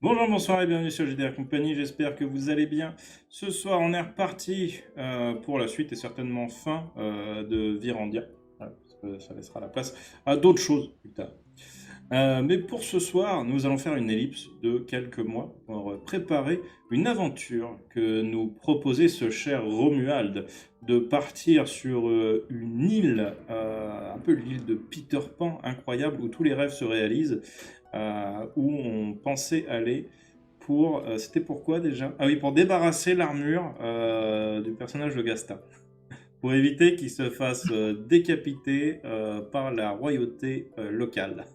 Bonjour, bonsoir et bienvenue sur GDR Company, j'espère que vous allez bien. Ce soir, on est reparti pour la suite et certainement fin de Virandia, voilà, parce que ça laissera la place à d'autres choses plus tard. Mais pour ce soir, nous allons faire une ellipse de quelques mois pour préparer une aventure que nous proposait ce cher Romuald de partir sur une île, un peu l'île de Peter Pan, incroyable, où tous les rêves se réalisent, où on pensait aller pour... C'était pourquoi déjà? Ah oui, pour débarrasser l'armure du personnage de Gasta pour éviter qu'il se fasse décapiter par la royauté locale.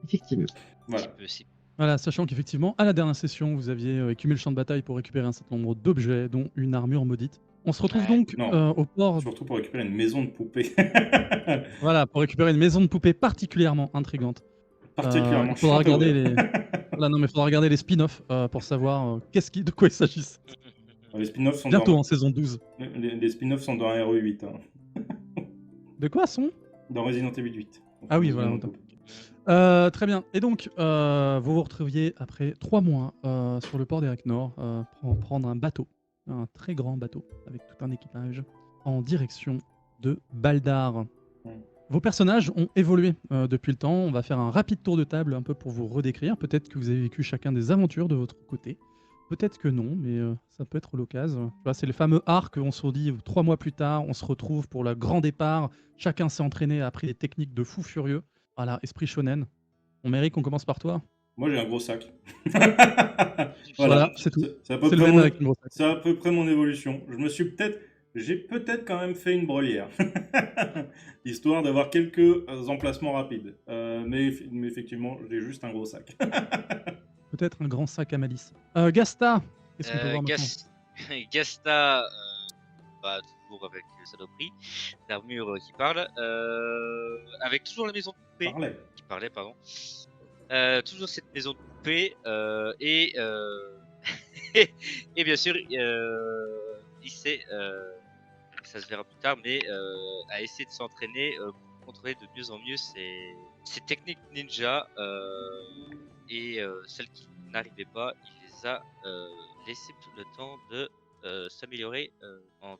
Effectivement. Voilà. Possible. Voilà, sachant qu'effectivement, à la dernière session, vous aviez écumé le champ de bataille pour récupérer un certain nombre d'objets, dont une armure maudite. On se retrouve Ouais. donc Non. au port. Surtout pour récupérer une maison de poupée. Voilà, pour récupérer une maison de poupée particulièrement intrigante. Particulièrement Il faudra chiante à regarder ouvrir. les. Voilà, non, mais il faudra regarder les spin-offs pour savoir de quoi il s'agit. Les spin-offs sont Bientôt dans... en saison 12. Les spin-offs sont dans RE8. Hein. De quoi sont Dans Resident Evil 8. Ah oui, Maison voilà, de autant. poupée. Très bien. Et donc, vous vous retrouviez après 3 mois sur le port d'Eric Nord pour prendre un bateau, un très grand bateau, avec tout un équipage, en direction de Baldar. Vos personnages ont évolué depuis le temps. On va faire un rapide tour de table un peu pour vous redécrire. Peut-être que vous avez vécu chacun des aventures de votre côté. Peut-être que non, mais ça peut être l'occasion. Tu vois, c'est le fameux arc où on se dit 3 mois plus tard, on se retrouve pour le grand départ. Chacun s'est entraîné, a appris des techniques de fou furieux. Voilà, esprit shonen. On mérite, on commence par toi. Moi, j'ai un gros sac. Voilà, c'est tout. C'est à peu C'est le près même mon... avec une grosse sac. C'est à peu près mon évolution. J'ai peut-être quand même fait une brelière. Histoire d'avoir quelques emplacements rapides. Mais effectivement, j'ai juste un gros sac. Peut-être un grand sac à malice. Gasta, qu'est-ce qu'on peut voir maintenant Gasta, bah, toujours avec saloperie, l'armure qui parle, avec toujours la maison de poupée, Parlait. qui parlait, pardon. Toujours cette maison de poupée, et bien sûr, il sait, ça se verra plus tard, mais à essayer de s'entraîner pour contrôler de mieux en mieux ses techniques ninja, et celles qui n'arrivaient pas, il les a laissées tout le temps de s'améliorer quand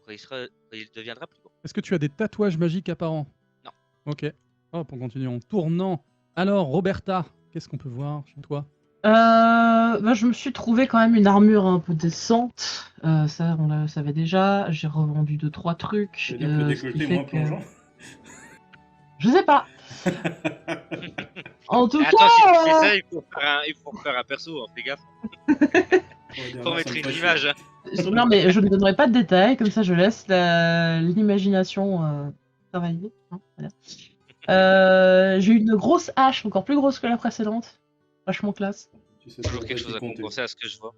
il deviendra plus grand. Est-ce que tu as des tatouages magiques apparents? Non. Ok. Hop, on continue en tournant. Alors, Roberta, qu'est-ce qu'on peut voir chez toi? Je me suis trouvé quand même une armure un peu décente. Ça, on le savait déjà. J'ai revendu 2-3 trucs. C'est-à-dire que le ce qui décolleté est fait moins que... plongeant. Je sais pas. En tout Attends, cas, si tu fais ça, il faut faire un perso, hein, fais gaffe. Faut Faut mettre une image. Hein. non, mais je ne donnerai pas de détails. Comme ça, je laisse l'imagination travailler. Hein, voilà. J'ai une grosse hache, encore plus grosse que la précédente. Vachement classe. Tu sais Toujours pas quelque qui chose à compter. compenser à ce que je vois.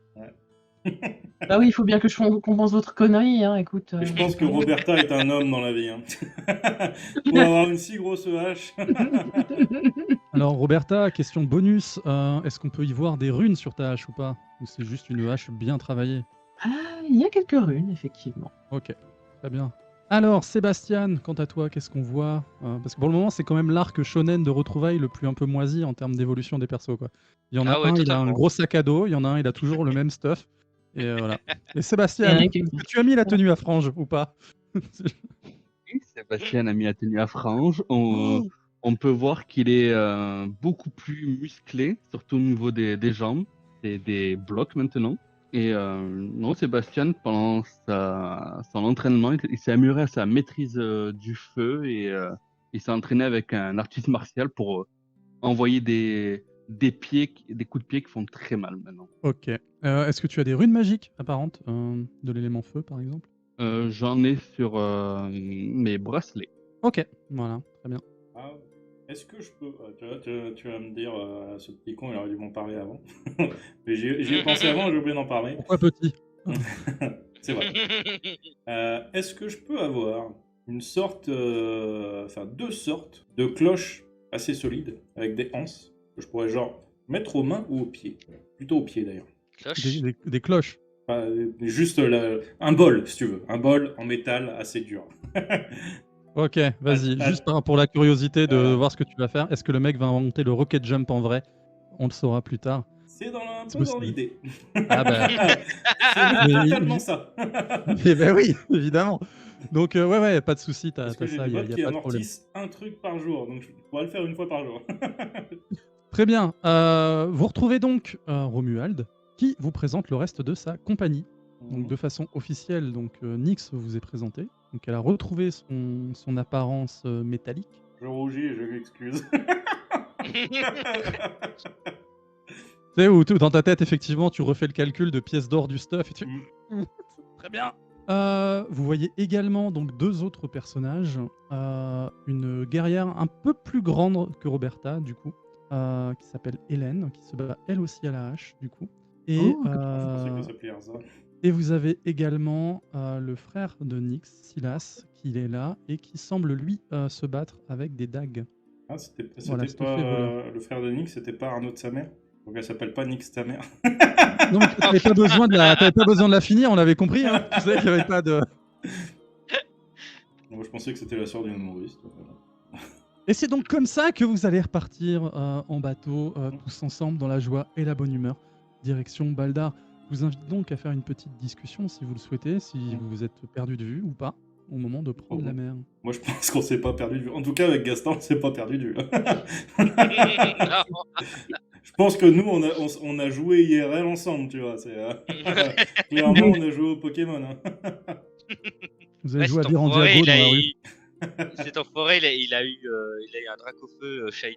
Bah oui, il faut bien que je compense votre connerie. Hein, écoute. Et je pense que Roberta est un homme dans la vie. Hein. Pour avoir une si grosse hache. Alors, Roberta, question bonus. Est-ce qu'on peut y voir des runes sur ta hache ou pas? Ou c'est juste une hache bien travaillée? Ah, il y a quelques runes, effectivement. Ok, très bien. Alors, Sébastien, quant à toi, qu'est-ce qu'on voit? Parce que pour le moment, c'est quand même l'arc shonen de retrouvailles le plus un peu moisi en termes d'évolution des persos, quoi. Il y en a Ah ouais, un, il a un totalement. gros sac à dos, il y en a un, il a toujours le même stuff. Et voilà. Et Sébastien, Il y en a qui- est-ce que tu as mis la tenue à franges ou pas? Oui, Sébastien a mis la tenue à franges. On peut voir qu'il est beaucoup plus musclé, surtout au niveau des jambes. C'est des blocs maintenant. Et non, Sébastien, pendant son entraînement, il s'est amélioré à sa maîtrise du feu et il s'est entraîné avec un artiste martial pour envoyer des coups de pied qui font très mal maintenant. Ok. Est-ce que tu as des runes magiques apparentes de l'élément feu, par exemple? J'en ai sur mes bracelets. Ok, voilà, très bien. Ah, est-ce que je peux... tu vas me dire, ce petit con, il aurait dû m'en parler avant. Mais j'y ai pensé avant, j'ai oublié d'en parler. Pourquoi petit? C'est vrai. Est-ce que je peux avoir une sorte... Enfin, 2 sortes de cloches assez solides, avec des anses, que je pourrais genre mettre aux mains ou aux pieds? Plutôt aux pieds, d'ailleurs. Cloche. Des cloches. Pas- juste un bol, si tu veux. Un bol en métal assez dur. Ok, vas-y. Ah, Juste pour la curiosité de voir ce que tu vas faire. Est-ce que le mec va inventer le rocket jump en vrai? On le saura plus tard. C'est un C'est peu dans possible. l'idée. Ah bah, C'est Mais- totalement ça. eh ben oui, évidemment. Donc ouais, pas de souci, Parce t'as que j'ai ça, des y a bots qui pas de problème. amortissent un truc par jour, donc je pourrais le faire une fois par jour. Très bien. Vous retrouvez donc Romuald, qui vous présente le reste de sa compagnie. Donc de façon officielle, donc Nyx vous est présenté. Donc elle a retrouvé son apparence métallique. Je rougis et je m'excuse. Tu sais, où dans ta tête, effectivement, tu refais le calcul de pièces d'or du stuff et tu... Très bien. Vous voyez également donc deux autres personnages. Une guerrière un peu plus grande que Roberta, du coup, qui s'appelle Hélène, qui se bat elle aussi à la hache, du coup. Et, Oh, Je pensais qu'elle s'appelait Erza. et vous avez également le frère de Nyx, Silas, qui est là et qui semble lui se battre avec des dagues. Ah, c'était Voilà, pas ce qui fait voleur. le frère de Nick, c'était pas Arnaud de sa mère. Donc elle s'appelle pas Nix ta mère. Non, mais t'avais pas besoin de la finir, on l'avait compris. Hein. Tu sais qu'il n'y avait pas de. Moi je pensais que c'était la sœur d'une humoriste. Et c'est donc comme ça que vous allez repartir en bateau, tous ensemble, dans la joie et la bonne humeur, direction Baldar. Je vous invite donc à faire une petite discussion si vous le souhaitez, si vous vous êtes perdu de vue ou pas, au moment de prendre la mer. Moi je pense qu'on s'est pas perdu de vue. En tout cas avec Gaston, on s'est pas perdu de vue. Non. Je pense que nous on a joué IRL ensemble, tu vois. Clairement on a joué au Pokémon. Hein. Vous avez Ouais, joué à cet enfoiré, Birandiago dans la rue. cet enfoiré, il a eu un Dracofeu shiny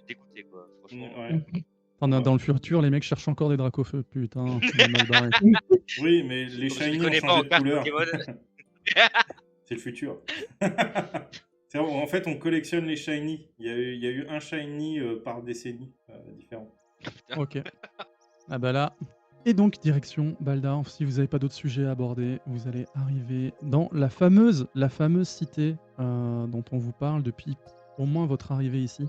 dégoûté, quoi. Franchement. Ouais. Dans le futur, les mecs cherchent encore des Dracofeu, putain, c'est mal barré. Oui, mais les Je shiny ont connais pas changé en de carte couleur. Pokémon. C'est le futur. En fait, on collectionne les shiny. Il y a eu un shiny par décennie différent. Ok. Ah bah là. Et donc, direction Baldar. Si vous n'avez pas d'autres sujets à aborder, vous allez arriver dans la fameuse cité dont on vous parle depuis au moins votre arrivée ici.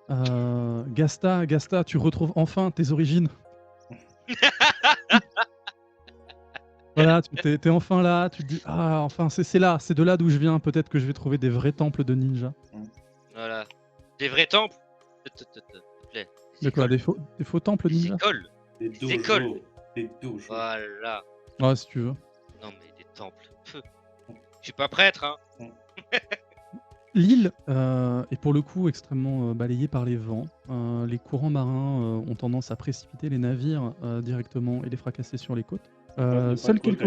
Gasta, tu retrouves enfin tes origines. Voilà, t'es enfin là, tu te dis, ah, enfin, c'est là, c'est de là d'où je viens, peut-être que je vais trouver des vrais temples de ninja. Voilà. Des vrais temples. S'il te plaît. De quoi, des faux temples Des ninja? écoles. Des Des écoles. dojos. Des dojos. Voilà. Ouais, si tu veux. Non, mais des temples. Peu. Je suis pas prêtre, hein. L'île est pour le coup extrêmement balayée par les vents. Les courants marins ont tendance à précipiter les navires directement et les fracasser sur les côtes. Seules quelques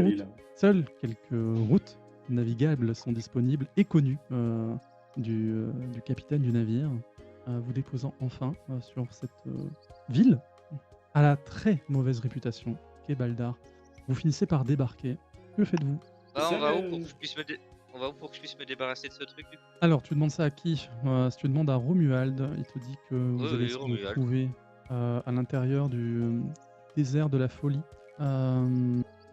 routes navigables sont disponibles et connues du capitaine du navire, vous déposant enfin sur cette ville à la très mauvaise réputation qu'est Baldar. Vous finissez par débarquer. Que faites-vous? Bah, Ça, on va où pour que je puisse me débarrasser de ce truc, du coup? Alors, tu demandes ça à qui? Si tu demandes à Romuald, il te dit que vous Oui, allez oui, se Romuald. retrouver à l'intérieur du désert de la folie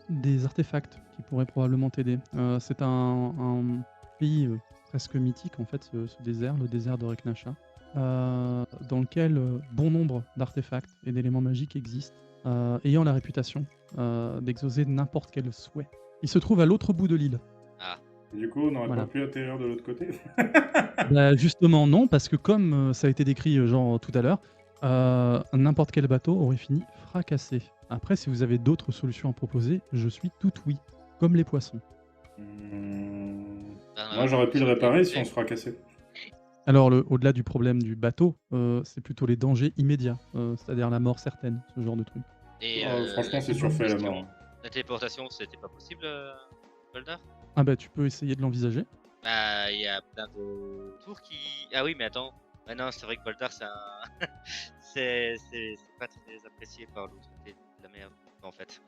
des artefacts qui pourraient probablement t'aider. C'est un pays presque mythique, en fait, ce désert, le désert de Reknasha, dans lequel bon nombre d'artefacts et d'éléments magiques existent, ayant la réputation d'exaucer n'importe quel souhait. Il se trouve à l'autre bout de l'île. Et du coup, on n'aurait Voilà. pas pu atterrir de l'autre côté. Bah, justement non, parce que comme ça a été décrit genre tout à l'heure, n'importe quel bateau aurait fini fracassé. Après, si vous avez d'autres solutions à proposer, je suis tout oui, comme les poissons. Moi, j'aurais pu le réparer si on se fracassait. Alors, au-delà du problème du bateau, c'est plutôt les dangers immédiats, c'est-à-dire la mort certaine, ce genre de truc. Et, Franchement, c'est surfait la mort. La téléportation, c'était pas possible, Baldar? Ah bah, tu peux essayer de l'envisager. Bah, il y a plein de tours qui. Ah oui, mais attends. Ah non, c'est vrai que Baldar, c'est un. c'est pas très apprécié par l'autre côté de la mer, en fait.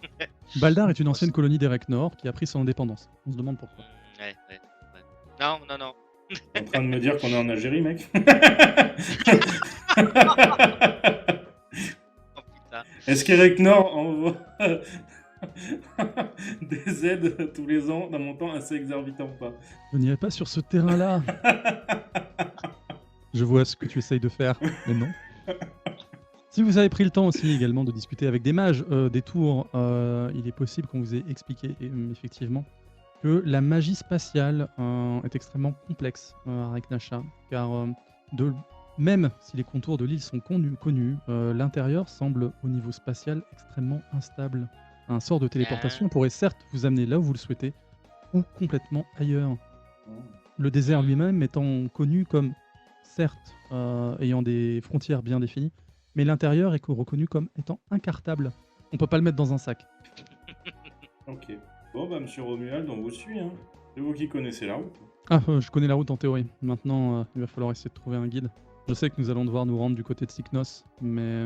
Baldar est une ancienne colonie d'Erek Nord qui a pris son indépendance. On se demande pourquoi. Ouais. Non. T'es en train de me dire qu'on est en Algérie, mec? Oh putain. Est-ce qu'Eric Nord envoie des aides tous les ans d'un montant assez exorbitant ou pas? Je n'irai pas sur ce terrain-là. Je vois ce que tu essayes de faire, mais non. Si vous avez pris le temps aussi également de discuter avec des mages des tours, il est possible qu'on vous ait expliqué effectivement que la magie spatiale est extrêmement complexe à Reknasha, car même si les contours de l'île sont connus, l'intérieur semble au niveau spatial extrêmement instable. Un sort de téléportation pourrait certes vous amener là où vous le souhaitez, ou complètement ailleurs. Le désert lui-même étant connu comme, certes, ayant des frontières bien définies, mais l'intérieur est reconnu comme étant incartable. On peut pas le mettre dans un sac. Ok. Bon, bah, monsieur Romuald, on vous suit, hein. C'est vous qui connaissez la route. Ah, je connais la route en théorie. Maintenant, il va falloir essayer de trouver un guide. Je sais que nous allons devoir nous rendre du côté de Syknos, mais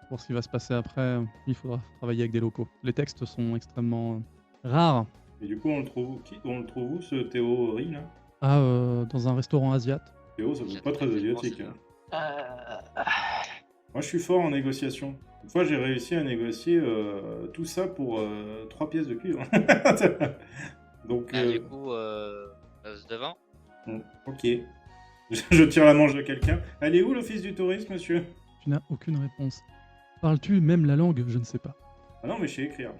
pour ce qui va se passer après, il faudra travailler avec des locaux. Les textes sont extrêmement rares. Et du coup, on le trouve où, ce Théo Ri, là? Ah, dans un restaurant asiate. Théo, ça vaut pas très asiatique, hein. Moi, je suis fort en négociation. Une fois, j'ai réussi à négocier tout ça pour 3 pièces de cuivre. Donc, Du coup, passe devant. ok. Je tire la manche de quelqu'un. Elle est où, l'office du tourisme, monsieur? Tu n'as aucune réponse. Parles-tu même la langue? Je ne sais pas. Ah non, mais je sais écrire.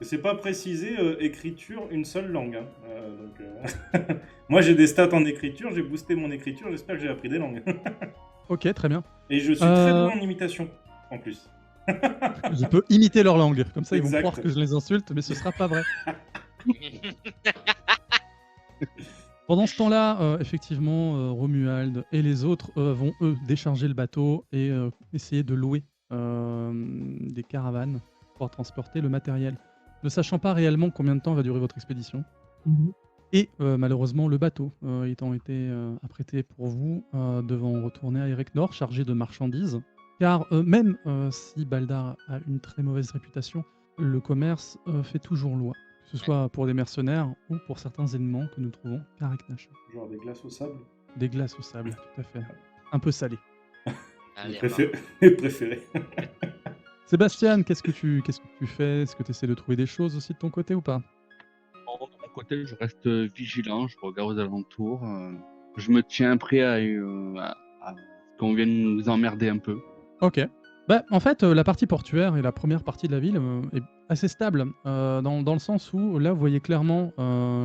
C'est pas précisé écriture une seule langue. Hein. Moi, j'ai des stats en écriture, j'ai boosté mon écriture, j'espère que j'ai appris des langues. Ok, très bien. Et je suis très doué en imitation, en plus. Je peux imiter leur langue. Comme ça, ils vont Exact. croire que je les insulte, mais ce sera pas vrai. Pendant ce temps-là, effectivement, Romuald et les autres vont, eux, décharger le bateau et essayer de louer des caravanes pour transporter le matériel. Ne sachant pas réellement combien de temps va durer votre expédition. Et malheureusement, le bateau étant été apprêté pour vous, devant retourner à Ereknor, chargé de marchandises. Car même si Baldar a une très mauvaise réputation, le commerce fait toujours loi. Que ce soit pour des mercenaires ou pour certains éléments que nous trouvons à Areknacha. Genre des glaces au sable. Des glaces au sable, tout à fait. Un peu salées. Allez, Mes préférés. Sébastien, qu'est-ce que tu fais? Est-ce que tu essaies de trouver des choses aussi de ton côté ou pas? De mon côté, je reste vigilant, je regarde aux alentours. Je me tiens prêt à qu'on vienne nous emmerder un peu. Ok. Bah, en fait, la partie portuaire et la première partie de la ville est assez stable, dans le sens où là, vous voyez clairement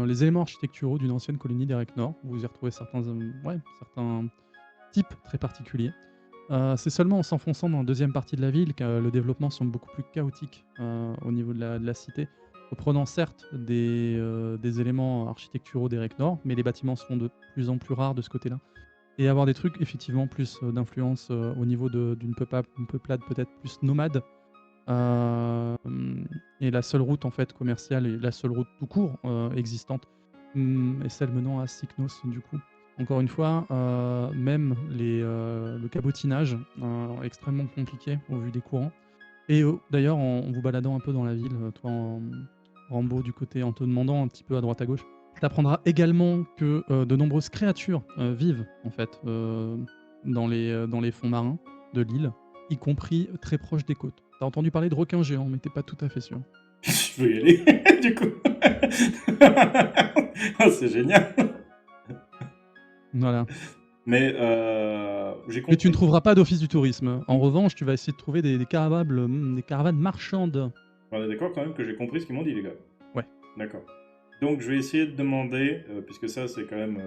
les éléments architecturaux d'une ancienne colonie d'Ereknor. Vous y retrouvez certains types très particuliers. C'est seulement en s'enfonçant dans la deuxième partie de la ville que le développement semble beaucoup plus chaotique au niveau de la cité, reprenant certes des éléments architecturaux d'Ereknor, mais les bâtiments seront de plus en plus rares de ce côté-là. Et avoir des trucs effectivement plus d'influence au niveau d'une peuplade peut-être plus nomade. Et la seule route en fait commerciale et la seule route tout court existante est celle menant à Syknos du coup. Encore une fois, même le cabotinage est extrêmement compliqué au vu des courants. Et d'ailleurs, en vous baladant un peu dans la ville, toi en Rambo du côté, en te demandant un petit peu à droite à gauche, t'apprendras également que de nombreuses créatures vivent en fait dans les fonds marins de l'île, y compris très proches des côtes. T'as entendu parler de requins géants, mais t'es pas tout à fait sûr. Je veux y aller, du coup. Oh, c'est génial. Voilà. Mais j'ai compris. Mais tu ne trouveras pas d'office du tourisme. En revanche, tu vas essayer de trouver des caravanes marchandes. On est d'accord quand même que j'ai compris ce qu'ils m'ont dit, les gars. Ouais. D'accord. Donc je vais essayer de demander, puisque ça c'est quand même,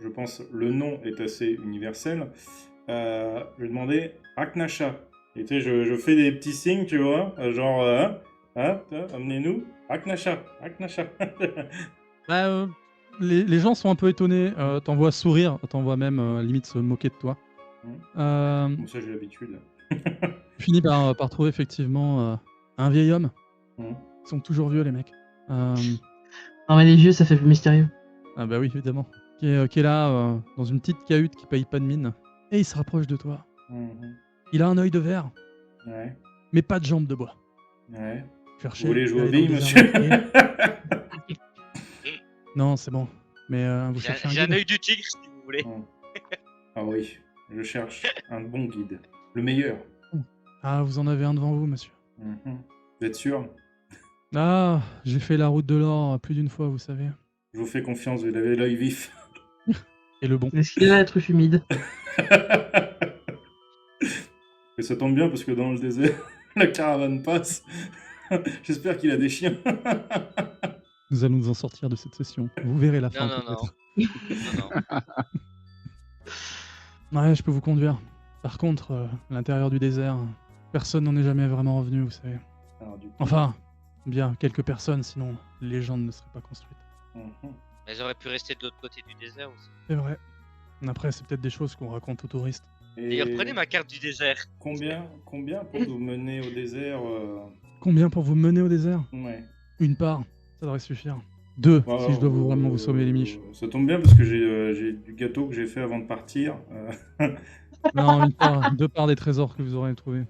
je pense, le nom est assez universel. Je vais demander Areknacha. Et tu sais, je fais des petits signes, tu vois, genre, amenez-nous Areknacha, Areknacha. Bah, les gens sont un peu étonnés, t'en vois sourire, t'en vois même limite se moquer de toi. Bon, ça j'ai l'habitude. Tu finis par trouver effectivement un vieil homme. Mhm. Ils sont toujours vieux les mecs. Non mais les vieux ça fait plus mystérieux. Ah bah oui évidemment. Qui est là dans une petite cahute qui paye pas de mine. Et il se rapproche de toi. Mhm. Il a un œil de verre, Ouais, mais pas de jambes de bois. ouais. Cherchez. Vous voulez jouer aux allez dans billes, le désert monsieur? meurtrier. Non c'est bon. Mais vous cherchez un J'ai un guide. œil du tigre si vous voulez. Ah oui, je cherche un bon guide. Le meilleur. Ah vous en avez un devant vous monsieur. Mhm. Vous êtes sûr? Ah j'ai fait la route de l'or plus d'une fois vous savez. Je vous fais confiance, vous avez l'œil vif. Et le bon. Est-ce qu'il a la truffe humide? Et ça tombe bien parce que dans le désert, la caravane passe. J'espère qu'il a des chiens. Nous allons nous en sortir de cette session. Vous verrez la fin Non, non, non. peut-être. Non, non. Ouais, je peux vous conduire. Par contre, l'intérieur du désert, personne n'en est jamais vraiment revenu, vous savez. Alors, du coup, Enfin, bien quelques personnes, sinon les légendes ne seraient pas construites. mhm. Elles auraient pu rester de l'autre côté du désert aussi. C'est vrai. Après, c'est peut-être des choses qu'on raconte aux touristes. D'ailleurs, prenez ma carte du désert. Combien pour vous mener au désert Combien pour vous mener au désert? Ouais. Une part, ça devrait suffire. Deux, Ouais, si je dois vraiment vous sauver les miches. Ça tombe bien parce que j'ai du gâteau que j'ai fait avant de partir. Non, une part, 2 parts des trésors que vous aurez trouvés.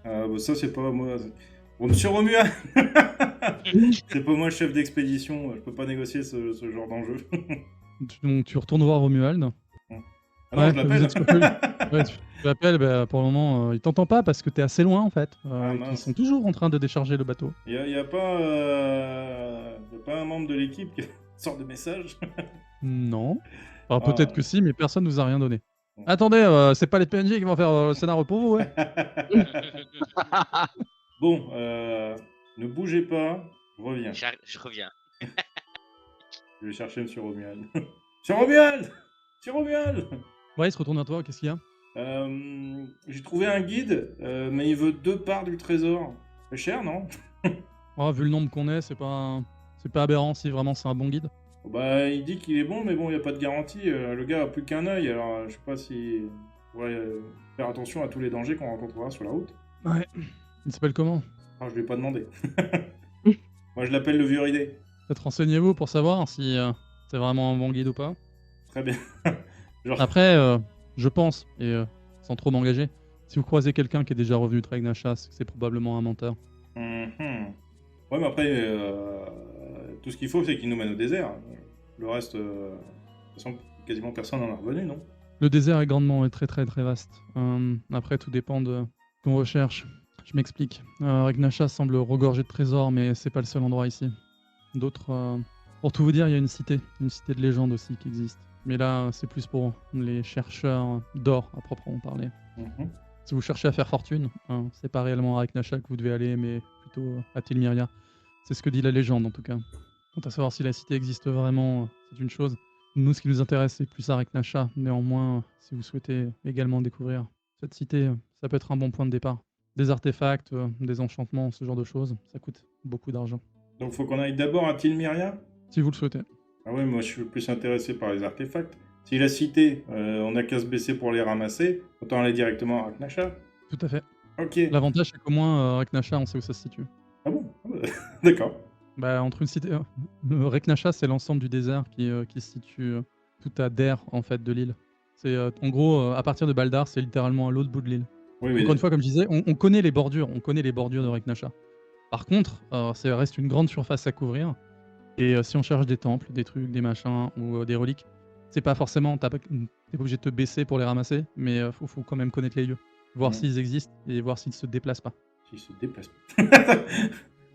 Bah, ça, c'est pas moi. Bon, monsieur Romuald c'est pas moi le chef d'expédition. Je peux pas négocier ce genre d'enjeu. Donc tu retournes voir Romuald. Ah non, Ouais, je l'appelle. vous êtes sur- Ouais, tu l'appelles, bah, pour le moment, il t'entend pas parce que t'es assez loin en fait. Ah, Ils mince. sont toujours en train de décharger le bateau. Y a pas un membre de l'équipe qui sort de message. Non. Alors Ah. peut-être que si, mais personne nous a rien donné. Bon. Attendez, c'est pas les PNJ qui vont faire le scénario pour vous, ouais. Bon, ne bougez pas. Je reviens. Je reviens. Je vais chercher monsieur Romuald. Monsieur Romuald Monsieur Romuald Ouais, il se retourne vers toi, qu'est-ce qu'il y a? J'ai trouvé un guide, mais il veut 2 parts du trésor. C'est cher, non? Oh, vu le nombre qu'on est, c'est pas aberrant si vraiment c'est un bon guide. Bah, il dit qu'il est bon, mais bon, il n'y a pas de garantie. Le gars a plus qu'un œil, alors je sais pas si on pourrait faire attention à tous les dangers qu'on rencontrera sur la route. Ouais. Il s'appelle comment? Ah, je lui ai pas demandé. Moi, je l'appelle le vieux ridé. Peut-être renseignez-vous pour savoir si c'est vraiment un bon guide ou pas. Très bien. Genre, Après, je pense, et sans trop m'engager, si vous croisez quelqu'un qui est déjà revenu de Ragnacha, c'est probablement un menteur. mhm. Ouais, mais après, tout ce qu'il faut, c'est qu'il nous mène au désert. Le reste, de toute façon, quasiment personne n'en est revenu, non? Le désert est grandement et très très très vaste. Après, tout dépend de ce qu'on recherche. Je m'explique. Ragnacha semble regorger de trésors, mais c'est pas le seul endroit ici. D'autres... Pour tout vous dire, il y a une cité de légende aussi qui existe. Mais là, c'est plus pour les chercheurs d'or à proprement parler. Mhm. Si vous cherchez à faire fortune, c'est pas réellement à Ragnacha que vous devez aller, mais plutôt à Tilmiria. C'est ce que dit la légende en tout cas. Quant à savoir si la cité existe vraiment, c'est une chose. Nous, ce qui nous intéresse, c'est plus à Ragnacha. Néanmoins, si vous souhaitez également découvrir cette cité, ça peut être un bon point de départ. Des artefacts, des enchantements, ce genre de choses, ça coûte beaucoup d'argent. Donc, faut qu'on aille d'abord à Tilmiria? Si vous le souhaitez. Ah ouais, moi, je suis plus intéressé par les artefacts. Si la cité, on n'a qu'à se baisser pour les ramasser, autant aller directement à Ragnacha. Tout à fait. Ok. L'avantage, c'est qu'au moins, Ragnacha, on sait où ça se situe. Ah bon? Ah bah, d'accord. Bah, entre une cité... Ragnacha, c'est l'ensemble du désert qui se situe tout à Der, en fait, de l'île. C'est en gros, à partir de Baldar, c'est littéralement à l'autre bout de l'île. Oui, mais Encore une fois, comme je disais, on connaît les bordures de Ragnacha. Par contre, ça reste une grande surface à couvrir. Et si on cherche des temples, des trucs, des machins ou des reliques, c'est pas forcément, t'es pas obligé de te baisser pour les ramasser, mais faut quand même connaître les lieux, voir Mhm. s'ils existent et voir s'ils se déplacent pas. s'il se déplace pas.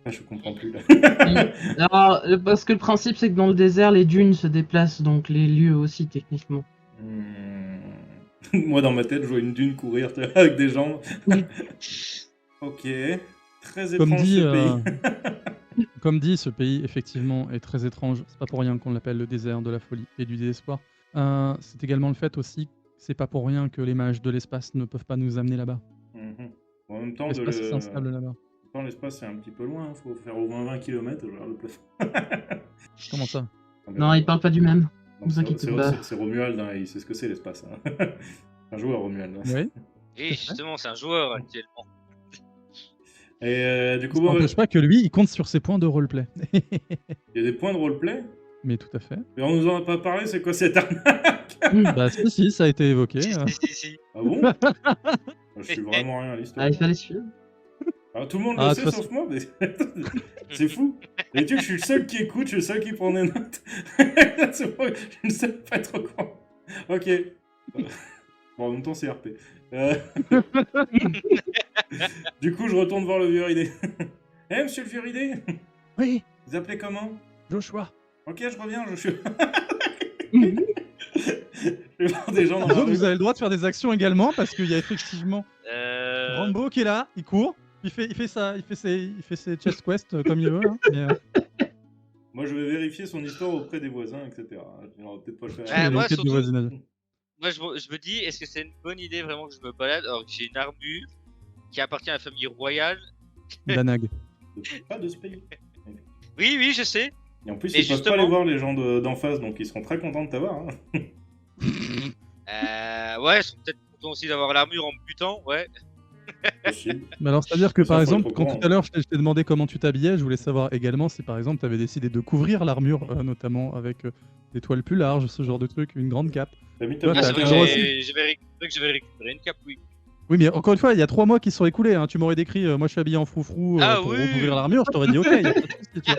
Ah, je comprends plus, là. Alors, parce que le principe, c'est que dans le désert, les dunes se déplacent, donc les lieux aussi, techniquement. Moi, dans ma tête, je vois une dune courir avec des jambes. Oui. Ok. Très Comme étrange dit, ce pays. Comme dit, ce pays effectivement est très étrange. C'est pas pour rien qu'on l'appelle le désert de la folie et du désespoir. C'est également le fait aussi, c'est pas pour rien que les mages de l'espace ne peuvent pas nous amener là-bas. Mhm. En même temps, L'espace est instable là-bas. l'espace, c'est un petit peu loin. Faut faire au moins 20 km, genre le plafond. Comment ça? Ah, mais Non, il parle pas du même. non, vous inquiétez pas. c'est Romuald, hein, il sait ce que c'est l'espace. Hein. Un joueur, Romuald. Hein. Oui. Et justement, c'est un joueur actuellement. Et du coup, Ça bon, n'empêche pas que lui, il compte sur ses points de roleplay. il y a des points de roleplay. Mais tout à fait. Mais on nous en a pas parlé, c'est quoi cette arnaque? Bah si, ça a été évoqué. Si. Ah bon? Je suis vraiment rien à l'histoire. Ah, il fallait suivre. Alors, tout le monde Ah, le de sait toute sauf moi, mais c'est fou. Et tu sais que je suis le seul qui écoute, je suis le seul qui prend des notes. C'est pas... Je ne sais pas être au courant. Ok. Bon, en même temps, c'est RP. Du coup, je retourne voir le vieux ridé. Eh, monsieur le vieux ridé, Oui, vous appelez comment? Joshua. Ok, je reviens, je suis... Je vais voir des gens dans Les la autres, rue. vous avez le droit de faire des actions également parce qu'il y a effectivement Rambo qui est là, il court, il fait ses chest quests comme il veut. Hein, mais, Moi, je vais vérifier son histoire auprès des voisins, etc. On va peut-être pas le faire. Ah, moi, l'enquête du surtout- voisinage. moi je me dis, est-ce que c'est une bonne idée vraiment que je me balade alors que j'ai une armure qui appartient à la famille royale? Danag. Pas de ce pays. Oui, oui, je sais. Et en plus, Et ils peuvent pas justement- les voir les gens d'en face, donc ils seront très contents de t'avoir. Hein. Ouais, ils sont peut-être contents aussi d'avoir l'armure en me butant, ouais. Possible. Mais alors, c'est-à-dire que Ça, par faut exemple, être au quand courant, tout à l'heure je t'ai demandé comment tu t'habillais, je voulais savoir également si par exemple tu avais décidé de couvrir l'armure, notamment avec des toiles plus larges, ce genre de truc, une grande cape. T'as mis Ouais, ta Ah, t'as c'est vrai le que droit j'avais récupéré une cape, oui. Oui, mais encore une fois, il y a 3 mois qui se sont écoulés. Hein. Tu m'aurais décrit, moi je suis habillé en froufrou Ah pour oui. recouvrir l'armure, je t'aurais dit ok, y a pas de souci, tu vois.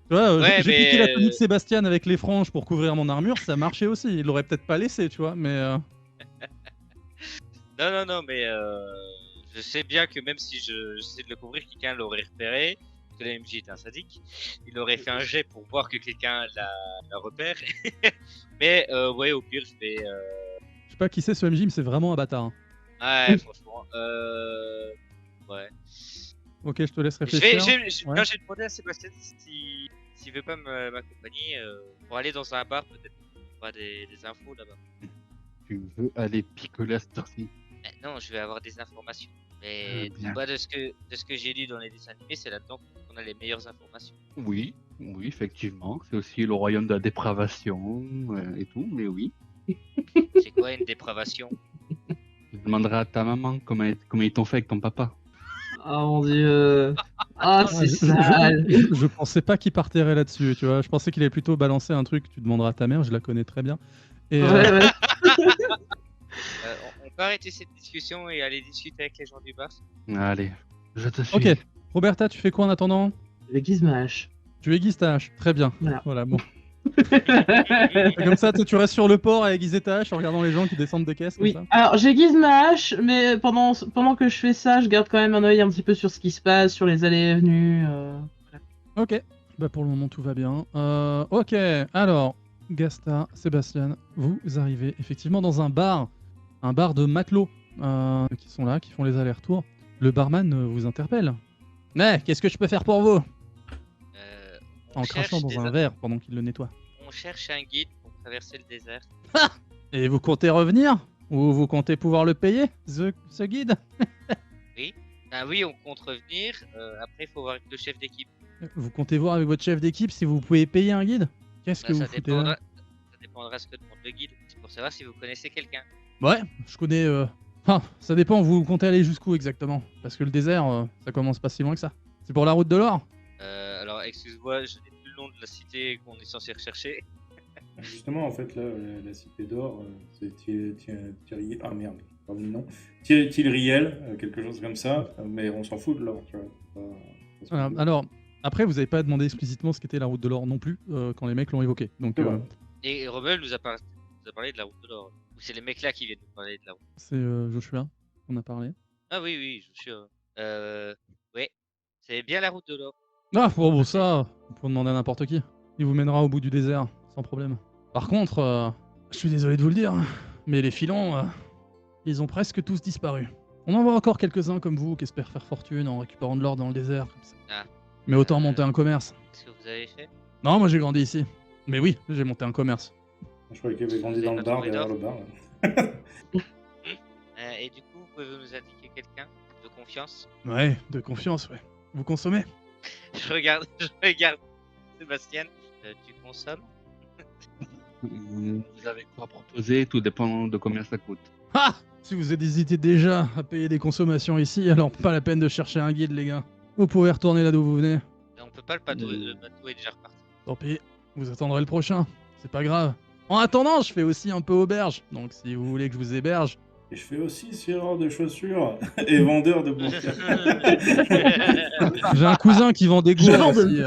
Tu vois, Ouais, j'ai mais- piqué la tenue de Sébastien avec les franges pour couvrir mon armure, ça marchait aussi. Il l'aurait peut-être pas laissé, tu vois, mais Non, mais je sais bien que même si j'essaie de le couvrir, quelqu'un l'aurait repéré. Parce que l'AMJ est un sadique. Il aurait fait un jet pour voir que quelqu'un la repère. Mais ouais, au pire, je vais. je sais pas qui c'est ce MJ, mais c'est vraiment un bâtard. Hein. Ouais, franchement. Ouais. Ok, je te laisse Je réfléchir. Ouais. non, j'ai demandé à Sébastien s'il veut pas m'accompagner pour aller dans un bar, peut-être pour avoir des infos là-bas. Tu veux aller picoler à cette heure-ci? Non, je vais avoir des informations. Mais bien. de ce que j'ai lu dans les dessins animés, c'est là-dedans qu'on a les meilleures informations. Oui, oui, effectivement. C'est aussi le royaume de la dépravation et tout, mais oui. C'est quoi une dépravation? Tu demanderas à ta maman comment ils t'ont fait avec ton papa. Oh mon dieu. Ah, c'est sale. Je pensais pas qu'il partirait là-dessus, tu vois. Je pensais qu'il allait plutôt balancer un truc, tu demanderas à ta mère, je la connais très bien. Et, Ouais, ouais. On peut arrêter cette discussion et aller discuter avec les gens du bar? Allez, je te suis. Ok, Roberta, tu fais quoi en attendant? Avec Gizmash. Tu aiguises ta hache, très bien. Voilà. Bon. Comme ça, tu restes sur le port à aiguiser ta hache en regardant les gens qui descendent des caisses, comme Oui, ça. alors j'aiguise ma hache, mais pendant que je fais ça, je garde quand même un œil un petit peu sur ce qui se passe, sur les allées et venues. Ok, bah pour le moment tout va bien. Ok, alors, Gasta, Sébastien, vous arrivez effectivement dans un bar de matelots qui sont là, qui font les allers-retours. Le barman vous interpelle. Mais qu'est-ce que je peux faire pour vous? On En crachant cherche dans un verre pendant qu'il le nettoie. On cherche un guide pour traverser le désert. Et vous comptez revenir? Ou vous comptez pouvoir le payer, ce guide? Ah oui, on compte revenir. Après, il faut voir avec le chef d'équipe. Vous comptez voir avec votre chef d'équipe si vous pouvez payer un guide? Qu'est-ce que Bah, vous foutez là? ça dépendra ce que demande le guide. C'est pour savoir si vous connaissez quelqu'un. Ouais, je connais. Enfin, ça dépend, vous comptez aller jusqu'où exactement? Parce que le désert, ça commence pas si loin que ça. C'est pour la route de l'or? Alors, excuse-moi, je n'ai plus le nom de la cité qu'on est censé rechercher. Justement, en fait, là, la cité d'or, c'est Thierry. Ah merde, pardon le nom. Thierry-Riel, quelque chose comme ça, mais on s'en fout de l'or, tu vois. Voilà, alors, après, vous avez pas demandé explicitement ce qu'était la route de l'or non plus quand les mecs l'ont évoqué. Donc, C'est vrai. Et Rebel nous a parlé de la route de l'or. Ou c'est les mecs là qui viennent nous parler de la route? c'est Joshua qu'on a parlé. Ah oui, je suis. Ouais, c'est bien la route de l'or. Ah, bon, ça, vous pouvez demander à n'importe qui. Il vous mènera au bout du désert, sans problème. Par contre, je suis désolé de vous le dire, mais les filons, ils ont presque tous disparu. On en voit encore quelques-uns comme vous qui espèrent faire fortune en récupérant de l'or dans le désert. Comme ça. Ah. Mais autant monter un commerce. Qu'est-ce que vous avez fait? Non, moi j'ai grandi ici. Mais oui, j'ai monté un commerce. Je croyais qu'il avait grandi Vous dans avez le pas bar, trouvé derrière d'or le bar. Et du coup, pouvez-vous nous indiquer quelqu'un de confiance? Ouais, de confiance, ouais. Vous consommez? Je regarde Sébastien. Tu consommes? Vous avez quoi à proposer? Tout dépend de combien ça coûte. Ah! Si vous hésitez déjà à payer des consommations ici, alors pas la peine de chercher un guide, les gars. Vous pouvez retourner là d'où vous venez. On peut pas, le bateau est déjà reparti. Tant pis, vous attendrez le prochain. C'est pas grave. En attendant, je fais aussi un peu auberge. Donc si vous voulez que je vous héberge, Et je fais aussi cireur de chaussures et vendeur de bouquins. j'ai un cousin qui vend des Je gourdes vends de- aussi.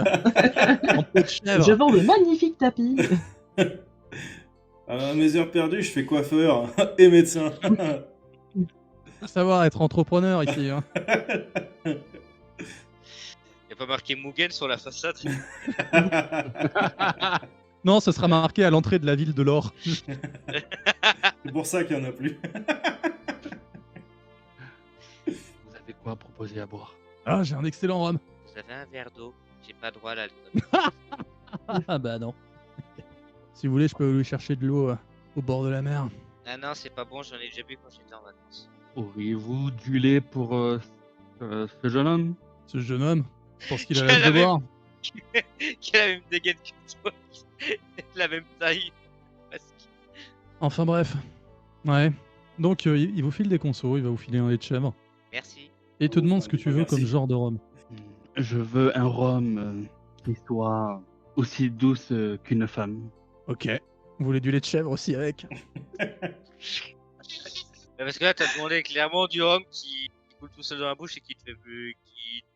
En peau de chèvre. Je vends de magnifiques tapis. À mes heures perdues, je fais coiffeur et médecin. Faut savoir être entrepreneur ici. Hein. Y a pas marqué Mugen sur la façade? Non, ce sera marqué à l'entrée de la ville de l'or. C'est pour ça qu'il n'y en a plus. Vous avez quoi à proposer à boire? Ah, j'ai un excellent rhum. Vous avez un verre d'eau? J'ai pas droit à l'alcool. Ah bah non. Si vous voulez, je peux lui chercher de l'eau au bord de la mer. Ah non, c'est pas bon, j'en ai déjà bu quand j'étais en vacances. Auriez-vous du lait pour ce jeune homme? Ce jeune homme, je pense qu'il a Quelle l'âge de avait- boire. Qui a la même dégaine que toi, la même taille, presque. Enfin bref. Ouais. Donc il vous file des consos, il va vous filer un lait de chèvre. Merci. Et il te Oh, demande ce que tu veux merci. comme genre de rhum. Je veux un rhum qui soit aussi douce qu'une femme. Ok. Vous voulez du lait de chèvre aussi avec? Parce que là, t'as demandé clairement du rhum qui coule tout seul dans la bouche et qui te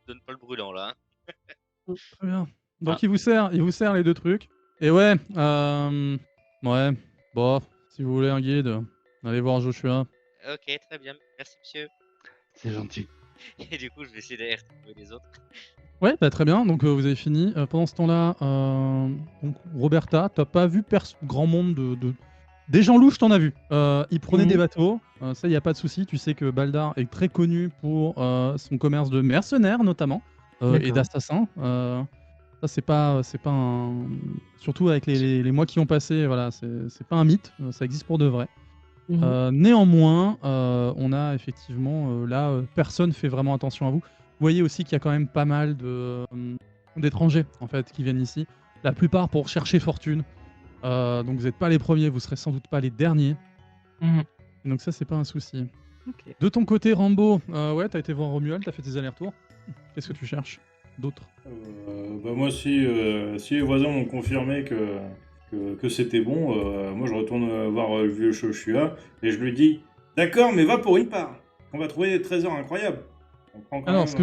donne pas le brûlant là. Hein. Très bien. Donc Ah. il vous sert les deux trucs. Et ouais, ouais, bon, si vous voulez un guide, allez voir Joshua. Ok, très bien. Merci, monsieur. C'est gentil. Et du coup, je vais essayer d'aller retrouver les autres. Ouais, bah, très bien, donc vous avez fini. Pendant ce temps-là, donc, Roberta, t'as pas vu grand monde de... Des gens louches, t'en as vu. Ils prenaient Mhm. des bateaux, ça y a pas de souci. Tu sais que Baldar est très connu pour son commerce de mercenaires notamment et D'accord. d'assassins. Ça c'est pas un... Surtout avec les mois qui ont passé, voilà, c'est pas un mythe, ça existe pour de vrai. Mhm. Néanmoins, on a effectivement là, personne fait vraiment attention à vous. Vous voyez aussi qu'il y a quand même pas mal d'étrangers en fait qui viennent ici. La plupart pour chercher fortune. Donc vous n'êtes pas les premiers, vous serez sans doute pas les derniers. Mhm. Donc ça c'est pas un souci. Ok. De ton côté, Rambo, ouais, t'as été voir Romuald, t'as fait tes allers-retours. Qu'est-ce que tu cherches d'autre? Bah moi, si les voisins m'ont confirmé que c'était bon, moi je retourne voir le vieux Shoshua et je lui dis d'accord, mais va pour une part. On va trouver des trésors incroyables. On prend quand Alors, même. ce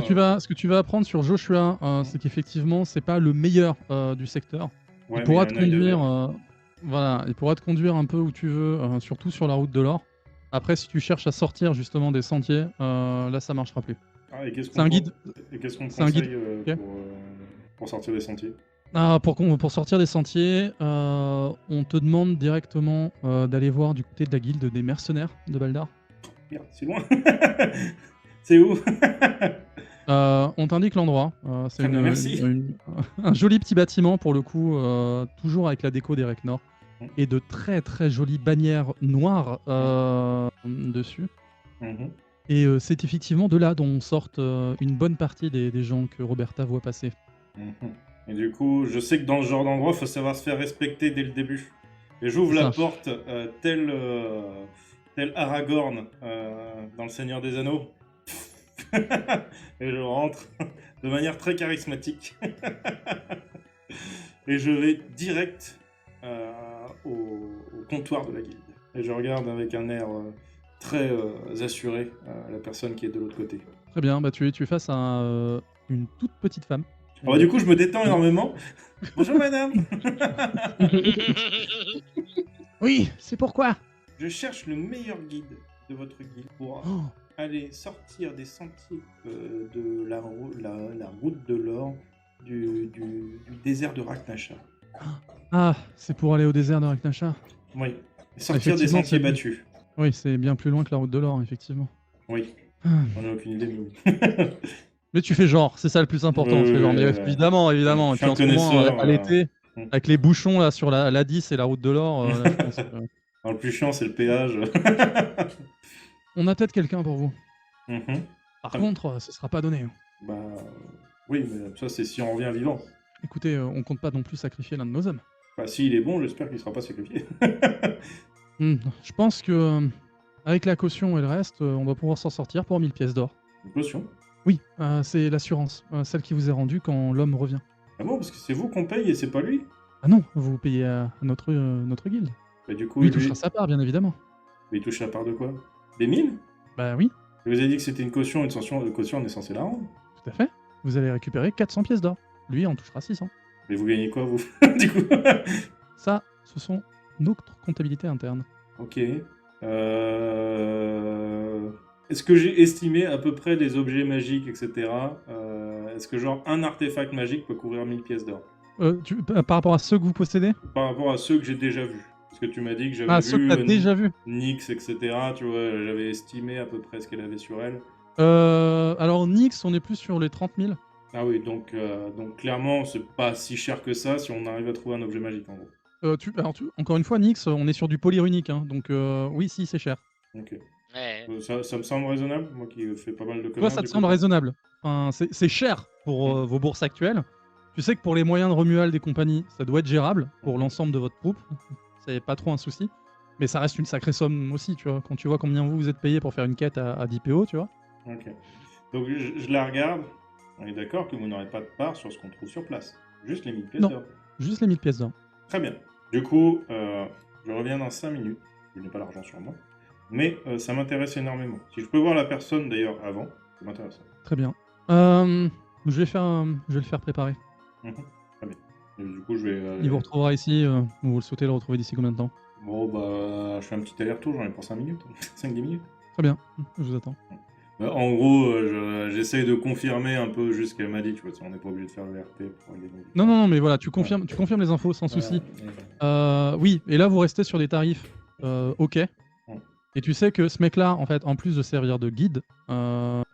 que tu vas apprendre sur Joshua, c'est qu'effectivement, c'est pas le meilleur du secteur. Ouais, Il mais il pourra a te un œil de conduire, verre. voilà, il pourra te conduire un peu où tu veux, surtout sur la route de l'or. Après, si tu cherches à sortir justement des sentiers, là, ça marchera plus. Ah, et qu'est-ce C'est un guide. qu'est-ce qu'on C'est un guide. conseille Ok. pour sortir des sentiers? Ah, pour sortir des sentiers, on te demande directement d'aller voir du côté de la guilde des mercenaires de Baldar. Merde, c'est loin. C'est où? On t'indique l'endroit. C'est Très bien, merci. un joli petit bâtiment pour le coup, toujours avec la déco des Nord Mm. et de très très jolies bannières noires dessus. Mhm. Et c'est effectivement de là dont sortent une bonne partie des gens que Roberta voit passer. Mhm. Et du coup, je sais que dans ce genre d'endroit, il faut savoir se faire respecter dès le début. Et j'ouvre C'est la ça. porte tel Aragorn dans Le Seigneur des Anneaux. Et je rentre de manière très charismatique. Et je vais direct au comptoir de la guilde. Et je regarde avec un air très assuré la personne qui est de l'autre côté. Très bien, bah tu es face à une toute petite femme. Alors, du coup, je me détends énormément. Bonjour madame. Oui, c'est pourquoi. Je cherche le meilleur guide de votre guilde pour Oh, aller sortir des sentiers de la route de l'or du désert de Raknasha. ah, c'est pour aller au désert de Raknasha. Oui. Et sortir des Effectivement, sentiers c'est- battus. Oui, c'est bien plus loin que la route de l'or, effectivement. Oui. Ah. On a aucune idée, mais oui. Mais tu fais genre, c'est ça le plus important. Oui, tu fais genre, oui, mais oui. évidemment, évidemment. Je Et suis puis un en ce moment, connaisseur, à l'été, hmm. avec les bouchons là sur la 10 et la route de l'or, là, je pense que... Alors, le plus chiant, c'est le péage. On a peut-être quelqu'un pour vous. Mhm. Par Ah. contre, ce sera pas donné. Bah, oui, mais ça, c'est si on revient vivant. Écoutez, on compte pas non plus sacrifier l'un de nos hommes. Bah, s'il est bon, j'espère qu'il sera pas sacrifié. Je pense que avec la caution et le reste, on va pouvoir s'en sortir pour 1000 pièces d'or. Une potion. Oui, c'est l'assurance, celle qui vous est rendue quand l'homme revient. Ah bon, parce que c'est vous qu'on paye et c'est pas lui? Ah non, vous payez à notre guilde. Bah, du coup, Lui touchera sa part, bien évidemment. il touche la part de quoi? Des 1000? Bah oui, Je vous ai dit que c'était une caution, caution, on est censé la rendre. tout à fait. Vous allez récupérer 400 pièces d'or. Lui en touchera 600. Mais vous gagnez quoi, vous? Du coup. Ça, ce sont notre comptabilité interne. Ok. Est-ce que j'ai estimé à peu près des objets magiques, etc. Est-ce que genre un artefact magique peut couvrir 1000 pièces d'or? Par rapport à ceux que vous possédez? Par rapport à ceux que j'ai déjà vus. Parce que tu m'as dit que j'avais Ah, ceux que vu t'as déjà vus. Nyx, etc. Tu vois, j'avais estimé à peu près ce qu'elle avait sur elle. Alors Nyx, on est plus sur les 30 000. Ah oui, donc clairement, c'est pas si cher que ça si on arrive à trouver un objet magique en gros. Encore une fois, Nix, on est sur du polyrunique, hein, donc oui, si, c'est cher. Ok. Ouais. Ça me semble raisonnable, moi qui fais pas mal de Toi, commerce. ça te du semble coup. raisonnable. Enfin, c'est cher pour vos bourses actuelles. Tu sais que pour les moyens de Romuald et compagnie, ça doit être gérable pour l'ensemble de votre troupe. C'est pas trop un souci. Mais ça reste une sacrée somme aussi, tu vois. Quand tu vois combien vous êtes payé pour faire une quête à 10 PO, tu vois. Ok. Donc je la regarde. On est d'accord que vous n'aurez pas de part sur ce qu'on trouve sur place. Juste les 1000 pièces Non. d'or. Juste les 1000 pièces d'or. Très bien. Du coup, je reviens dans 5 minutes. Je n'ai pas l'argent sur moi. Mais ça m'intéresse énormément. Si je peux voir la personne d'ailleurs avant, ça m'intéresse. Très bien. Je vais le faire préparer. Très bien. Et du coup, je vais. Il vous retrouvera ici. Vous le souhaitez le retrouver d'ici combien de temps? Bon, bah, je fais un petit aller-retour, j'en ai pour 5 minutes. 5-10 minutes. Très bien. Je vous attends. Bah, en gros, j'essaye de confirmer un peu juste ce qu'elle m'a dit. Tu vois, on n'est pas obligé de faire le RP pour aller. Non, mais voilà, tu confirmes les infos sans souci. Oui, et là, vous restez sur des tarifs OK. Et tu sais que ce mec-là, en fait, en plus de servir de guide,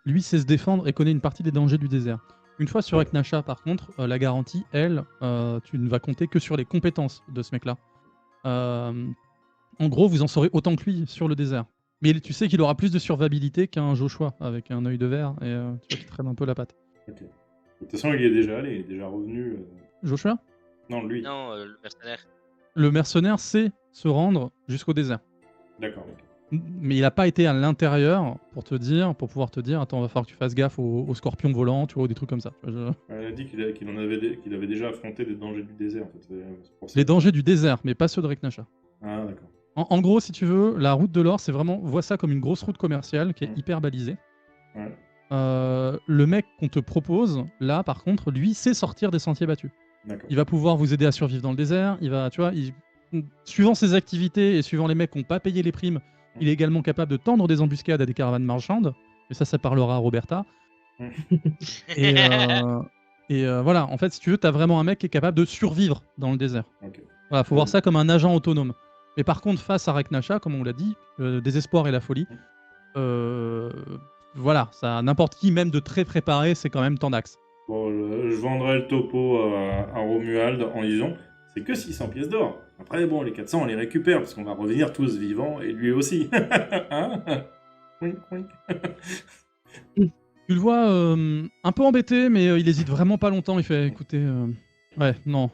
lui sait se défendre et connaît une partie des dangers du désert. Une fois sur Eknacha, par contre, la garantie, elle, tu ne vas compter que sur les compétences de ce mec-là. En gros, vous en saurez autant que lui sur le désert. Mais tu sais qu'il aura plus de survivabilité qu'un Joshua avec un œil de verre et tu vois qu'il traîne un peu la patte. Ok. De toute façon, il y est déjà allé, il est déjà revenu. Joshua? Non, lui. Non, le mercenaire. Le mercenaire sait se rendre jusqu'au désert. D'accord. Ok. Mais il n'a pas été à l'intérieur pour pouvoir te dire, attends, va falloir que tu fasses gaffe aux scorpions volants, tu vois, des trucs comme ça. Elle a dit qu'il avait déjà affronté des dangers du désert, en fait. C'est pour ça. Les dangers du désert, mais pas ceux de Reknacha. Ah, d'accord. En gros, si tu veux, la route de l'or, c'est vraiment, vois ça comme une grosse route commerciale qui est hyper balisée. Ouais. Le mec qu'on te propose, là, par contre, lui, sait sortir des sentiers battus. D'accord. Il va pouvoir vous aider à survivre dans le désert. Il va, tu vois, suivant ses activités et suivant les mecs qui n'ont pas payé les primes, il est également capable de tendre des embuscades à des caravanes marchandes. Et ça parlera à Roberta. Et voilà, en fait, si tu veux, tu as vraiment un mec qui est capable de survivre dans le désert. Ok. Voilà, faut voir ça comme un agent autonome. Mais par contre, face à Reknacha, comme on l'a dit, désespoir et la folie, voilà, ça, n'importe qui, même de très préparé, c'est quand même Tandax. Bon, je vendrai le topo à Romuald en disant c'est que 600 pièces d'or. Après, bon, les 400, on les récupère parce qu'on va revenir tous vivants et lui aussi. Hein? Wink, wink. Tu le vois un peu embêté, mais il hésite vraiment pas longtemps. Il fait écoutez, ouais, non,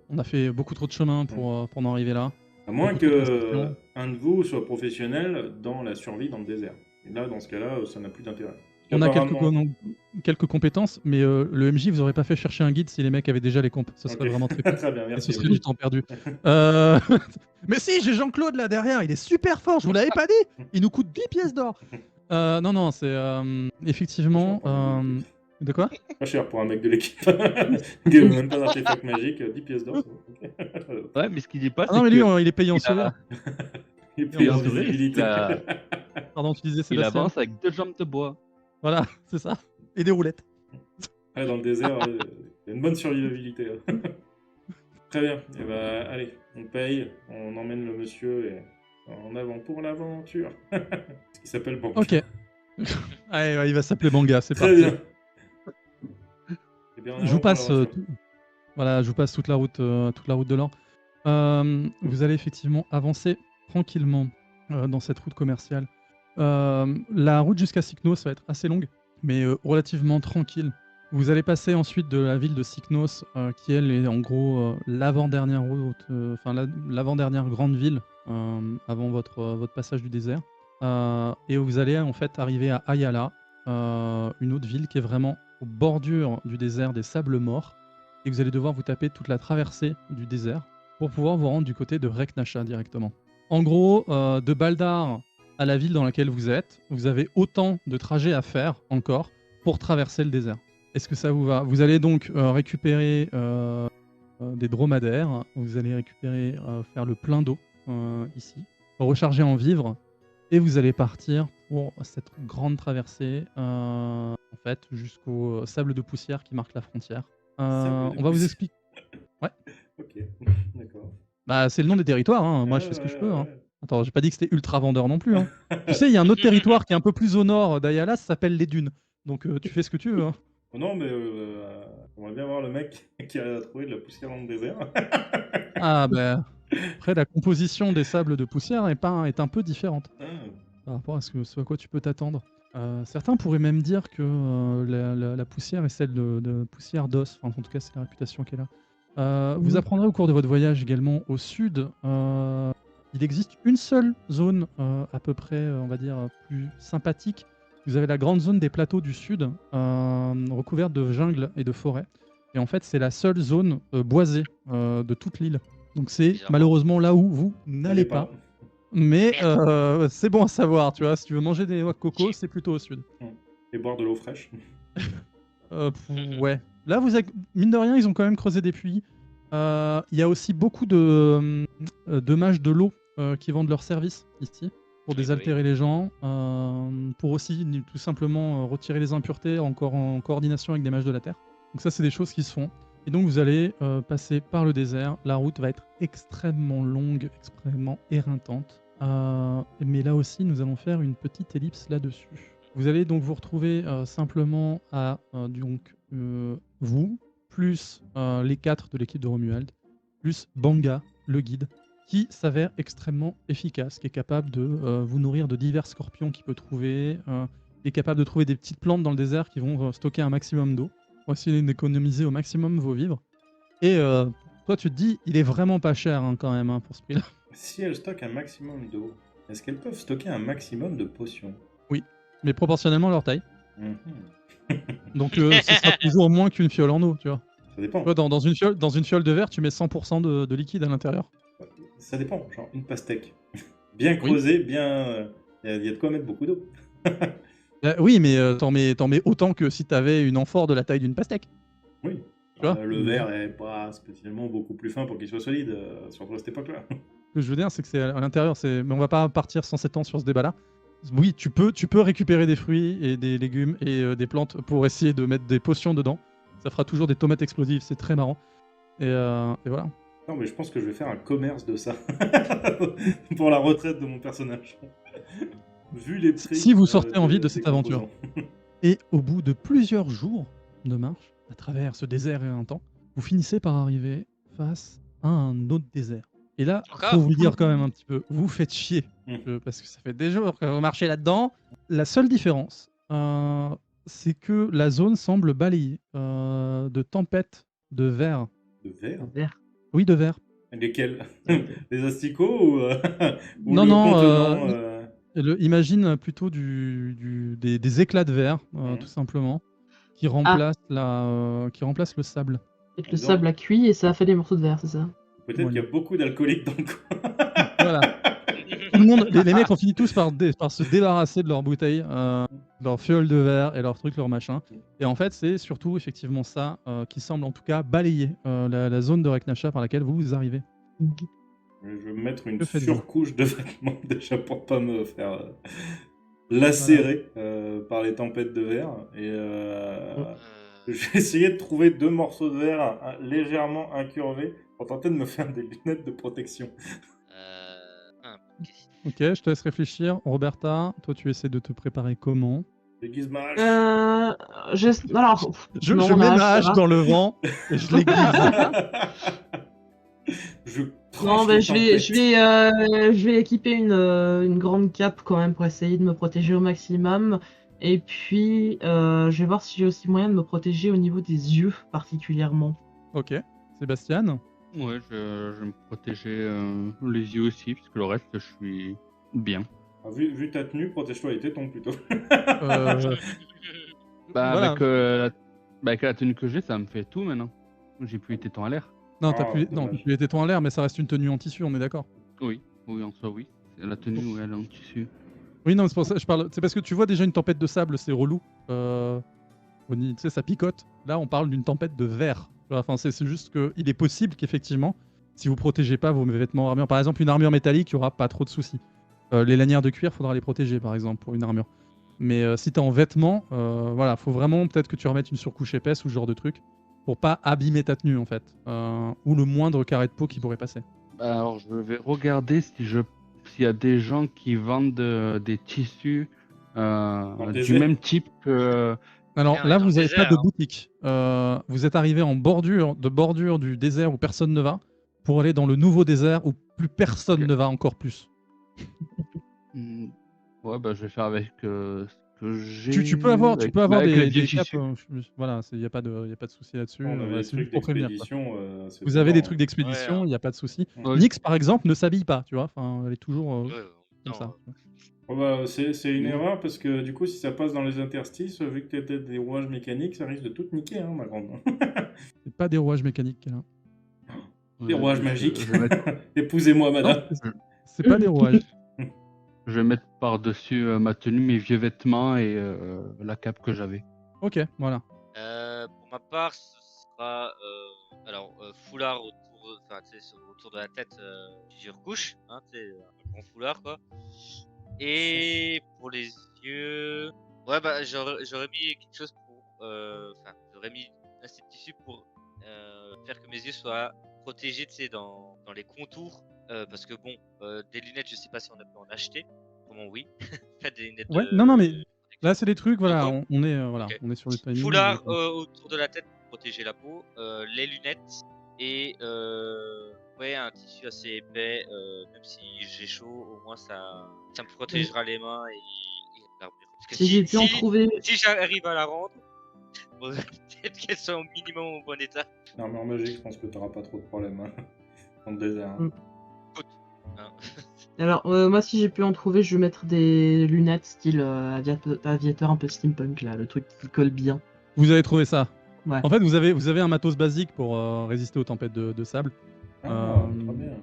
on a fait beaucoup trop de chemin pour en arriver là. À moins Beaucoup trop de que prestations. un de vous soit professionnel dans la survie dans le désert. Et là, dans ce cas-là, ça n'a plus d'intérêt. On a Apparemment- quelques compétences, mais le MJ vous aurait pas fait chercher un guide si les mecs avaient déjà les comptes. Ce serait Ok. vraiment très cool. Très bien, Et merci. ce serait du temps perdu. Mais si, j'ai Jean-Claude là derrière, il est super fort, je vous l'avais pas dit. Il nous coûte 10 pièces d'or. Non, c'est effectivement. De quoi? Pas cher pour un mec de l'équipe. Il n'y a même pas d'artefact magique, 10 pièces d'or. Ok. Ouais, mais ce qu'il dit pas, Ah non, mais c'est lui, que il est payé en il a- solaire. Il il paye en a- visibilité. il a- Pardon, tu disais il Sébastien. avance avec 2 jambes de bois. Voilà, c'est ça. Et des roulettes. Ouais, dans le désert, il y a une bonne survivabilité. Là. Très bien. Et bah, allez, on paye, on emmène le monsieur et en avant pour l'aventure. Ce qui s'appelle Banque. Ok. Allez, ouais, il va s'appeler Manga, c'est Très parti. bien. Eh bien, en Je avant vous pour passe, l'aventure. voilà, je vous passe toute la route de l'or. Vous allez effectivement avancer tranquillement dans cette route commerciale. La route jusqu'à Syknos va être assez longue, mais relativement tranquille. Vous allez passer ensuite de la ville de Syknos, qui elle est en gros l'avant-dernière route, l'avant-dernière grande ville avant votre passage du désert. Et vous allez en fait arriver à Ayala, une autre ville qui est vraiment aux bordures du désert des sables morts. Et vous allez devoir vous taper toute la traversée du désert pour pouvoir vous rendre du côté de Reknacha directement. En gros, de Baldar à la ville dans laquelle vous êtes, vous avez autant de trajets à faire encore pour traverser le désert. Est-ce que ça vous va? Vous allez donc récupérer des dromadaires, vous allez récupérer, faire le plein d'eau ici, recharger en vivres, et vous allez partir pour cette grande traversée en fait jusqu'au sable de poussière qui marque la frontière. Sable de On va vous poussière. expliquer. Ok, d'accord. Bah, c'est le nom des territoires, hein. Moi je fais ce que je peux. Hein. Attends, j'ai pas dit que c'était ultra vendeur non plus. Hein. Tu sais, il y a un autre territoire qui est un peu plus au nord d'Ayala, ça s'appelle les Dunes. Donc tu fais ce que tu veux. Hein. Oh non, mais on va bien voir le mec qui a trouvé de la poussière dans le désert. Ah bah, Après, la composition des sables de poussière est un peu différente Ah, par rapport à ce à quoi tu peux t'attendre. Certains pourraient même dire que la poussière est celle de poussière d'os. Enfin, en tout cas, c'est la réputation qu'elle a. Vous apprendrez au cours de votre voyage également au sud. Il existe une seule zone à peu près, on va dire, plus sympathique. Vous avez la grande zone des plateaux du sud, recouverte de jungle et de forêt. Et en fait, c'est la seule zone boisée de toute l'île. Donc c'est Bizarrement. malheureusement là où vous n'allez allez pas. Mais c'est bon à savoir, tu vois. Si tu veux manger des noix de coco, c'est plutôt au sud. Et boire de l'eau fraîche. Ouais. Là, mine de rien, ils ont quand même creusé des puits. Il y a aussi beaucoup de mages de l'eau qui vendent leurs services ici pour Oui, désaltérer les gens, pour aussi tout simplement retirer les impuretés encore en coordination avec des mages de la terre. Donc ça, c'est des choses qui se font. Et donc vous allez passer par le désert. La route va être extrêmement longue, extrêmement éreintante. Mais là aussi, nous allons faire une petite ellipse là-dessus. Vous allez donc vous retrouver simplement à vous, plus les 4 de l'équipe de Romuald, plus Banga, le guide, qui s'avère extrêmement efficace, qui est capable de vous nourrir de divers scorpions qu'il peut trouver, est capable de trouver des petites plantes dans le désert qui vont stocker un maximum d'eau, pour essayer d'économiser au maximum vos vivres. Et toi, tu te dis, il est vraiment pas cher quand même pour ce prix-là. Si elles stockent un maximum d'eau, est-ce qu'elles peuvent stocker un maximum de potions? Mais proportionnellement à leur taille. Mhm. Donc ce sera toujours moins qu'une fiole en eau, tu vois. Ça dépend. Tu vois, dans une fiole de verre, tu mets 100% de liquide à l'intérieur. Ça dépend. Genre une pastèque. Bien creusée, bien. Il y a de quoi mettre beaucoup d'eau. Oui, mais t'en mets autant que si t'avais une amphore de la taille d'une pastèque. Oui. Tu vois Le verre est pas spécialement beaucoup plus fin pour qu'il soit solide, surtout à cette époque-là. Ce que je veux dire, c'est que c'est à l'intérieur. Mais on va pas partir 107 ans sur ce débat-là. Oui, tu peux récupérer des fruits et des légumes et des plantes pour essayer de mettre des potions dedans. Ça fera toujours des tomates explosives, c'est très marrant. Et voilà. Non, mais je pense que je vais faire un commerce de ça. Pour la retraite de mon personnage. Vu les prix. Si vous sortez en vie de des cette aventure. composants. Et au bout de plusieurs jours de marche, à travers ce désert éreintant, vous finissez par arriver face à un autre désert. Et là, Encore faut vous le dire quand même un petit peu, vous faites chier. Mm. Parce que ça fait des jours que vous marchez là-dedans. La seule différence, c'est que la zone semble balayée de tempêtes de verre. De verre? Vert. Oui, de verre. Lesquels? Les asticots ou, ou Non, le non, contenant imagine plutôt des éclats de verre, tout simplement, qui remplacent le sable. Et que le sable a cuit et ça a fait des morceaux de verre, c'est ça? Peut-être qu'il y a beaucoup d'alcooliques dans le coin. Voilà. Tout le monde, les mecs ont fini tous par se débarrasser de leurs bouteilles, leurs fioles de verre et leurs trucs, leurs machins. Et en fait, c'est surtout effectivement ça qui semble en tout cas balayer la zone de Reknacha par laquelle vous arrivez. Je vais me mettre une Que faites-vous? surcouche de vêtements déjà pour pas me faire lacérer par les tempêtes de verre. Et je vais essayer de trouver 2 morceaux de verre légèrement incurvés pour tenter de me faire des lunettes de protection. Ok, je te laisse réfléchir. Roberta, toi tu essaies de te préparer comment? Déguisement. Alors, Je non, ménage ça va. dans le vent et je l'aiguise. Je Non, tranche ben, les je vais équiper une grande cape quand même pour essayer de me protéger au maximum. Et puis, je vais voir si j'ai aussi moyen de me protéger au niveau des yeux particulièrement. Ok, Sébastien. Ouais, je vais me protéger les yeux aussi, parce que le reste, je suis bien. Vu ta tenue, protège-toi les tétons plutôt. Bah, Voilà. avec la tenue que j'ai, ça me fait tout maintenant. J'ai plus les tétons à l'air. Non, Ah, t'as plus dommage. les tétons en l'air, mais ça reste une tenue en tissu, on est d'accord. Oui, en soi, oui. C'est la tenue où elle est en tissu. Oui, non, c'est pour ça que je parle. C'est parce que tu vois déjà une tempête de sable, c'est relou. Tu sais, ça picote. Là, on parle d'une tempête de verre. Enfin, c'est juste qu'il est possible qu'effectivement, si vous protégez pas vos vêtements armure, par exemple, une armure métallique, il n'y aura pas trop de soucis. Les lanières de cuir, faudra les protéger, par exemple, pour une armure. Mais si t'es en vêtements, voilà, faut vraiment peut-être que tu remettes une surcouche épaisse ou ce genre de truc pour pas abîmer ta tenue, en fait. Ou le moindre carré de peau qui pourrait passer. Bah, alors, je vais regarder s'il y a des gens qui vendent des tissus le du désert. même type que... Alors Bien, là, dans vous le n'avez pas désert, de hein. boutique. Vous êtes arrivé en bordure du désert où personne ne va pour aller dans le nouveau désert où plus personne Ok. ne va encore plus. Ouais, bah je vais faire avec ce que j'ai. Tu peux avoir avec des, les des tissus. caps, voilà, il n'y a pas de souci là-dessus. On avait Voilà, des c'est trucs juste pour prévenir, quoi. d'expédition, c'est Vous avez des dedans, trucs hein. d'expédition, Ouais, il n'y a pas de souci. Ouais. Ouais. Nyx, par exemple, ne s'habille pas, tu vois. Enfin, elle est toujours Ouais, comme non, ça. Oh bah, c'est une Ouais. erreur parce que du coup, si ça passe dans les interstices, vu que t'as des rouages mécaniques, ça risque de tout niquer, hein, ma grande. C'est pas des rouages mécaniques qu'elle a. Des rouages Je magiques. vais mettre, Épousez-moi, madame. Non, c'est pas des rouages. je vais mettre par-dessus ma tenue, mes vieux vêtements et la cape que j'avais. Ok, voilà. Pour ma part, ce sera foulard autour de la tête, plusieurs couches, hein, un grand foulard quoi. Et pour les yeux, ouais bah j'aurais mis quelque chose pour, j'aurais mis assez de tissu pour faire que mes yeux soient protégés, tu sais, dans les contours, parce que bon, des lunettes, je sais pas si on peut en acheter. Comment oui, faites des lunettes. Ouais, non, mais là, c'est des trucs, voilà, Donc, on est, voilà, ok. on est sur le timing. Foulard donc, autour de la tête pour protéger la peau, les lunettes et ouais, un tissu assez épais, même si j'ai chaud, au moins ça me protégera les mains et l'armure. Parce que Si j'ai pu en trouver. si j'arrive à la rendre, faudrait peut-être qu'elle soit au minimum en bon état. L'armure magique, je pense que t'auras pas trop de problèmes, hein, dans le désert. Mm. Hein. Alors, moi, si j'ai pu en trouver, je vais mettre des lunettes style aviateur un peu steampunk, là, le truc qui colle bien. Vous avez trouvé ça. Ouais. En fait, vous avez un matos basique pour résister aux tempêtes de sable. Ah, très bien.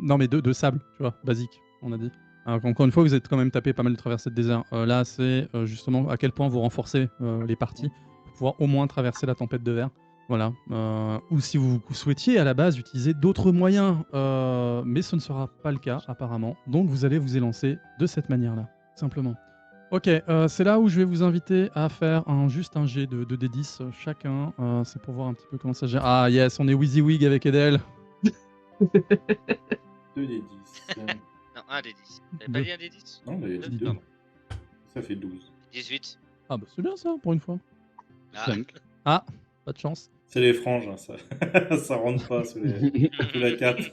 Non, mais de sable, tu vois, basique, on a dit. Alors, encore une fois, vous êtes quand même tapé pas mal de traversées de désert. Là, c'est justement à quel point vous renforcez les parties pour pouvoir au moins traverser la tempête de verre. Voilà. Ou si vous souhaitiez à la base utiliser d'autres moyens, mais ce ne sera pas le cas apparemment. Donc vous allez vous élancer de cette manière-là, simplement. Ok, c'est là où je vais vous inviter à faire juste un jet de D10 chacun. C'est pour voir un petit peu comment ça gère. Ah yes, on est WYSIWYG avec Edel. 2 des 10. Non, un des 10. T'avais Deux. pas dit un des 10? Non, mais il y a Dis 2. non. Ça fait 12. 18. Ah bah c'est bien ça, pour une fois. Ah. 5. Ah, pas de chance. C'est les franges, hein, ça. Ça rentre pas sous la 4.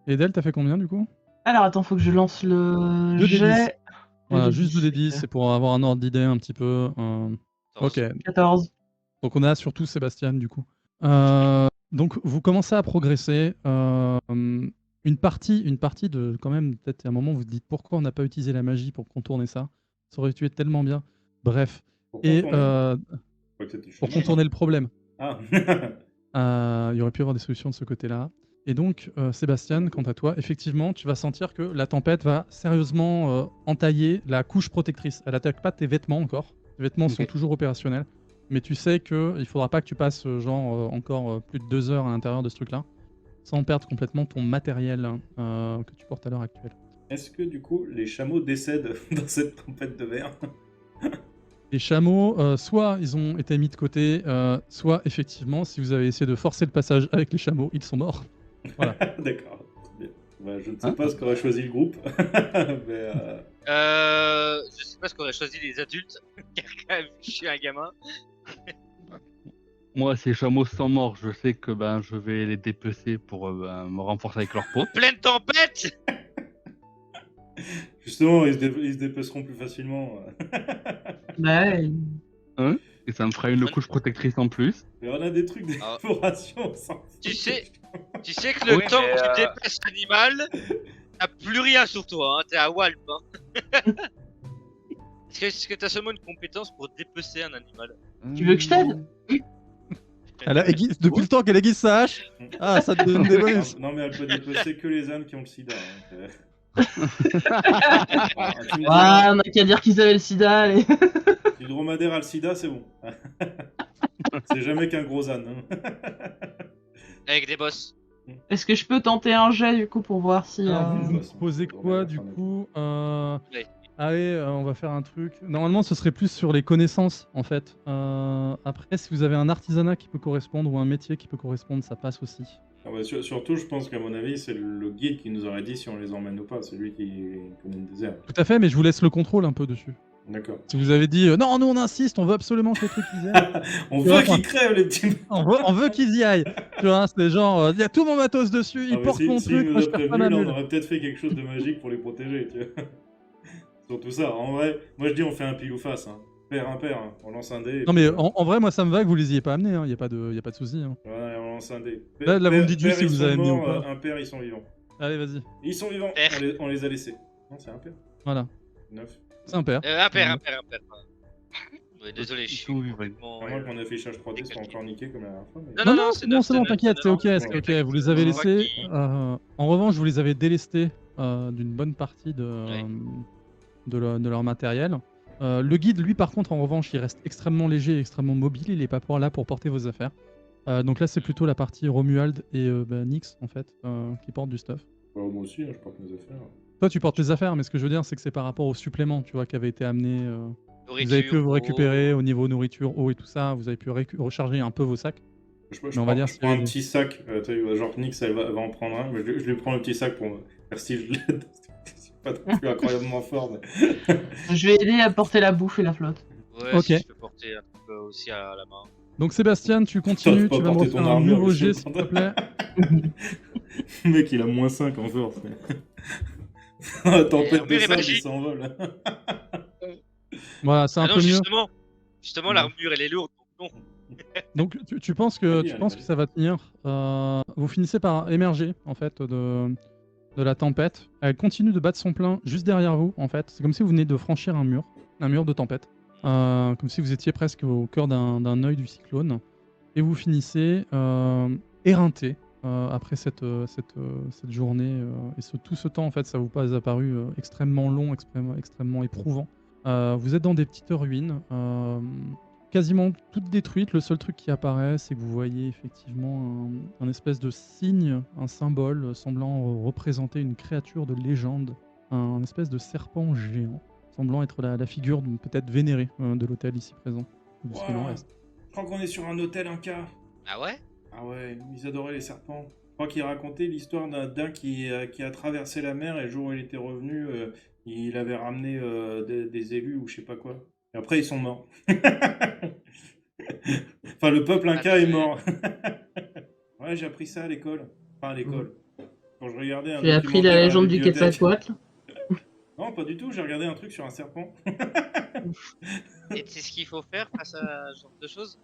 Edel, t'as fait combien du coup? Alors, attends, faut que je lance le 2 D10. jet. Voilà, Le juste 2 D10, c'est pour avoir un ordre d'idée un petit peu. Ok, 14. donc on a surtout Sébastien du coup. Donc vous commencez à progresser. Une partie de quand même, peut-être à un moment vous vous dites pourquoi on n'a pas utilisé la magie pour contourner ça. Ça aurait été tellement bien. Bref. Pour Et contourner. Je crois que c'était pour fini. contourner le problème. Ah. Il y aurait pu y avoir des solutions de ce côté-là. Et donc, Sébastien, quant à toi, effectivement, tu vas sentir que la tempête va sérieusement entailler la couche protectrice. Elle attaque pas tes vêtements encore. Les vêtements sont Ok. toujours opérationnels. Mais tu sais qu'il ne faudra pas que tu passes encore plus de 2 heures à l'intérieur de ce truc-là, sans perdre complètement ton matériel que tu portes à l'heure actuelle. Est-ce que du coup, les chameaux décèdent dans cette tempête de verre? Les chameaux, soit ils ont été mis de côté, soit effectivement, si vous avez essayé de forcer le passage avec les chameaux, ils sont morts. Voilà. D'accord. Bien. Bah, je ne sais Hein pas ce qu'aurait choisi le groupe. Mais, Je sais pas ce qu'auraient choisi les adultes, car quand même, je suis un gamin. Moi, ces chameaux sont morts. Je sais que je vais les dépecer pour me renforcer avec leur peau. Pleine tempête. Justement, ils se dépeceront plus facilement. Ouais. Et ça me fera une couche protectrice en plus. Mais on a des trucs d'évaporation. on s'en fout. Tu sais que le Oui, temps mais, que tu dépasses l'animal, t'as plus rien sur toi, hein, t'es à Walp. Hein. Est-ce que t'as seulement une compétence pour dépecer un animal? Tu veux que je t'aide? Elle a depuis le temps qu'elle aiguise sa hache. Ah, ça te donne des bonus. Non, mais elle peut dépecer que les ânes qui ont le sida. Tu me dis, Ah, on n'a qu'à dire qu'ils avaient le sida. Allez. si le dromadaire a le sida, c'est bon. C'est jamais qu'un gros âne. hein. Avec des bosses. Est-ce que je peux tenter un jet du coup pour voir si. Alors, vous de me toute façon, proposez on quoi va du faire notre- coup Ouais. Allez, on va faire un truc. Normalement, ce serait plus sur les connaissances en fait. Après, si vous avez un artisanat qui peut correspondre ou un métier qui peut correspondre, ça passe aussi. Ah bah, surtout, je pense qu'à mon avis, c'est le guide qui nous aurait dit si on les emmène ou pas. C'est lui qui connaît le désert. Tout à fait, mais je vous laisse le contrôle un peu dessus. D'accord. Si vous avez dit non, nous on insiste, on veut absolument que les trucs ils y aillent. On Tu vois, veut qu'ils crèvent, les petits. On veut qu'ils y aillent. Tu vois, c'est genre, il y a tout mon matos dessus, Ah, ils mais portent mon si truc, il nous moi a je perds pas prévenu, ma là, on mule. aurait peut-être fait quelque chose de magique pour les protéger, tu vois. Surtout ça, en vrai, moi je dis on fait un pile ou face, hein. Pair impair, hein. On lance un dé. et Non puis, mais en vrai, moi ça me va que vous les ayez pas amenés, il y a pas de souci. Hein. Ouais, on lance un dé. Là, vous me dites juste Pair, si ils vous sont avez amené ou morts, pas. impair, ils sont vivants. Allez, vas-y. Ils sont vivants, Pair. on les a laissés. Non, c'est impair. Voilà, 9. c'est un pair. Impair. Ouais, désolé, je Ils suis sont vivants. complètement. À moins que mon affichage 3D soit encore niqué comme la dernière fois. Mais... Non, c'est bon, neuf, t'inquiète, c'est non, ok, c'est ouais. ok. Vous les avez Je vois laissés. qui- En revanche, vous les avez délestés d'une bonne partie Ouais. de leur matériel. Le guide, lui, par contre, en revanche, il reste extrêmement léger et extrêmement mobile. Il est pas là pour porter vos affaires. Donc là, c'est plutôt la partie Romuald et Nyx, en fait, qui portent du stuff. Bah, moi aussi, hein, je porte mes affaires. Toi, tu portes tes affaires, mais ce que je veux dire, c'est que c'est par rapport au supplément, tu vois, qui avait été amené. Vous avez pu Nourriture, vous eau. récupérer au niveau nourriture, eau et tout ça. Vous avez pu recharger un peu vos sacs. Je Mais on va dire je si prends un les- petit sac, tu sais, genre Nix, elle va en prendre un, mais je lui prends le petit sac pour faire si je l'aide. C'est pas non plus incroyablement fort, mais... Je vais aider à porter la bouffe et la flotte. Ouais, Ok. si je peux porter un truc aussi à la main. Donc Sébastien, tu continues, pas tu vas me porter ton refaire un armure, nouveau je jet, sais s'il pas. te plaît. Le mec, il a moins 5 en force. Mais... La tempête l'armure de est sable, il magique. s'envole. Voilà, c'est un Ah non, peu mieux. justement, Ouais. l'armure, elle est lourde, donc non. Donc tu penses que Vas-y, allez. ça va tenir. Vous finissez par émerger en fait de la tempête. Elle continue de battre son plein juste derrière vous en fait. C'est comme si vous venez de franchir un mur de tempête. Comme si vous étiez presque au cœur d'un œil du cyclone. Et vous finissez éreinté après cette journée et tout ce temps en fait, ça vous pas apparu extrêmement long, extrêmement éprouvant. Vous êtes dans des petites ruines. Quasiment toutes détruites. Le seul truc qui apparaît, c'est que vous voyez effectivement un espèce de signe, un symbole semblant représenter une créature de légende, un espèce de serpent géant, semblant être la figure peut-être vénérée de l'hôtel ici présent. Ou de ce qu'il en Ouah, reste. je crois qu'on est sur un hôtel Inca. Ah ouais? Ah ouais, ils adoraient les serpents. Je crois qu'il racontait l'histoire d'un qui a traversé la mer et le jour où il était revenu, il avait ramené des élus ou je sais pas quoi. Et après, ils sont morts. Enfin, le peuple Inca est mort. Ouais, j'ai appris ça à l'école. Enfin, à l'école. Quand je regardais un J'ai appris documentaire la à légende du bibliothèque. Quetzalcoatl. Non, pas du tout, j'ai regardé un truc sur un serpent. Et c'est ce qu'il faut faire face à ce genre de choses?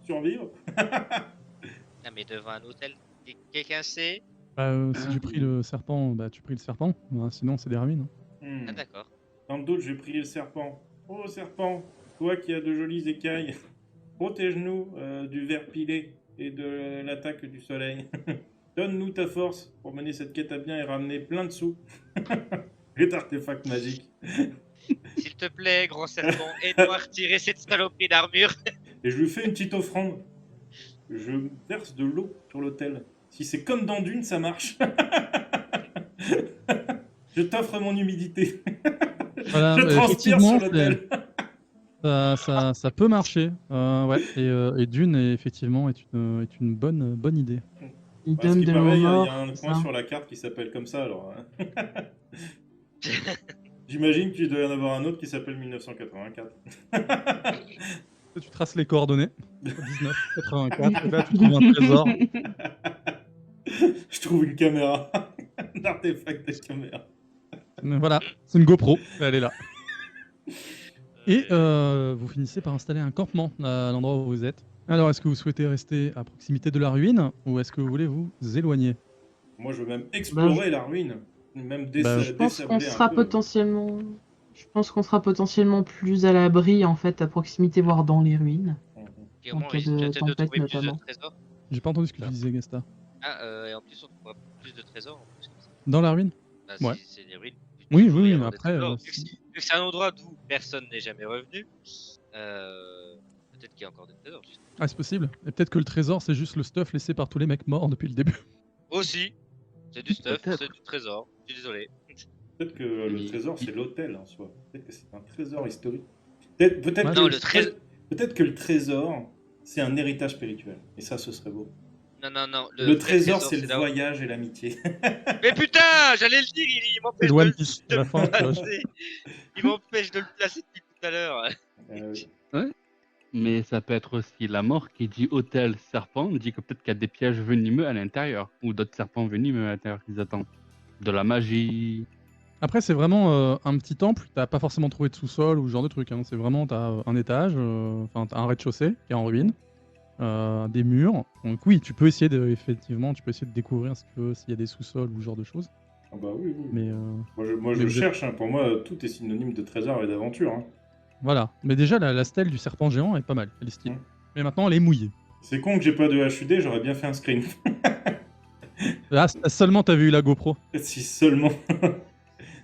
Survivre. Ah, mais devant un hôtel, quelqu'un sait? Si tu pries le serpent, bah tu pries le serpent. Sinon, c'est des ruines. Hmm. Ah d'accord. Dans le doute, j'ai prié le serpent. Oh serpent, toi qui as de jolies écailles, protège-nous du ver pilé et de l'attaque du soleil. Donne-nous ta force pour mener cette quête à bien et ramener plein de sous. Et d'artefacts magiques. S'il te plaît, grand serpent, aide-moi à retirer cette saloperie d'armure. Et je lui fais une petite offrande. Je verse de l'eau sur l'autel. Si c'est comme dans Dune, ça marche. Je t'offre mon humidité. Voilà, Je transpire effectivement, sur l'autel. ça peut marcher. Ouais. Et Dune effectivement est une bonne idée. Il Ouais, ce donne qui de paraît, l'eau il y morte. a un c'est coin ça. sur la carte qui s'appelle comme ça, alors. J'imagine qu'il doit y en avoir un autre qui s'appelle 1984. Tu traces les coordonnées. 19, 84. Et là, tu trouves un trésor. Je trouve une caméra. Un artefact de caméra. Voilà, c'est une GoPro. Elle est là. Et vous finissez par installer un campement à l'endroit où vous êtes. Alors, est-ce que vous souhaitez rester à proximité de la ruine ou est-ce que vous voulez vous éloigner? Moi, je veux même explorer la ruine. Même Je pense qu'on désabler un sera peu. potentiellement. Je pense qu'on sera potentiellement plus à l'abri en fait, à proximité, voire dans les ruines. Et au moins, En cas on risque de peut-être de tempête, trouver plus de notamment. trésors. J'ai pas entendu ce que tu disais, Gasta. Ah, et en plus, on trouvera plus de trésors. En plus, comme ça. Dans la ruine? Bah, Ouais. si c'est des ruines. Oui, il doit y oui, avoir des après, trésors. Vu que c'est un endroit d'où personne n'est jamais revenu, peut-être qu'il y a encore des trésors. Tu sais. Ah, c'est possible. Et peut-être que le trésor, c'est juste le stuff laissé par tous les mecs morts depuis le début. Aussi, c'est du stuff, Peut-être. c'est du trésor. Je suis désolé. Peut-être que le trésor, c'est l'hôtel en soi. Peut-être que c'est un trésor historique. Peut-être Ouais. que, Non, le trésor. peut-être que le trésor, c'est un héritage spirituel. Et ça, ce serait beau. Non. Le vrai trésor, c'est le là-haut. voyage et l'amitié. Mais putain, j'allais le dire, il C'est m'empêche de de, One Piece, de à la le fin, tu vois. placer. Il m'empêche de le placer depuis tout à l'heure. Oui. Mais ça peut être aussi la mort qui dit hôtel serpent, dit que peut-être qu'il y a des pièges venimeux à l'intérieur, ou d'autres serpents venimeux à l'intérieur qu'ils attendent. De la magie. Après, c'est vraiment un petit temple. T'as pas forcément trouvé de sous-sol ou ce genre de truc. Hein. C'est vraiment, t'as un étage, enfin, t'as un rez-de-chaussée qui est en ruine, des murs. Donc oui, tu peux essayer effectivement, tu peux essayer de découvrir si tu veux, s'il y a des sous-sols ou ce genre de choses. Ah bah oui. Mais Moi, mais je vous êtes- cherche. Hein. Pour moi, tout est synonyme de trésor et d'aventure. Hein. voilà. Mais déjà, la stèle du serpent géant est pas mal. Elle est stylée. Mm. Mais maintenant, elle est mouillée. C'est con que j'ai pas de HUD, j'aurais bien fait un screen. Là, seulement t'avais eu la GoPro. Si seulement.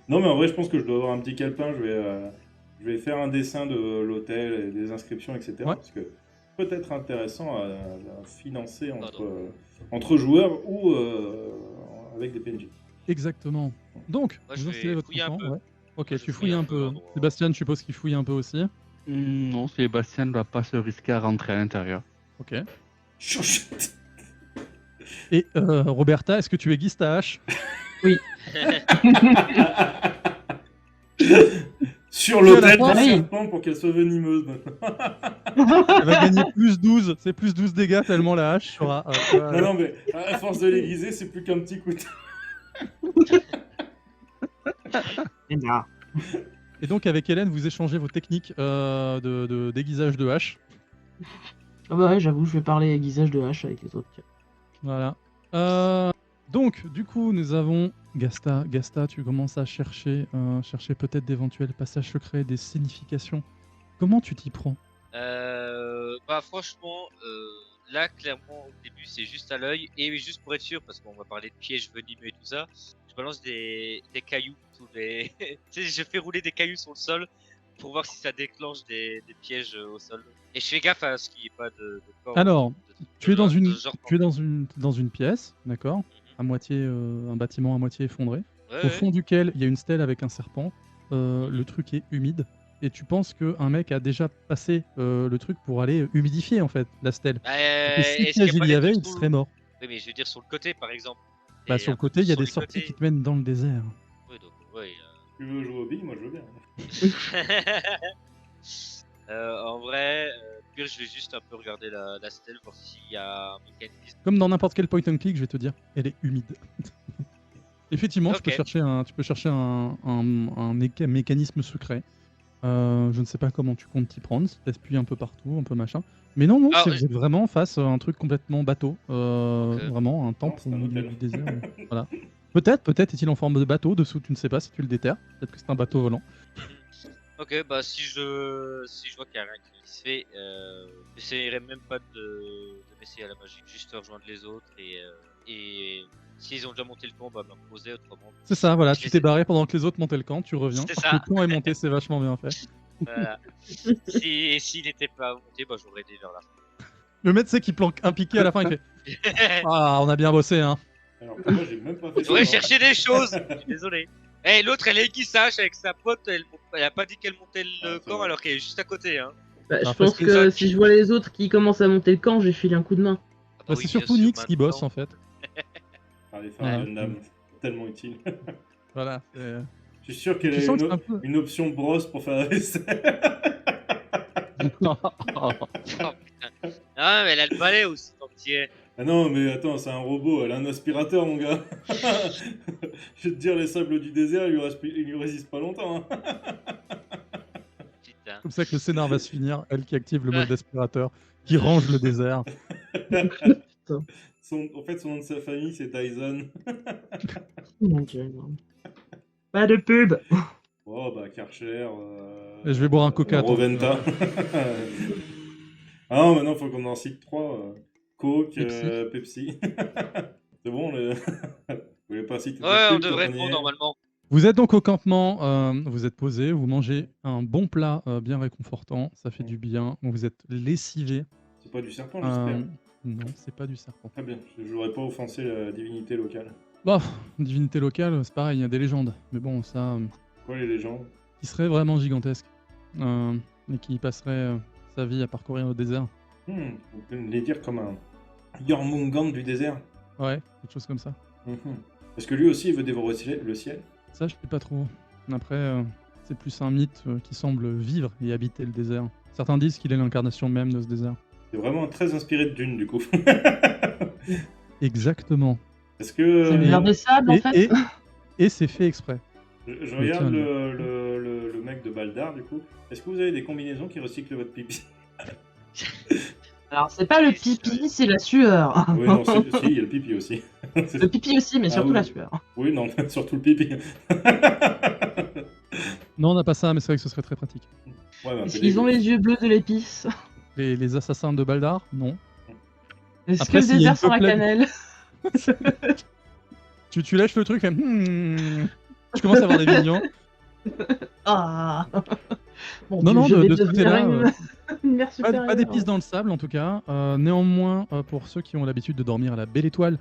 Non, mais en vrai, je pense que je dois avoir un petit calepin. Je vais faire un dessin de l'hôtel et des inscriptions, etc. Ouais. Parce que peut-être intéressant à financer entre joueurs ou avec des PNJ. Exactement. Donc, Moi, je vous vais installez votre fouiller un campement, peu. ouais. Ok, Moi, je tu fouille fouilles un un peu peu. l'endroit. Sébastien, je suppose qu'il fouille un peu aussi. Non, Sébastien ne va pas se risquer à rentrer à l'intérieur. Ok. Chut. Et Roberta, est-ce que tu aiguises ta hache? Sur l'hôtel fin, du oui. serpent pour qu'elle soit venimeuse maintenant. Elle va gagner plus 12. C'est plus 12 dégâts tellement la hache sera. Non, mais à force de l'aiguiser, c'est plus qu'un petit couteau. Et donc, avec Hélène, vous échangez vos techniques de déguisage de hache. Ah bah ouais, j'avoue, je vais parler aiguisage de hache avec les autres. Voilà. Donc, du coup, nous avons Gasta. Gasta, tu commences à chercher peut-être d'éventuels passages secrets, des significations. Comment tu t'y prends? Bah franchement, là clairement au début c'est juste à l'œil et juste pour être sûr parce qu'on va parler de pièges venimeux et tout ça, je balance des cailloux sous les. Tu sais, je fais rouler des cailloux sur le sol pour voir si ça déclenche des pièges au sol. Et je fais gaffe à ce qu'il n'y ait pas de corps. Alors, tu es dans de une, genre tu es dans une pièce, d'accord, à moitié, un bâtiment à moitié effondré, Ouais, au fond duquel il y a une stèle avec un serpent. Le truc est humide. Et tu penses qu'un mec a déjà passé le truc pour aller humidifier en fait la stèle. Et si est-ce qu'il piège y a pas il y des avait, trucs il sous- serait mort. Oui, mais je veux dire sur le côté par exemple. Bah, Et sur un le peu côté, il y a sur des les sorties côtés. qui te mènent dans le désert. Ouais, donc, ouais, Tu veux jouer aux billes, moi je veux bien. en vrai, pire, je vais juste un peu regarder la stèle, voir s'il y a un mécanisme. Comme dans n'importe quel point and click, je vais te dire, elle est humide. Effectivement, tu peux Ok. chercher un mécanisme secret. Je ne sais pas comment tu comptes t'y prendre, si t'appuies un peu partout, un peu machin. Mais non, Alors, vous êtes vraiment face à un truc complètement bateau. Ok. Vraiment un temple c'est au un milieu hôtel. du désert. Voilà. Peut-être est-il en forme de bateau dessous, tu ne sais pas si tu le déterres. Peut-être que c'est un bateau volant. Ok, bah si je vois qu'il y a rien qui se fait, j'essayerai même pas de m'essayer à la magie, juste rejoindre les autres et s'ils ont déjà monté le camp, bah me reposer autrement. C'est ça, voilà, Je tu les t'es ai- barré pendant que les autres montaient le camp, tu reviens. C'est Le ça. camp est monté, c'est vachement bien fait. Voilà. S'il n'était pas monté, bah j'aurais aidé vers la Le mec, c'est qui planque un piqué à la fin, il fait fin. Ah, on a bien bossé, hein. Alors que moi, j'ai même pas fait ça. J'aurais cherché des choses. Je suis désolé. Eh, l'autre, elle est aiguisage avec sa pote. Elle a pas dit qu'elle montait le Ah, c'est camp vrai. alors qu'elle est juste à côté. Hein. Bah, je Alors, pense parce que que ça- si je vois les autres qui commencent à monter le camp, je vais filer un coup de main. Ah Bah, oui, c'est bien surtout sûr, Nix qui bosse maintenant. en fait. Allez, faire Voilà. une jeune dame. Tellement utile. Voilà. Je suis sûr qu'elle Tu a sens que c'est un peu. une option brosse pour faire la vaisselle. Oh, putain. Ah, mais elle a le balai aussi, tant que t'y es. Ah non, mais attends, c'est un robot, elle a un aspirateur, mon gars. Je vais te dire, les sables du désert, ils lui résistent pas longtemps. Hein. Putain. Comme ça que le scénar va se finir, elle qui active le mode aspirateur, qui range le désert. En fait, son nom de sa famille, c'est Dyson. Mon Dieu, non. Pas de pub. Oh, bah, Karcher. Et je vais boire un coca, attends. Roventa. Ah non, maintenant, faut qu'on en cite 3. Coke, Pepsi. Pepsi. C'est bon, vous voulez pas citer Ouais, on pubs devrait quand être y bon est normalement. Vous êtes donc au campement, vous êtes posé, vous mangez un bon plat bien réconfortant, ça fait du bien, vous êtes lessivé. C'est pas du serpent, j'espère. Non, c'est pas du serpent. Très bien, je n'aurais pas offensé la divinité locale. Bon, divinité locale, c'est pareil, il y a des légendes. Mais bon, ça, Quoi, les légendes? qui serait vraiment gigantesque. Et qui passerait sa vie à parcourir le désert. Vous pouvez me les dire comme un Jormungand du désert. Ouais, quelque chose comme ça. Mhm. Parce que lui aussi, il veut dévorer le ciel. Ça, je sais pas trop. Après, c'est plus un mythe qui semble vivre et habiter le désert. Certains disent qu'il est l'incarnation même de ce désert. C'est vraiment très inspiré de Dune, du coup. Exactement. Est-ce que... C'est le des sables, en fait. Et c'est fait exprès. Je regarde le mec de Baldar, du coup. Est-ce que vous avez des combinaisons qui recyclent votre pipi? Alors, c'est pas le pipi, c'est la sueur. Oui, non, si, il y a le pipi aussi. Le pipi aussi, mais surtout oui. la sueur. Oui, non, surtout le pipi. Non, on n'a pas ça, mais c'est vrai que ce serait très pratique. Ouais, bah, Est-ce qu'ils ont les yeux bleus de l'épice? Les assassins de Baldar, non. Est-ce Après, que le s'il y a désert une sans la peuplade- cannelle? Tu lèches le truc, et je commence à avoir des visions. Ah. Mon Non, Dieu, non, je de vais ce côté-là, devenir une mère Pas supérieure. d'épices dans le sable en tout cas. Néanmoins, pour ceux qui ont l'habitude de dormir à la belle étoile,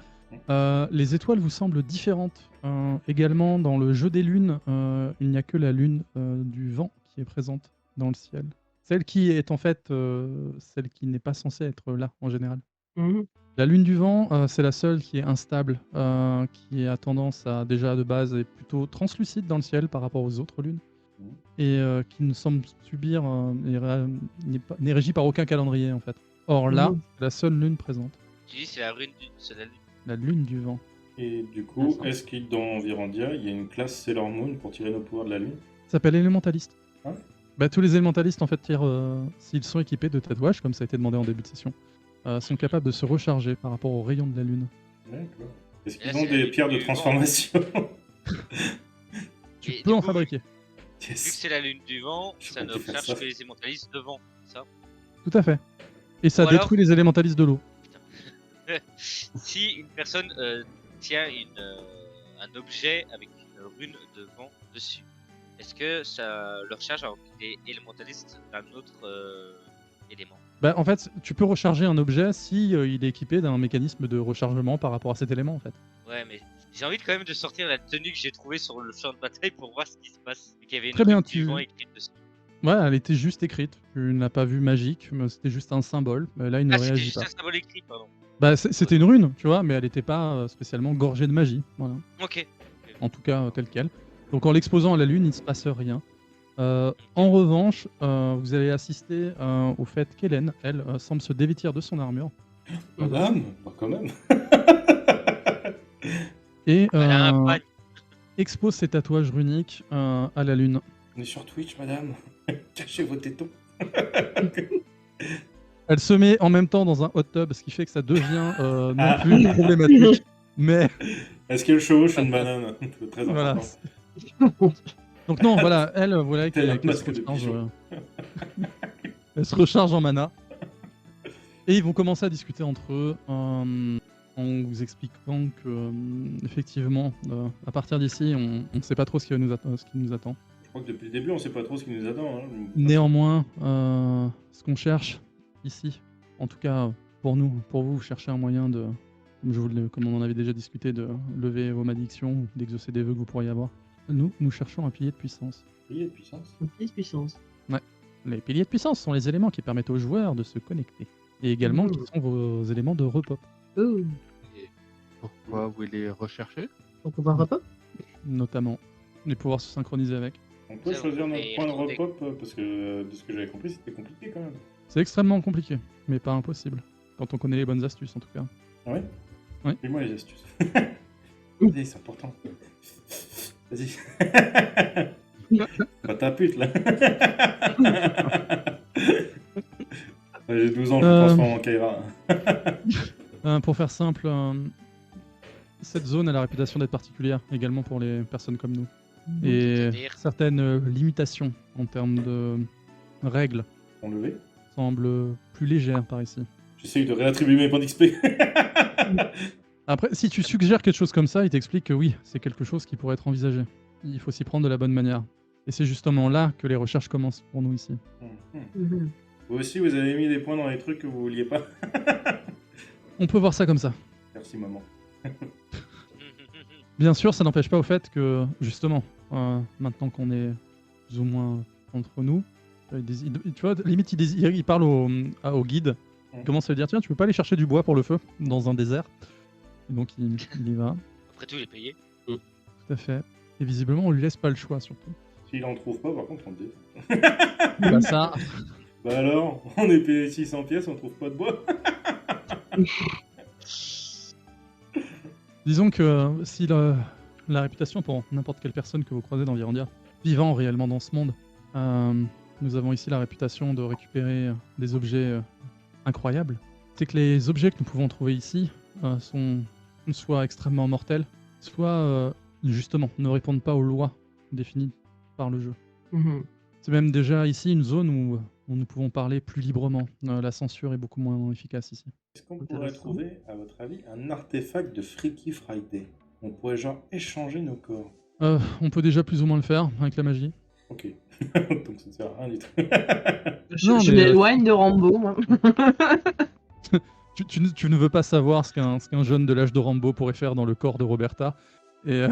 les étoiles vous semblent différentes. Également, dans le jeu des lunes, il n'y a que la lune du vent qui est présente dans le ciel. Celle qui est en fait celle qui n'est pas censée être là en général. Mhm. La lune du vent, c'est la seule qui est instable, qui a tendance à déjà de base être plutôt translucide dans le ciel par rapport aux autres lunes. Et qui ne semble subir, n'est régie par aucun calendrier en fait. Or là, c'est la seule lune présente, Tu dis c'est la rune du... c'est la lune. la lune du vent. Et du coup, est-ce qu'il dans Virandia, il y a une classe Sailor Moon pour tirer nos pouvoirs de la lune? Ça s'appelle élémentaliste. Ah ouais. Bah, tous les élémentalistes en fait tirent, s'ils sont équipés de tatouages, comme ça a été demandé en début de session, sont capables de se recharger par rapport aux rayons de la lune. D'accord. Est-ce Là, qu'ils c'est ont la des lune pierres de du vent. transformation? Tu Et peux du en coup, fabriquer. Vu que Yes. c'est la lune du vent, Je ça ne comptais faire recherche ça. que les élémentalistes de vent, c'est ça? Tout à fait. Et ça Ou alors- détruit les élémentalistes de l'eau. Si une personne tient un objet avec une rune de vent dessus, est-ce que ça le recharge alors qu'il est élémentaliste d'un autre élément? Bah, en fait, tu peux recharger un objet si il est équipé d'un mécanisme de rechargement par rapport à cet élément en fait. Ouais, mais j'ai envie quand même de sortir la tenue que j'ai trouvée sur le champ de bataille pour voir ce qui se passe. Vu qu'il y avait une Très bien, rune du tu- vent écrite dessus. Ouais, elle était juste écrite. Tu n'as pas vu magique, mais c'était juste un symbole. Mais là, il ne Ah, c'était réagit juste pas. un symbole écrit, pardon. Bah, c'était une rune, tu vois, mais elle n'était pas spécialement gorgée de magie. Voilà. Ok. En tout cas, telle quelle. Donc, en l'exposant à la lune, il ne se passe rien. En revanche, vous allez assister au fait qu'Hélène, elle, semble se dévêtir de son armure. Madame, bah, quand même. Et Elle a un pagne. expose ses tatouages runiques à la lune. On est sur Twitch, madame. Cachez vos tétons. Elle se met en même temps dans un hot tub, ce qui fait que ça devient non Ah. plus problématique. Mais Est-ce qu'elle chevauche une banane? C'est très voilà. important. Donc non, voilà, elle, voilà, Tel un qu'elle masque de se recharge, pigeon. elle se recharge en mana. Et ils vont commencer à discuter entre eux en vous expliquant que, effectivement, à partir d'ici, on ne sait pas trop ce qui nous attend. Je crois que depuis le début, on sait pas trop ce qui nous attend. Hein. Néanmoins, ce qu'on cherche ici, en tout cas pour nous, pour vous, cherchez un moyen de, comme on en avait déjà discuté, de lever vos malédictions ou d'exaucer des vœux que vous pourriez avoir. Nous cherchons un pilier de puissance. Pilier de puissance. Une petite puissance. Les piliers de puissance sont les éléments qui permettent aux joueurs de se connecter. Et également qui sont vos éléments de repop, Oh. Et pourquoi vous les recherchez? Pour pouvoir repop. notamment. Les pouvoirs se synchroniser avec. On peut Ça, choisir on notre peut point de retrouver. repop parce que de ce que j'avais compris, c'était compliqué quand même. C'est extrêmement compliqué, mais pas impossible. Quand on connaît les bonnes astuces en tout cas. Ouais. Ouais. Dis-moi les astuces. Vas-y, c'est important. Vas-y. Pas ta pute là. Ouais, j'ai 12 ans, je me transforme en Kaira. Pour faire simple, cette zone a la réputation d'être particulière, également pour les personnes comme nous. Et C'est-à-dire certaines limitations en termes de règles On levé. semblent plus légères par ici. J'essaye de réattribuer mes points d'XP. Après, si tu suggères quelque chose comme ça, il t'explique que oui, c'est quelque chose qui pourrait être envisagé. Il faut s'y prendre de la bonne manière. Et c'est justement là que les recherches commencent pour nous ici. Mhm. Vous aussi, vous avez mis des points dans les trucs que vous vouliez pas. On peut voir ça comme ça. Merci maman. Bien sûr, ça n'empêche pas au fait que, justement, maintenant qu'on est plus ou moins entre nous, tu vois, limite il parle au guide Il commence à lui dire tiens, tu peux pas aller chercher du bois pour le feu dans un désert. Et donc il y va. Après tout, il est payé. Tout à fait. Et visiblement, on lui laisse pas le choix surtout. S'il en trouve pas, par contre, on le dit. Bah ça, Bah alors, on est payé 600 pièces, on trouve pas de bois. disons que si la réputation pour n'importe quelle personne que vous croisez dans Virandia, vivant réellement dans ce monde, nous avons ici la réputation de récupérer des objets incroyables. C'est que les objets que nous pouvons trouver ici sont soit extrêmement mortels, soit justement ne répondent pas aux lois définies par le jeu. Mhm. C'est même déjà ici une zone où nous pouvons parler plus librement. La censure est beaucoup moins efficace ici. Est-ce qu'on pourrait Intéressant. trouver, à votre avis, un artefact de Freaky Friday? On pourrait genre échanger nos corps. On peut déjà plus ou moins le faire avec la magie. Ok. Donc ça ne sert à rien du tout. Non, Je mais, m'éloigne de Rambo, moi. Tu ne veux pas savoir ce qu'un jeune de l'âge de Rambo pourrait faire dans le corps de Roberta. Et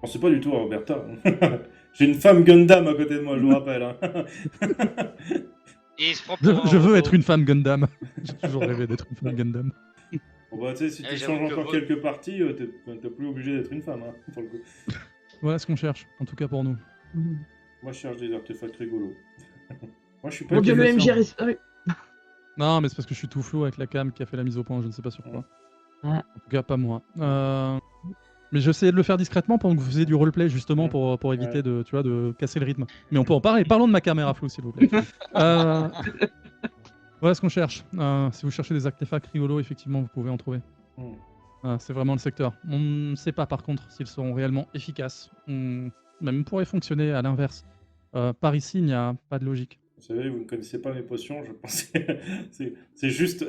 On sait pas du tout à Roberta. J'ai une femme Gundam à côté de moi, je vous rappelle. Hein. Et il se prend pour je un veux robot. être une femme Gundam. J'ai toujours rêvé d'être une femme Gundam. Bon bah tu sais, si tu J'avoue changes que encore vous- quelques parties, t'es plus obligé d'être une femme, hein, pour le coup. Voilà ce qu'on cherche, en tout cas pour nous. Mhm. Moi je cherche des artefacts rigolos. Moi je suis pas Mon dieu, le connaisseur. MJ reste. Non, mais c'est parce que je suis tout flou avec la cam qui a fait la mise au point, je ne sais pas sur quoi. Ouais. En tout cas, pas moi. Mais j'essayais de le faire discrètement pendant que vous faisiez du roleplay, justement, pour éviter Ouais. de casser le rythme. Mais on peut en parler. Parlons de ma caméra floue, s'il vous plaît. Voilà ce qu'on cherche. Si vous cherchez des artefacts rigolos, effectivement, vous pouvez en trouver. Hmm. C'est vraiment le secteur. On ne sait pas, par contre, s'ils seront réellement efficaces. Même pourrait fonctionner à l'inverse. Par ici, il n'y a pas de logique. Vous savez, vous ne connaissez pas mes potions, je pense que c'est juste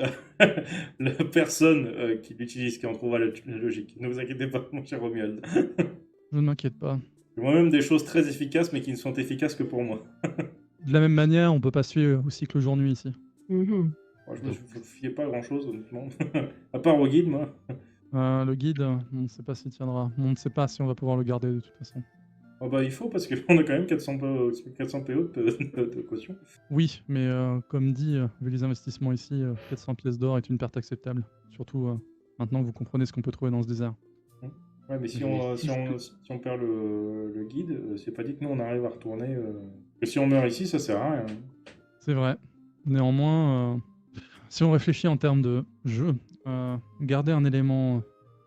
la personne qui l'utilise qui en trouvera la logique. Ne vous inquiétez pas, mon cher Romuald. Je ne m'inquiète pas. J'ai moi-même des choses très efficaces, mais qui ne sont efficaces que pour moi. De la même manière, on peut pas suivre au cycle jour-nuit ici. Mhm. Moi, je me fiais pas à grand-chose, honnêtement. À part au guide, moi. Le guide, on ne sait pas s'il tiendra. On ne sait pas si on va pouvoir le garder de toute façon. Oh bah il faut, parce qu'on a quand même 400 PO de caution. Oui, mais comme dit, vu les investissements ici, 400 pièces d'or est une perte acceptable. Surtout maintenant que vous comprenez ce qu'on peut trouver dans ce désert. Ouais, mais si on perd le guide, c'est pas dit que nous on arrive à retourner. Que si on meurt ici, ça sert à rien. C'est vrai. Néanmoins, si on réfléchit en termes de jeu, garder un élément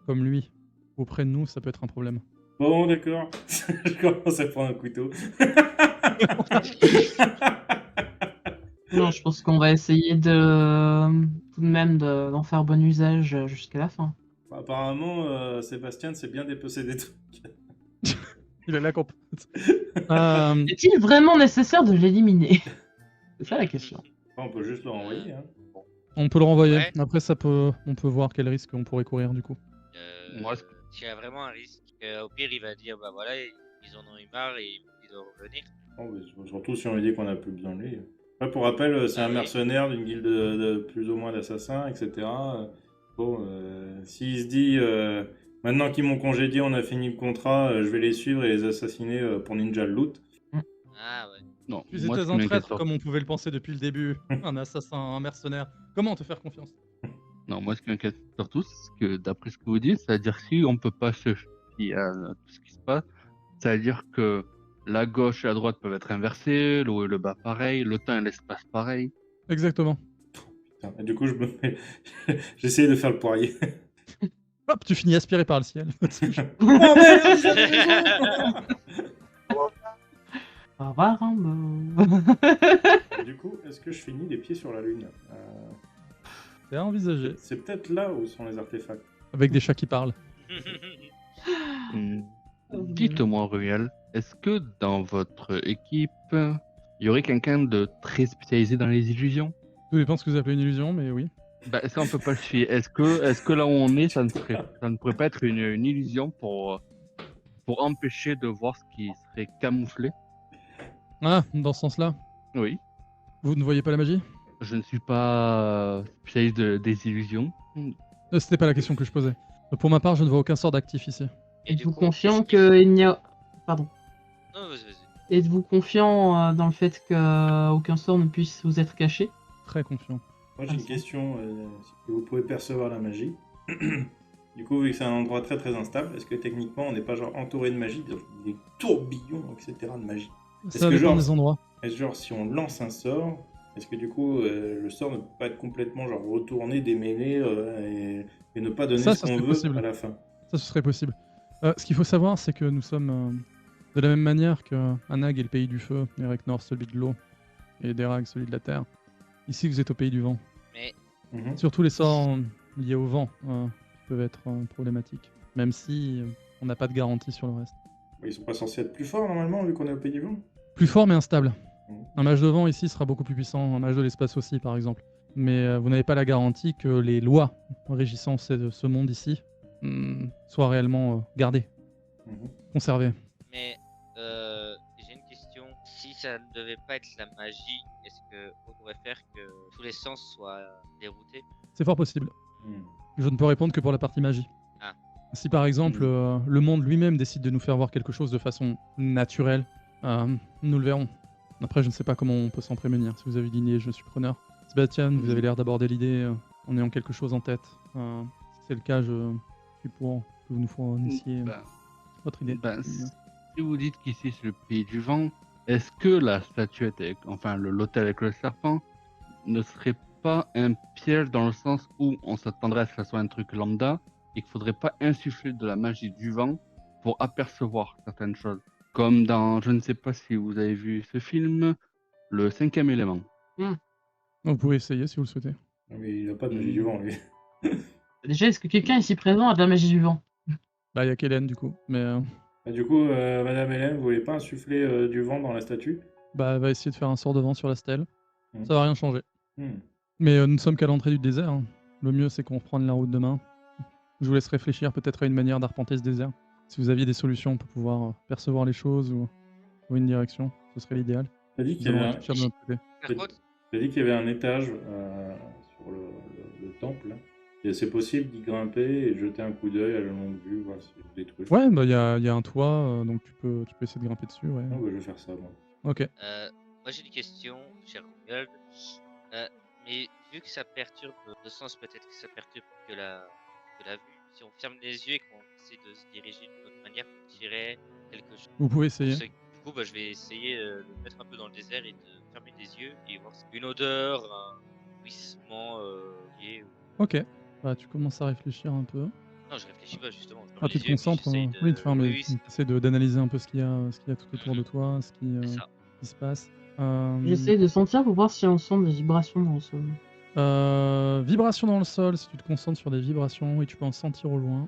comme lui auprès de nous, ça peut être un problème. Bon, d'accord. Je commence à prendre un couteau. Non, je pense qu'on va essayer de tout de même d'en faire bon usage jusqu'à la fin. Apparemment, Sébastien s'est bien dépossédé des trucs. Il est là qu'on Est-il vraiment nécessaire de l'éliminer? C'est ça la question. Enfin, on peut juste le renvoyer. Hein. On peut le renvoyer. Ouais. Après, on peut voir quel risque on pourrait courir du coup. Moi, Il y a vraiment un risque. Au pire, il va dire bah voilà, ils en ont eu marre et ils doivent revenir. Oh, mais surtout si on lui dit qu'on a plus besoin de lui. Ouais, pour rappel, c'est un mercenaire d'une guilde de plus ou moins d'assassins, etc. Bon, s'il se dit maintenant qu'ils m'ont congédié, on a fini le contrat, je vais les suivre et les assassiner pour ninja le loot. Ah ouais. non, Tu moi, ce étais qui un m'inquiète traître surtout- comme on pouvait le penser depuis le début. Un assassin, un mercenaire. Comment te faire confiance? Non, moi, ce qui m'inquiète surtout, c'est que d'après ce que vous dites, c'est-à-dire que si on peut pas se fier à tout ce qui se passe, c'est-à-dire que la gauche et la droite peuvent être inversées, le haut et le bas pareil, le temps et l'espace pareil. Exactement. Putain, et du coup, j'essaye de faire le poirier. Hop, tu finis aspiré par le ciel. Au revoir, Rambo. Du coup, est-ce que je finis les pieds sur la lune C'est à envisager. C'est peut-être là où sont les artefacts. Avec des chats qui parlent. Hmm. Dites-moi, Ruel, est-ce que dans votre équipe, il y aurait quelqu'un de très spécialisé dans les illusions? Tout dépend de ce que vous appelez une illusion, mais oui. Bah, ça, on peut pas le suivre. Est-ce que là où on est, ça ne pourrait pas être une illusion pour empêcher de voir ce qui serait camouflé? Ah, dans ce sens-là, Oui. vous ne voyez pas la magie? Je ne suis pas spécialiste des illusions. C'était pas la question que je posais. Pour ma part, je ne vois aucun sort d'actif ici. Et du Êtes-vous coup, confiant qu'est-ce qu'il n'y a... Pardon. Non, vas-y. Êtes-vous confiant dans le fait qu'aucun sort ne puisse vous être caché? Très confiant. Moi j'ai une question, si vous pouvez percevoir la magie. Du coup, vu que c'est un endroit très très instable, est-ce que techniquement on n'est pas genre entouré de magie, des tourbillons, etc. de magie? Ça que dépend genre- des endroits. Est-ce genre si on lance un sort, est-ce que du coup le sort ne peut pas être complètement genre retourné, démêlé et ne pas donner Ça ce qu'on serait veut possible. à la fin? Ça, ce serait possible. Ce qu'il faut savoir, c'est que nous sommes de la même manière que Anag est le pays du feu, Ereknor celui de l'eau, et Derag celui de la terre. Ici, vous êtes au pays du vent. Mais Mhm. Surtout les sorts liés au vent qui peuvent être problématiques, même si on n'a pas de garantie sur le reste. Ils sont pas censés être plus forts normalement vu qu'on est au pays du vent? Plus fort mais instable. Mhm. Un mage de vent ici sera beaucoup plus puissant, un mage de l'espace aussi par exemple. Mais vous n'avez pas la garantie que les lois régissant ce monde ici soient réellement gardées, Mhm. conservées. Mais j'ai une question. Si ça ne devait pas être la magie, est-ce qu'on pourrait faire que tous les sens soient déroutés? C'est fort possible. Mhm. Je ne peux répondre que pour la partie magie. Ah. Si par exemple le monde lui-même décide de nous faire voir quelque chose de façon naturelle, nous le verrons. Après, je ne sais pas comment on peut s'en prémunir. Si vous avez une idée, je suis preneur. Sébastien, vous avez l'air d'aborder l'idée en ayant quelque chose en tête. Si c'est le cas, je suis pour que vous nous fournissiez Ben, votre idée. ben, si vous dites qu'ici c'est le pays du vent, est-ce que la statuette, enfin l'hôtel avec le serpent, ne serait pas un piège dans le sens où on s'attendrait à ce que ça soit un truc lambda et qu'il faudrait pas insuffler de la magie du vent pour apercevoir certaines choses? Comme dans, je ne sais pas si vous avez vu ce film, Le Cinquième Élément. Vous pouvez essayer si vous le souhaitez. Non, mais il a pas de magie du vent lui. Déjà, est-ce que quelqu'un ici présent a de la magie du vent? Bah, il y a Kellen du coup. Mais Bah, du coup, Madame Hélène, vous voulez pas insuffler du vent dans la statue? bah, elle va essayer de faire un sort de vent sur la stèle. Mhm. Ça va rien changer. Hmm. Mais nous ne sommes qu'à l'entrée du désert. Hein. Le mieux, c'est qu'on reprenne la route demain. Je vous laisse réfléchir peut-être à une manière d'arpenter ce désert. Si vous aviez des solutions pour pouvoir percevoir les choses ou une direction, ce serait l'idéal. T'as dit Nous qu'il y allons avait un... réfléchir de notre côté. Par contre, T'as dit qu'il y avait un étage sur le temple. Là. Et c'est possible d'y grimper et jeter un coup d'œil à la longue vue, voir si des trucs. Ouais, bah il y a un toit, donc tu peux essayer de grimper dessus, ouais. Ah, bah, je vais faire ça, moi. Ok. moi j'ai une question, cher Google. Mais vu que ça perturbe le sens, peut-être que ça perturbe que la vue. Si on ferme les yeux et qu'on essaie de se diriger d'une autre manière, on dirait quelque chose. Vous pouvez essayer. Du coup, bah, je vais essayer de me mettre un peu dans le désert et de fermer les yeux et voir si une odeur, un bruissement lié. Ok. Bah tu commences à réfléchir un peu. Non, je réfléchis pas justement. Je ferme Ah, tu les te yeux, puis concentres. j'essaye de... Oui, enfin, mais oui, tu essaies d'analyser un peu ce qu'il y a tout autour de toi, ce qui c'est ça. se passe. J'essaie de sentir pour voir si on sent des vibrations dans le sol. Vibrations dans le sol, si tu te concentres sur des vibrations, et tu peux en sentir au loin.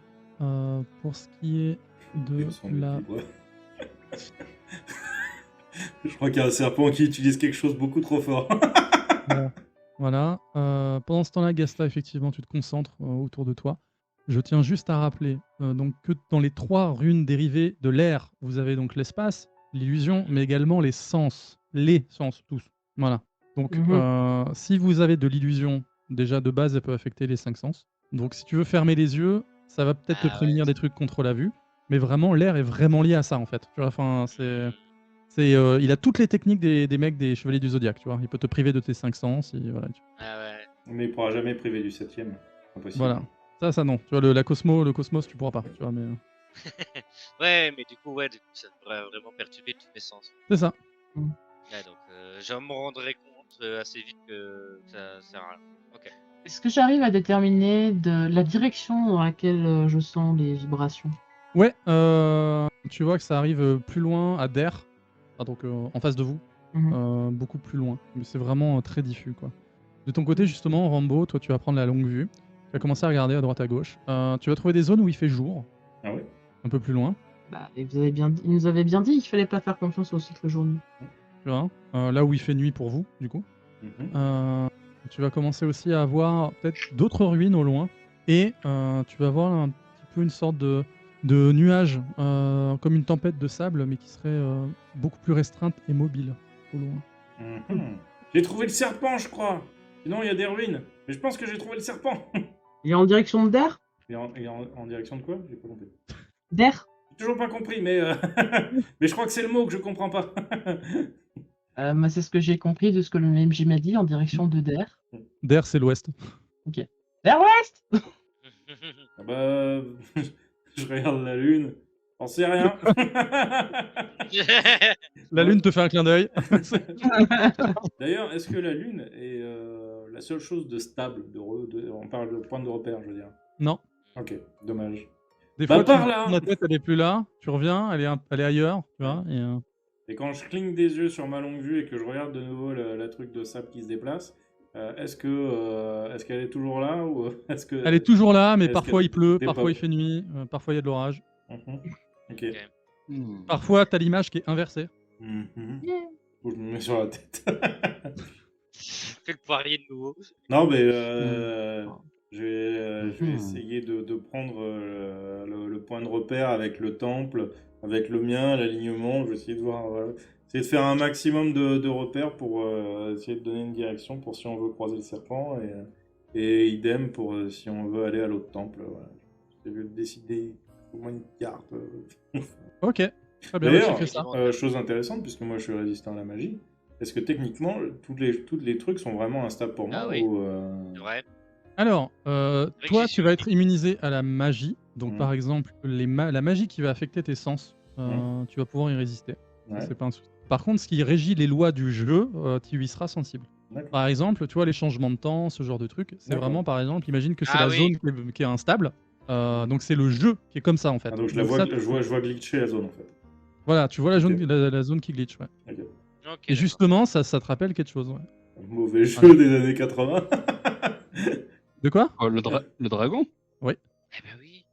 Pour ce qui est de Il semble la... libre. Je crois qu'il y a un serpent qui utilise quelque chose beaucoup trop fort. Voilà. Pendant ce temps-là, Gasta, effectivement, tu te concentres autour de toi. Je tiens juste à rappeler donc que dans les 3 runes dérivées de l'air, vous avez donc l'espace, l'illusion, mais également les sens. Les sens, tous. Voilà. Donc, si vous avez de l'illusion, déjà de base, elle peut affecter les 5 sens. Donc, si tu veux fermer les yeux, ça va peut-être te prémunir des trucs contre la vue. Mais vraiment, l'air est vraiment lié à ça, en fait. Tu vois, enfin, il a toutes les techniques des mecs des Chevaliers du Zodiaque, tu vois. Il peut te priver de tes 5 sens. Et voilà, Ah ouais. Mais il pourra jamais priver du 7ème. Impossible. Voilà. Ça non. Tu vois, le cosmos, tu pourras pas. Tu vois, mais... Ouais, mais du coup, ça devrait vraiment perturber tous mes sens. C'est ça. Ouais, donc je me rendrai compte assez vite que ça sert à rien. Ok. Est-ce que j'arrive à déterminer de la direction dans laquelle je sens les vibrations? Ouais, tu vois que ça arrive plus loin à Der, donc en face de vous, beaucoup plus loin. Mais c'est vraiment très diffus, quoi. De ton côté, justement, Rambo, toi, tu vas prendre la longue vue. Tu vas commencer à regarder à droite à gauche. Tu vas trouver des zones où il fait jour, Ah ouais? un peu plus loin. Bah, et vous avez bien dit, il nous avait bien dit qu'il fallait pas faire confiance au cycle journée. Tu vois, là où il fait nuit pour vous, du coup. Mhm. Tu vas commencer aussi à avoir peut-être d'autres ruines au loin. Et tu vas voir un petit peu une sorte de nuage, comme une tempête de sable, mais qui serait beaucoup plus restreinte et mobile au loin. Mhm. J'ai trouvé le serpent, je crois. Sinon, il y a des ruines. Mais je pense que j'ai trouvé le serpent. Il est en direction de Der? Il est en direction de quoi? J'ai pas compris. Der? J'ai toujours pas compris, mais mais je crois que c'est le mot que je comprends pas. Moi, c'est ce que j'ai compris de ce que le MJ m'a dit, en direction de Der. Der, c'est l'ouest. Vers l'ouest. Ah bah, je regarde la lune. J'en sais rien. La lune te fait un clin d'œil. D'ailleurs, est-ce que la lune est la seule chose de stable on parle de point de repère, je veux dire. Non. Ok, dommage. Des Bah, fois, par là. la tête, elle est plus là. Tu reviens, elle est ailleurs. Tu vois, Et quand je cligne des yeux sur ma longue vue et que je regarde de nouveau la truc de sable qui se déplace, est-ce qu'elle est toujours là ou est-ce que Elle est toujours là, mais est-ce parfois qu'elle il pleut, dépop parfois il fait nuit, parfois il y a de l'orage. Mhm. Ok. Parfois, t'as l'image qui est inversée. Mhm. Faut que je me mets sur la tête. Fais le poirier de nouveau. Non, mais je vais essayer de prendre le point de repère avec le temple, avec le mien, l'alignement. Je vais essayer de voir, essayer de faire un maximum de repères pour essayer de donner une direction pour si on veut croiser le serpent et idem pour si on veut aller à l'autre temple. Voilà. J'ai dû décider au moins une carte. Ok, très bien, D'ailleurs, tu fais ça. chose intéressante, puisque moi je suis résistant à la magie, est-ce que techniquement, tous les trucs sont vraiment instables pour moi Ah oui. ou, C'est vrai. Alors, que toi, j'y tu vas être immunisé à la magie. Donc, Mhm. par exemple, la magie qui va affecter tes sens, tu vas pouvoir y résister. Ça, Ouais, c'est pas un souci. Par contre, ce qui régit les lois du jeu, tu y seras sensible. d'accord. Par exemple, tu vois, les changements de temps, ce genre de truc, c'est D'accord. vraiment, par exemple, imagine que c'est Ah la oui. zone qui est instable. Donc, c'est le jeu qui est comme ça, en fait. Ah, donc je la Donc vois, ça, je vois glitcher la zone en fait. voilà, tu vois la, Ok. la zone qui glitch, ouais. Ok. Ok, Et d'accord. justement, ça te rappelle quelque chose, ouais. Mauvais jeu des années 80. De quoi? Oh, le dragon? Eh ben oui.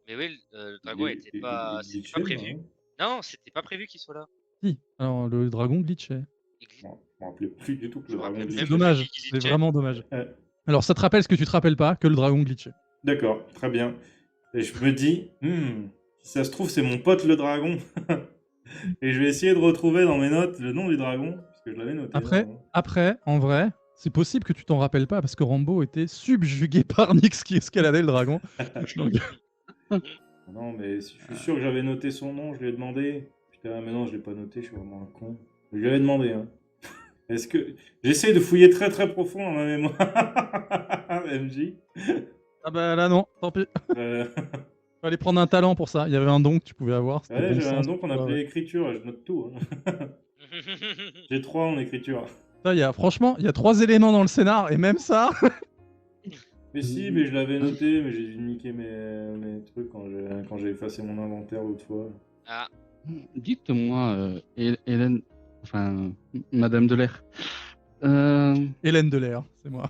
Mais oui, le dragon était pas. C'était pas glitché, prévu. Non, c'était pas prévu qu'il soit là. Si, alors le dragon glitchait. Il gli- Je me rappelais plus du tout que Je le me dragon rappelle glitchait. même C'est dommage, qu'il c'est glitchait. vraiment dommage. Ouais. Alors, ça te rappelle ce que tu te rappelles pas, que le dragon glitchait. D'accord, très bien. Et je me dis, si ça se trouve, c'est mon pote le dragon. Et je vais essayer de retrouver dans mes notes le nom du dragon, parce que je l'avais noté. Après, en vrai, c'est possible que tu t'en rappelles pas parce que Rambo était subjugué par Nyx qui escaladait le dragon. Donc, Non, mais si je suis sûr que j'avais noté son nom, je lui ai demandé. Putain, ah, mais non, je l'ai pas noté, je suis vraiment un con. Je lui avais demandé, hein. Est-ce que. J'essaie de fouiller très très profond dans ma mémoire. MJ. ah bah là non, tant pis. Euh, Fallait prendre un talent pour ça. Il y avait un don que tu pouvais avoir. C'était Ouais, bon j'avais un sens. don qu'on appelait écriture, et je note tout. Hein. J'ai 3 en écriture. Ça, franchement, il y a 3 éléments dans le scénar et même ça. Mais si, mais je l'avais noté, mais j'ai dû niquer mes trucs quand j'ai effacé mon inventaire l'autre fois. Ah, Dites-moi, Hélène, enfin, Madame de l'air. Hélène de l'air, c'est moi.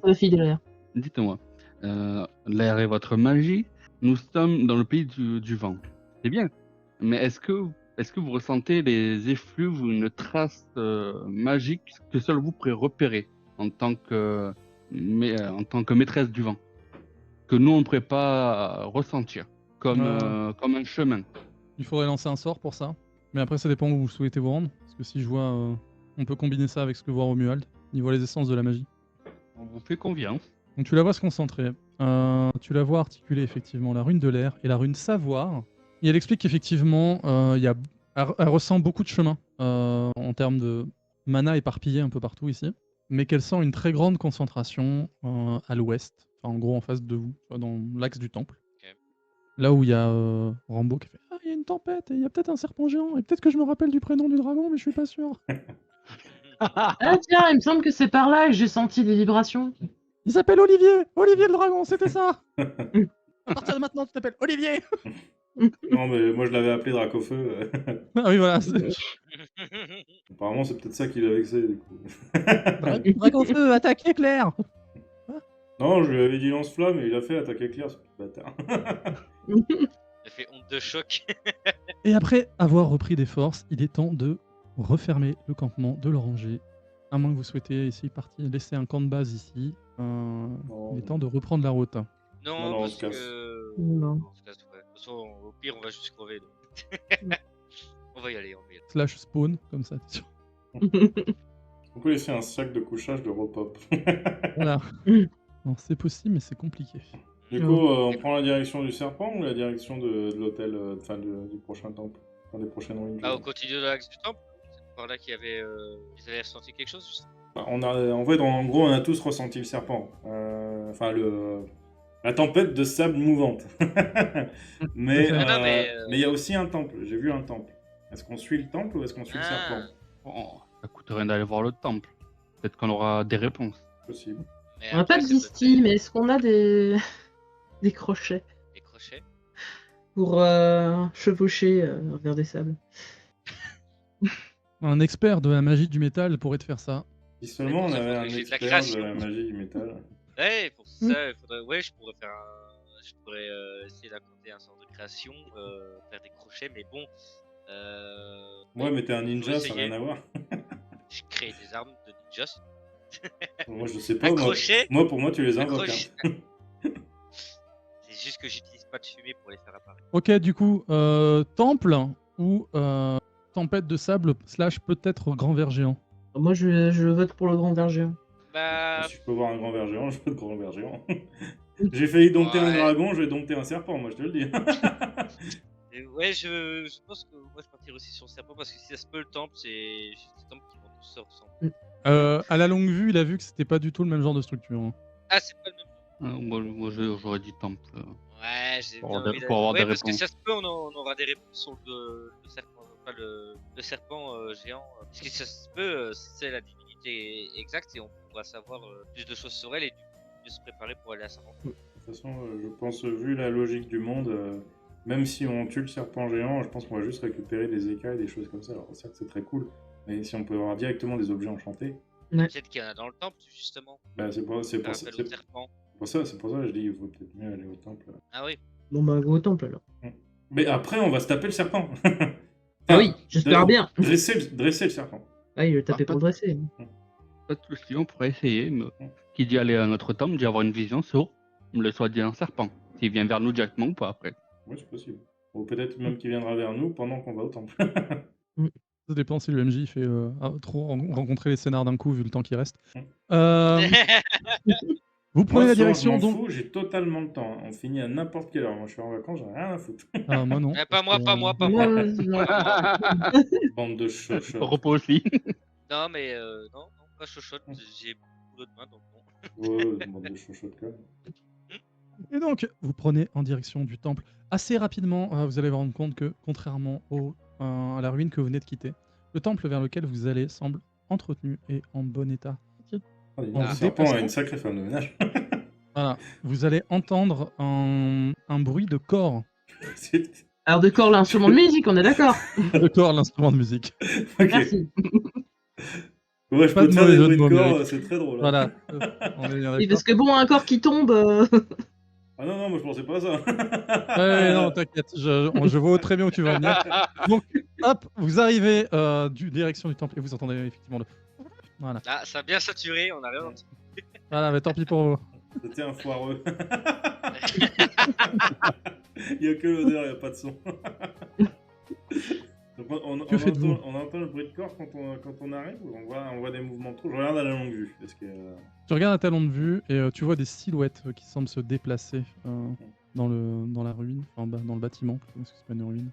Sophie de l'air. Dites-moi, l'air est votre magie. Nous sommes dans le pays du vent. C'est bien. Mais est-ce que vous ressentez les effluves ou une trace magique que seul vous pourrez repérer en tant que maîtresse du vent, que nous on ne pourrait pas ressentir comme un chemin? Il faudrait lancer un sort pour ça. Mais après, ça dépend où vous souhaitez vous rendre. Parce que si je vois, on peut combiner ça avec ce que voit Romuald. Il voit les essences de la magie. On vous fait confiance. Donc tu la vois se concentrer. Tu la vois articuler effectivement la rune de l'air et la rune savoir. Et elle explique qu'effectivement, elle ressent beaucoup de chemin en termes de mana éparpillé un peu partout ici. Mais qu'elle sent une très grande concentration à l'ouest. Enfin, en gros, en face de vous, dans l'axe du temple. Ok. Là où il y a Rambo qui fait « Ah, il y a une tempête et il y a peut-être un serpent géant. Et peut-être que je me rappelle du prénom du dragon, mais je suis pas sûr. Ah tiens, il me semble que c'est par là que j'ai senti des vibrations. Il s'appelle Olivier. Olivier le dragon, c'était ça. À partir de maintenant, tu t'appelles Olivier. » Non, mais moi je l'avais appelé Dracofeu. Ah oui, voilà. Apparemment, c'est peut-être ça qui l'a vexé, du coup. Dragon-feu, attaque éclair. Non, je lui avais dit lance-flamme et il a fait attaque éclair, ce petit bâtard. il a fait honte de choc. Et après avoir repris des forces, il est temps de refermer le campement de l'Oranger. À moins que vous souhaitez ici laisser un camp de base ici. Il est temps de reprendre la route. Non, Non, on parce se casse. que. Non. On se casse, ouais. De toute façon, au pire, on va juste crever. Donc. On va y aller, on va y aller. Slash spawn, comme ça, t'es sûr. On peut laisser un sac de couchage de repop. Voilà. Non, c'est possible, mais c'est compliqué. Du coup, on prend la direction du serpent ou la direction de l'hôtel, enfin du prochain temple, enfin des prochaines ruines. Ah, au continu de l'axe du temple. C'est par là qu'ils avaient ressenti quelque chose, juste. En fait, en gros, on a tous ressenti le serpent. Enfin, la tempête de sable mouvante. mais Tout à fait. Non, mais il y a aussi un temple. J'ai vu un temple. Est-ce qu'on suit le temple ou est-ce qu'on suit le Ah. serpent? Oh, ça coûte rien d'aller voir le temple. Peut-être qu'on aura des réponses. Possible. Mais On n'a après, pas de c'est distil, mais est-ce qu'on a des... des crochets des crochets. pour chevaucher vers des sables? Un expert de la magie du métal pourrait te faire ça. Si seulement bon, on ça avait faudrait un que j'ai de la expert de création. la magie du métal. Ouais, pour ça, il faudrait... ouais, je pourrais faire je pourrais essayer d'inventer un sort de création, faire des crochets, mais bon. Ouais, mais t'es un faut ninja, ça n'a essayer. rien à voir. Je crée des armes de ninja. Moi, je sais pas. Un Moi, crochet pour moi, tu les Un invoques. crochet. Hein. C'est juste que j'utilise pas de fumée pour les faire apparaître. Ok, du coup, temple ou tempête de sable / peut-être grand ver géant. Moi, je vote pour le grand ver géant. Bah, Si je peux voir un grand ver géant, je veux le grand ver géant. J'ai failli dompter un Ouais. dragon, je vais dompter un serpent, moi je te le dis. ouais, je pense que moi je partirais aussi sur le serpent parce que si ça se peut, le temple, c'est juste des temples qui vont tous se ressembler. À la longue vue, il a vu que c'était pas du tout le même genre de structure. Hein. Ah, c'est pas le même. Moi, j'aurais dit temple. Ouais, j'ai Pour bien avoir envie des- pour avoir ouais, des parce que réponses. ça se peut, on aura des réponses sur le serpent, enfin le serpent géant. Parce que ça se peut, c'est la divinité exacte et on pourra savoir plus de choses sur elle et du coup mieux se préparer pour aller à sa rencontre. De toute façon, je pense, vu la logique du monde, même si on tue le serpent géant, je pense qu'on va juste récupérer des écailles, des choses comme ça. Alors certes, c'est très cool, mais si on peut avoir directement des objets enchantés, Peut-être qu'il y en a dans le temple, justement. bah, c'est pour ça Faire appel au serpent. que je dis qu'il faut peut-être mieux aller au temple. Ah oui. Bon, bah, go au temple alors. Mais après, on va se taper le serpent. Ah oui, j'espère bien. Dresser le serpent. Ah, il le tapait pour le dresser. Pas de souci, on pourrait essayer. Mais qui dit aller à notre temple, dit avoir une vision sur le soi-disant serpent. S'il vient vers nous directement ou pas après. Oui, c'est possible. Ou peut-être même qu'il viendra vers nous pendant qu'on va au temple. Ça dépend si le MJ fait trop rencontrer les scénars d'un coup vu le temps qui reste. Vous prenez la direction je m'en donc. fous, j'ai totalement le temps. On finit à n'importe quelle heure. Moi, je suis en vacances, j'en ai rien à foutre. Ah, moi non. Pas moi, pas moi, pas Moi, moi. non. Bande de chochottes. Repos aussi. Non, mais non, pas chochotte, j'ai beaucoup de main donc non. Ouais, bande de chochottes quand même. Et donc, vous prenez en direction du temple. Assez rapidement, vous allez vous rendre compte que, contrairement à la ruine que vous venez de quitter, le temple vers lequel vous allez semble entretenu et en bon état. Le serpent a une sacrée femme de ménage. Voilà. Vous allez entendre un bruit de corps. Alors, de corps, l'instrument de musique, on est d'accord. Le corps, l'instrument de musique. Ok. Merci. Ouais, je Pas peux de te faire des mauvais bruits jeu de de mots, corps, mec. c'est très drôle. hein. Voilà. On est bien Oui, d'accord. parce que bon, un corps qui tombe. Ah non, moi je pensais pas à ça. Ouais, non, t'inquiète, je vois très bien où tu veux en venir. Donc, hop, vous arrivez direction du temple et vous entendez effectivement le. Voilà. Ah, ça a bien saturé, on a rien entendu. Voilà, mais tant pis pour vous. C'était un foireux. Il n'y a que l'odeur, il n'y a pas de son. Donc Que faites-vous on entend le bruit de corps quand on arrive ou on voit des mouvements de trous. Je regarde à la longue vue. Parce que, Tu regardes à ta longue vue et tu vois des silhouettes qui semblent se déplacer dans la ruine, enfin dans le bâtiment, parce que c'est pas une ruine.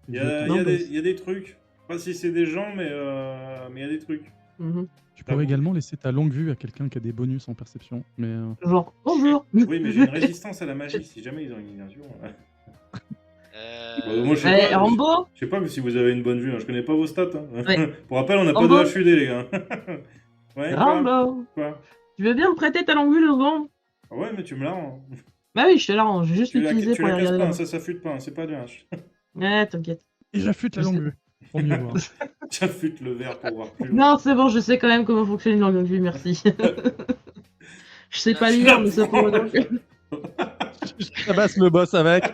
il y a des trucs. Je sais pas si c'est des gens, mais il y a des trucs. Mhm. Tu pourrais également laisser ta longue vue à quelqu'un qui a des bonus en perception, mais Genre, bonjour. Oui, mais j'ai une résistance à la magie si jamais ils ont une illusion. Moi, je sais Allez, pas, Rambo. je sais pas si vous avez une bonne vue, hein. Je connais pas vos stats. Hein. Ouais. Pour rappel, on n'a pas Rambo. de HUD, les gars. Ouais, quoi Rambo. Quoi Tu veux bien me prêter ta longue vue 2 secondes? Ah ouais, mais tu me la rends. Bah oui, je te la rends, j'ai juste Tu la l'utilisé pour casses la regarder. pas, là-bas. ça fuite pas, hein, c'est pas du H. Ouais, t'inquiète. et j'affûte la Je longue sais. vue pour mieux voir. J'affûte le verre pour voir plus loin. Non, c'est bon, je sais quand même comment fonctionne une longue vue, merci. Je sais pas lire, mais ça pour donc. Je tabasse le boss avec.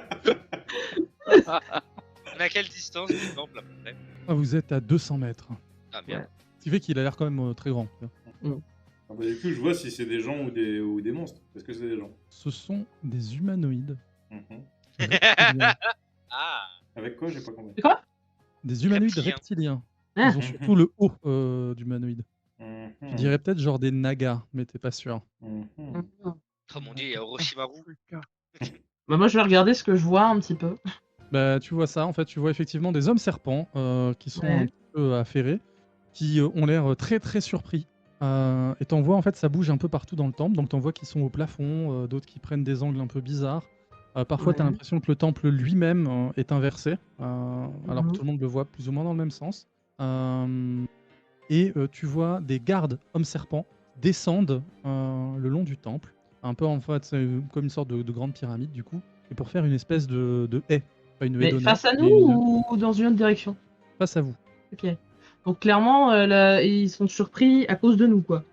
On a quelle distance du temple à peu près? Ah, vous êtes à 200 mètres. Ah, bien. Ouais. Ce qui fait qu'il a l'air quand même très grand. Ah bah, du coup, je vois si c'est des gens ou des monstres. Est-ce que c'est des gens Ce sont des humanoïdes. Mhm. Ah, Avec quoi J'ai pas compris. C'est quoi? Des humanoïdes Reptiliens. reptiliens. Ah. Ils ont surtout le haut d'humanoïdes. Mhm. Je dirais peut-être genre des nagas, mais t'es pas sûr. Mhm. oh mon dieu, il y a Orochimaru. Bah moi je vais regarder ce que je vois un petit peu. Bah, tu vois ça, en fait, tu vois effectivement des hommes serpents qui sont Ouais. un petit peu affairés, qui ont l'air très très surpris Et t'en vois, en fait, ça bouge un peu partout dans le temple. Donc t'en vois qui sont au plafond, d'autres qui prennent des angles un peu bizarres. Parfois, t'as Ouais. l'impression que le temple lui-même est inversé, alors que Mhm. tout le monde le voit plus ou moins dans le même sens. Tu vois des gardes hommes-serpents descendent le long du temple. Un peu, en fait, c'est comme une sorte de grande pyramide, du coup. Et pour faire une espèce de haie. Pas une haie Mais d'honneur, face à nous mais ou dans une autre direction? face à vous. Ok. Donc clairement, ils sont surpris à cause de nous, quoi.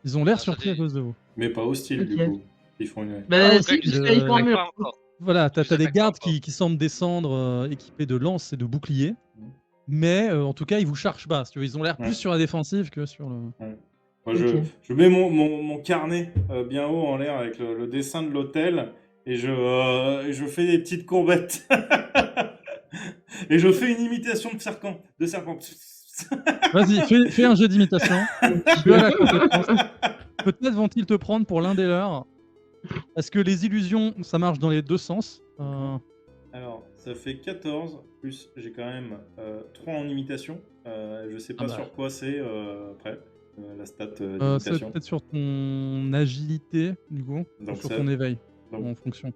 Ils ont l'air Ah, ça surpris à dé- cause de vous. Mais pas hostile, du Ok. coup. Ils font une. Ah, Bah en tout cas, si, ils parce nous qu'ils sont en attaquent mur. pas encore. Voilà, Ils nous t'as des attaquent pas gardes encore. qui semblent descendre équipés de lances et de boucliers. Mhm. Mais en tout cas, ils vous chargent pas. Si tu veux. Ils ont l'air Ouais. plus sur la défensive que sur le. Ouais. Moi, Ok. je mets mon carnet bien haut en l'air avec le dessin de l'hôtel et je fais des petites courbettes. Et je fais une imitation de serpent. Vas-y, fais un jeu d'imitation. Tu as la compétence. Peut-être vont-ils te prendre pour l'un des leurs. Parce que les illusions, ça marche dans les deux sens. Alors, ça fait 14, plus j'ai quand même 3 en imitation. Je sais pas Ah bah. sur quoi c'est après, la stat C'est d'imitation. peut-être sur ton agilité, du coup, ou Donc sur ça- ton éveil, donc- en fonction.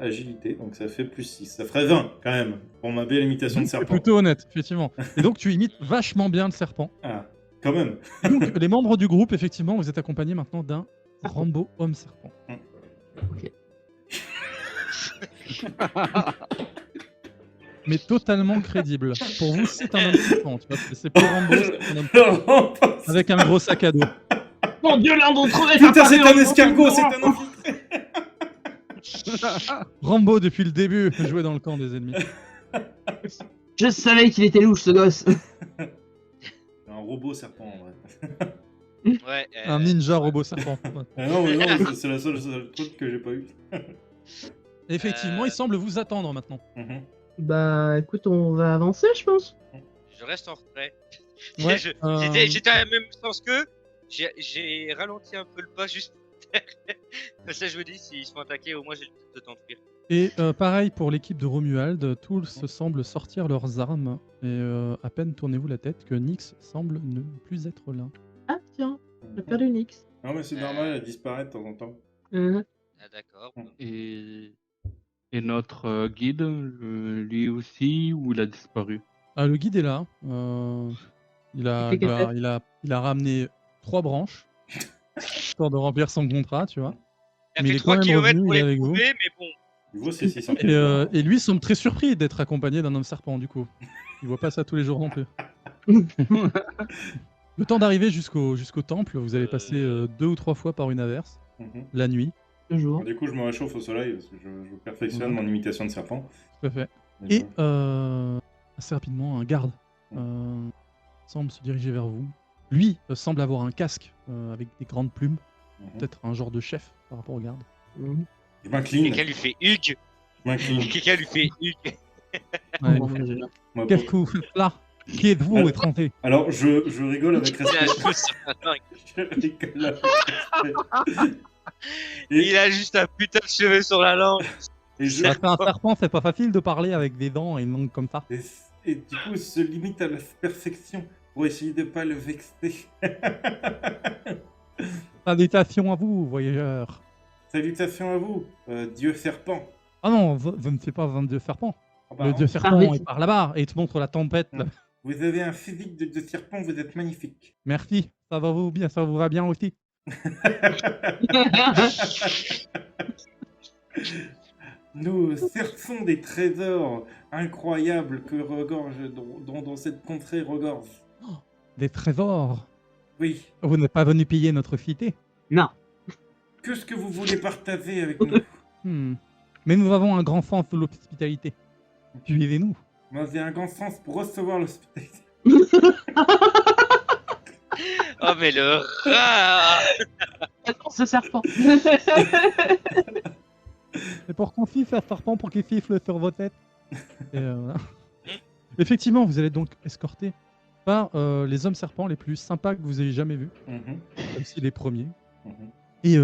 Agilité, donc ça fait plus 6. Ça ferait 20 quand même, pour ma belle imitation de C'est serpent. plutôt honnête, effectivement. Et donc, tu imites vachement bien le serpent. Ah, quand même. Et donc, les membres du groupe, effectivement, vous êtes accompagnés maintenant d'un Rambo homme-serpent. Mais totalement crédible. Pour vous, c'est un homme-serpent. Tu vois, c'est pas Rambo, c'est un homme avec un gros sac à dos. Mon dieu, l'un d'entre eux est Putain, c'est apparu un en escargot, c'est mouvement. un infiltré. Rambo, depuis le début, jouait dans le camp des ennemis. Je savais qu'il était louche, ce gosse. Un robot serpent en vrai. Ouais, Un ninja robot serpent. Ouais. Ah non, mais non, c'est la seule truc que j'ai pas eu. Effectivement, il semble vous attendre maintenant. Mhm. Bah écoute, on va avancer, je pense. je reste en retrait. Ouais, J'étais à la même sens qu'eux. J'ai ralenti un peu le pas juste derrière. Comme ça, je me dis, s'ils sont attaqués, au moins j'ai le temps de fuir. Et pareil pour l'équipe de Romuald, tous semblent sortir leurs armes. Et à peine tournez-vous la tête que Nyx semble ne plus être là. Ah tiens, j'ai perdu Nyx. Non, mais c'est normal, elle disparaît de temps en temps. Ah, d'accord. Et notre guide, lui aussi, ou il a disparu? Ah, le guide est là. Il a ramené 3 branches, histoire de remplir son contrat, tu vois. Il a Mais fait il est 3 quand même km revenu, pour il est les avec vous. trouver, mais bon. Du coup, c'est 600 Et lui semble très surpris d'être accompagné d'un homme serpent, du coup. Il voit pas ça tous les jours non plus. Le temps d'arriver jusqu'au temple, vous allez passer 2 ou 3 fois par une averse, la nuit. Toujours. Du coup, je me réchauffe au soleil parce que je perfectionne Ouais. mon imitation de serpent. Tout à fait. Mais Et bon. assez rapidement, un garde semble se diriger vers vous. Lui semble avoir un casque avec des grandes plumes, peut-être un genre de chef par rapport au garde. Je m'incline. Quelqu'un lui fait Hugues. Je m'incline. Quelqu'un lui fait Hugues. Ouais, Bon, il fait, déjà. Moi, qu'est-ce que vous faites là? Qui êtes-vous, Alors- étranger? Alors, je rigole avec Il a respect. juste un dingue. Je rigole avec respect. Et, Il a juste un putain de cheveu sur la langue. et je- Bah, c'est un serpent, c'est pas facile de parler avec des dents et une langue comme ça. et du coup, se limite à la perfection pour essayer de pas le vexer. Salutations à vous, voyageurs. Salutations à vous, Dieu serpent. Ah non, vous ne faites pas un dieu serpent. Oh, bah, Le dieu serpent Arrête. est par là-bas et il te montre la tempête. Là. Vous avez un physique de serpent, vous êtes magnifique. Merci, ça vous va bien aussi. Nous cherchons des trésors incroyables que dont cette contrée regorge. Des trésors. Oui. Vous n'êtes pas venu piller notre cité. Non. Qu'est-ce que vous voulez partager avec nous? Mais nous avons un grand sens de l'hospitalité. Suivez-nous. Moi, j'ai un grand sens pour recevoir l'hospitalité. Oh, mais le rat. Attends, ce serpent. C'est pour qu'on siffle un serpent pour qu'il siffle sur vos têtes. Et, voilà. Effectivement, vous allez donc escorter par les hommes serpents les plus sympas que vous ayez jamais vus, comme si les premiers. Et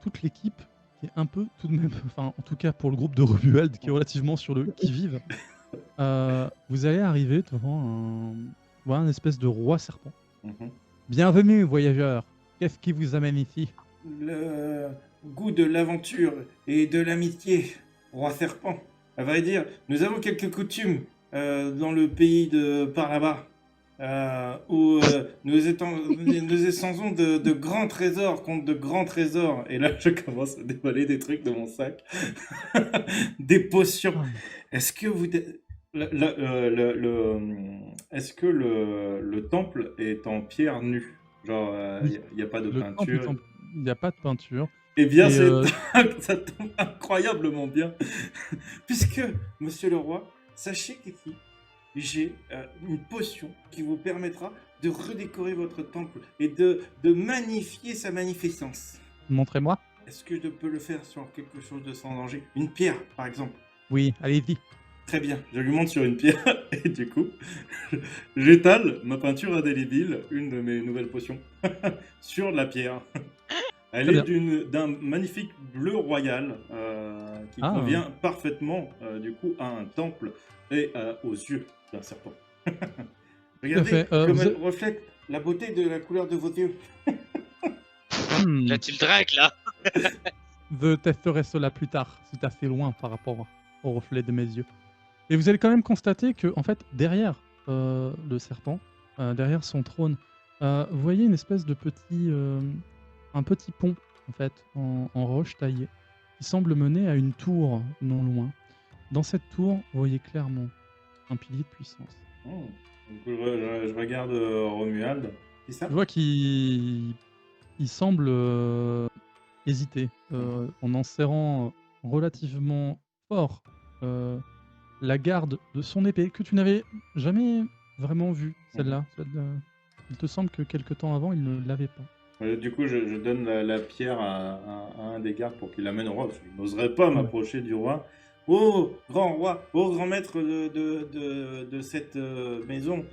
toute l'équipe qui est un peu tout de même, enfin en tout cas pour le groupe de Romuald qui est relativement sur le qui-vive, vous allez arriver devant un espèce de roi serpent Bienvenue, voyageurs. Qu'est-ce qui vous amène ici? Le goût de l'aventure et de l'amitié, roi serpent. À vrai dire, nous avons quelques coutumes dans le pays de par là-bas, où nous échangeons de grands trésors contre de grands trésors. Et là, je commence à déballer des trucs de mon sac. Des potions. Est-ce que vous... Est-ce que le temple est en pierre nue? Genre, Oui. il n'y a pas de Le temple peinture. est en- Il n'y a pas de peinture. Eh bien, Et, ça tombe incroyablement bien. Puisque, monsieur le roi, sachez qu'ici, j'ai une potion qui vous permettra de redécorer votre temple et de magnifier sa magnificence. Montrez-moi. Est-ce que je peux le faire sur quelque chose de sans danger? Une pierre, par exemple. Oui, allez-y. Très bien, je lui montre sur une pierre et du coup, j'étale ma peinture indélébile, une de mes nouvelles potions, sur la pierre. Elle Très est d'un magnifique bleu royal qui Ah. convient parfaitement du coup à un temple et aux yeux d'un serpent. Regardez fait, comme vous elle reflète la beauté de la couleur de vos yeux. Hmm. Là, tu le dragues, là. Je testerai cela plus tard. C'est assez loin par rapport au reflet de mes yeux. Et vous allez quand même constater que, en fait, derrière le serpent, derrière son trône, vous voyez une espèce de un petit pont, en fait, en roche taillée, qui semble mener à une tour non loin. Dans cette tour, vous voyez clairement un pilier de puissance. Oh. Donc, je regarde Romuald. C'est ça? Je vois qu'il semble hésiter en enserrant relativement fort la garde de son épée que tu n'avais jamais vraiment vue, celle-là. Il te semble que quelque temps avant, il ne l'avait pas. Du coup, je donne la pierre à un des gardes pour qu'il l'amène au roi. Parce que je n'oserais pas m'approcher du roi. Oh, grand roi, oh, grand maître de cette maison,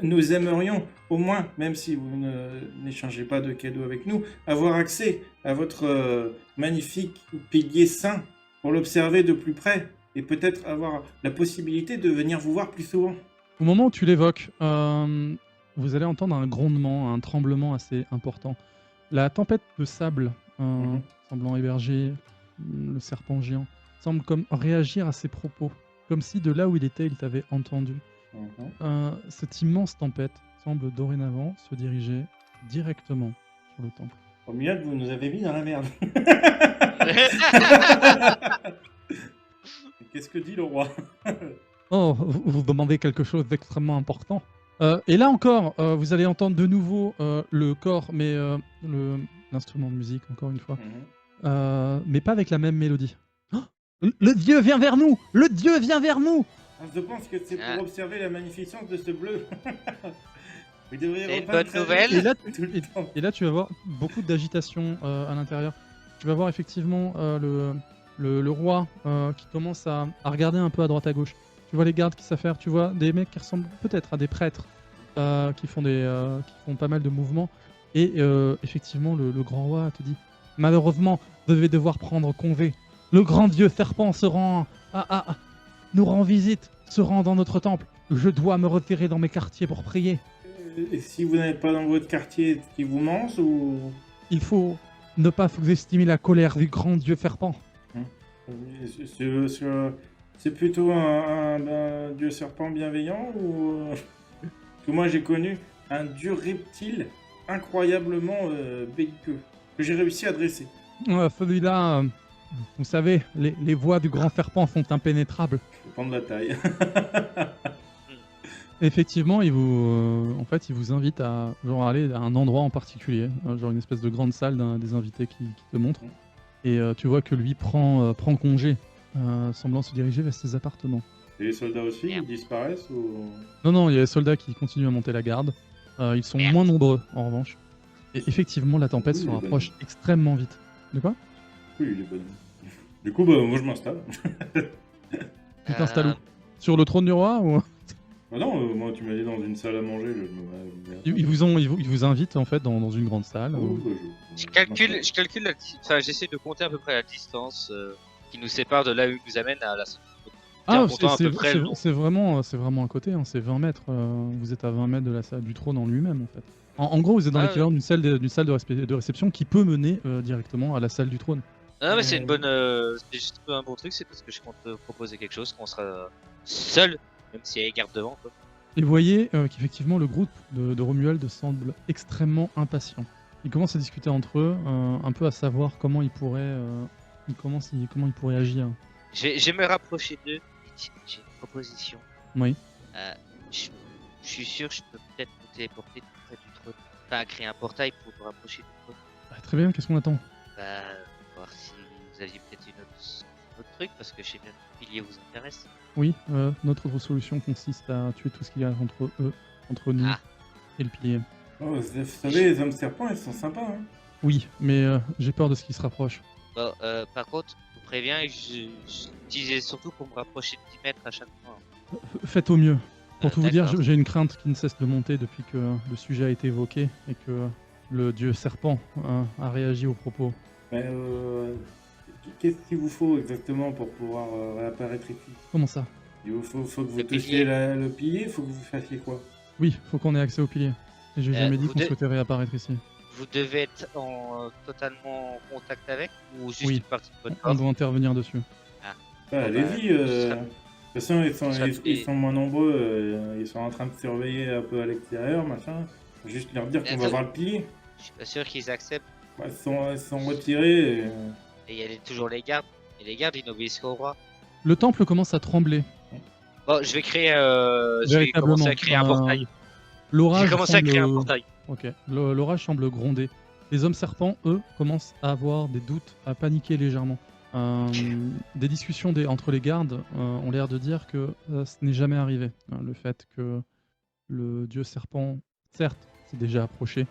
nous aimerions, au moins, même si vous n'échangez pas de cadeaux avec nous, avoir accès à votre magnifique pilier saint pour l'observer de plus près et peut-être avoir la possibilité de venir vous voir plus souvent. Au moment où tu l'évoques, vous allez entendre un grondement, un tremblement assez important. La tempête de sable semblant héberger le serpent géant semble comme réagir à ses propos, comme si de là où il était, il t'avait entendu. Cette immense tempête semble dorénavant se diriger directement sur le temple. Au mieux, vous nous avez mis dans la merde. Qu'est-ce que dit le roi? Oh, vous demandez quelque chose d'extrêmement important. Et là encore, vous allez entendre de nouveau le corps, mais l'instrument de musique, encore une fois. Mais pas avec la même mélodie. Oh, le dieu vient vers nous! Le dieu vient vers nous! Je pense que c'est pour observer la magnificence de ce bleu. Vous devriez C'est une repeindre bonne très nouvelle. vite Et là, tout le temps. Et là, tu vas voir beaucoup d'agitation à l'intérieur. Tu vas voir effectivement le roi qui commence à regarder un peu à droite à gauche. Tu vois les gardes qui s'affairent, tu vois des mecs qui ressemblent peut-être à des prêtres qui font pas mal de mouvements. Et effectivement, le grand roi te dit « Malheureusement, vous devez devoir prendre congé. Le grand dieu serpent nous rend visite, se rend dans notre temple. Je dois me retirer dans mes quartiers pour prier. » Et si vous n'êtes pas dans votre quartier, qui vous mange ou... Il faut ne pas sous-estimer la colère du grand dieu serpent. C'est plutôt un dieu serpent bienveillant ou... Parce que moi j'ai connu un dieu reptile incroyablement belliqueux, que j'ai réussi à dresser. Celui-là, vous savez, les voies du grand serpent sont impénétrables. Je prends de la taille. Effectivement, il vous invite à aller à un endroit en particulier, genre une espèce de grande salle des invités qui te montre. Et tu vois que lui prend congé, semblant se diriger vers ses appartements. Et les soldats aussi, ils disparaissent ou... Non, il y a les soldats qui continuent à monter la garde. Ils sont moins nombreux, en revanche. Et effectivement, la tempête se rapproche extrêmement vite. De quoi? Oui, il est bon. Du coup, moi je m'installe. Tu t'installes où? Sur le trône du roi ou... Ah non, moi tu m'as dit dans une salle à manger, Ils vous invitent en fait dans une grande salle. Je calcule j'essaie de compter à peu près la distance qui nous sépare de là où il nous amène à la salle. tiens Ah, montant à peu près le nom. c'est vraiment à côté, hein, c'est 20 mètres. Vous êtes à 20 mètres de la salle du trône en lui-même, en fait. En gros, vous êtes dans Ah, l'équivalent d'une salle, d'une salle de réception qui peut mener directement à la salle du trône. Non mais c'est une bonne, c'est juste un bon truc, c'est parce que je compte proposer quelque chose, qu'on sera seul, même s'il y a les gardes devant, quoi. Et vous voyez qu'effectivement, le groupe de Romuald semble extrêmement impatient. Ils commencent à discuter entre eux, un peu à savoir comment ils pourraient, comment ils pourraient agir. Je vais me rapprocher d'eux. J'ai une proposition. Oui. Je suis sûr que je peux peut-être me téléporter tout près du trône. Enfin, créer un portail pour me rapprocher du trône. Bah, très bien, qu'est-ce qu'on attend? Bah, voir si vous aviez peut-être une autre truc, parce que je sais bien que le pilier vous intéresse. Oui, notre autre solution consiste à tuer tout ce qu'il y a entre eux, entre nous Ah. et le pilier. Oh, vous savez, les hommes serpents, ils sont sympas. Hein. Oui, mais j'ai peur de ce qui se rapproche. Bon, par contre, je vous préviens, je disais surtout pour me rapprocher de 10 mètres à chaque fois. Faites au mieux. Pour tout vous dire, D'accord. j'ai une crainte qui ne cesse de monter depuis que le sujet a été évoqué et que le dieu serpent a réagi aux propos. Mais qu'est-ce qu'il vous faut exactement pour pouvoir réapparaître ici? Comment ça? Il vous faut que vous Le touchiez pilier. le pilier, faut que vous fassiez quoi? Oui, faut qu'on ait accès au pilier. Et j'ai jamais dit vous qu'on deux- souhaitait réapparaître ici. Vous devez être totalement en contact avec, ou juste Oui. une partie de votre On corps? doit intervenir dessus. Allez-y. De toute façon, ils sont moins nombreux, ils sont en train de surveiller un peu à l'extérieur, machin. Faut juste leur dire qu'on va Attends. voir le pilier. Je suis pas sûr qu'ils acceptent. Bah, ils sont retirés. Et il y a toujours les gardes. Et les gardes, ils n'obéissent qu'au roi. Le temple commence à trembler. Bon, je vais créer. Je vais commencer à créer un portail. Je L'orage vais commencer à créer un semble- portail. Ok. L'orage semble gronder. Les hommes serpents, eux, commencent à avoir des doutes, à paniquer légèrement. Des discussions entre les gardes ont l'air de dire que ce n'est jamais arrivé. Le fait que le dieu serpent, certes, s'est déjà approché,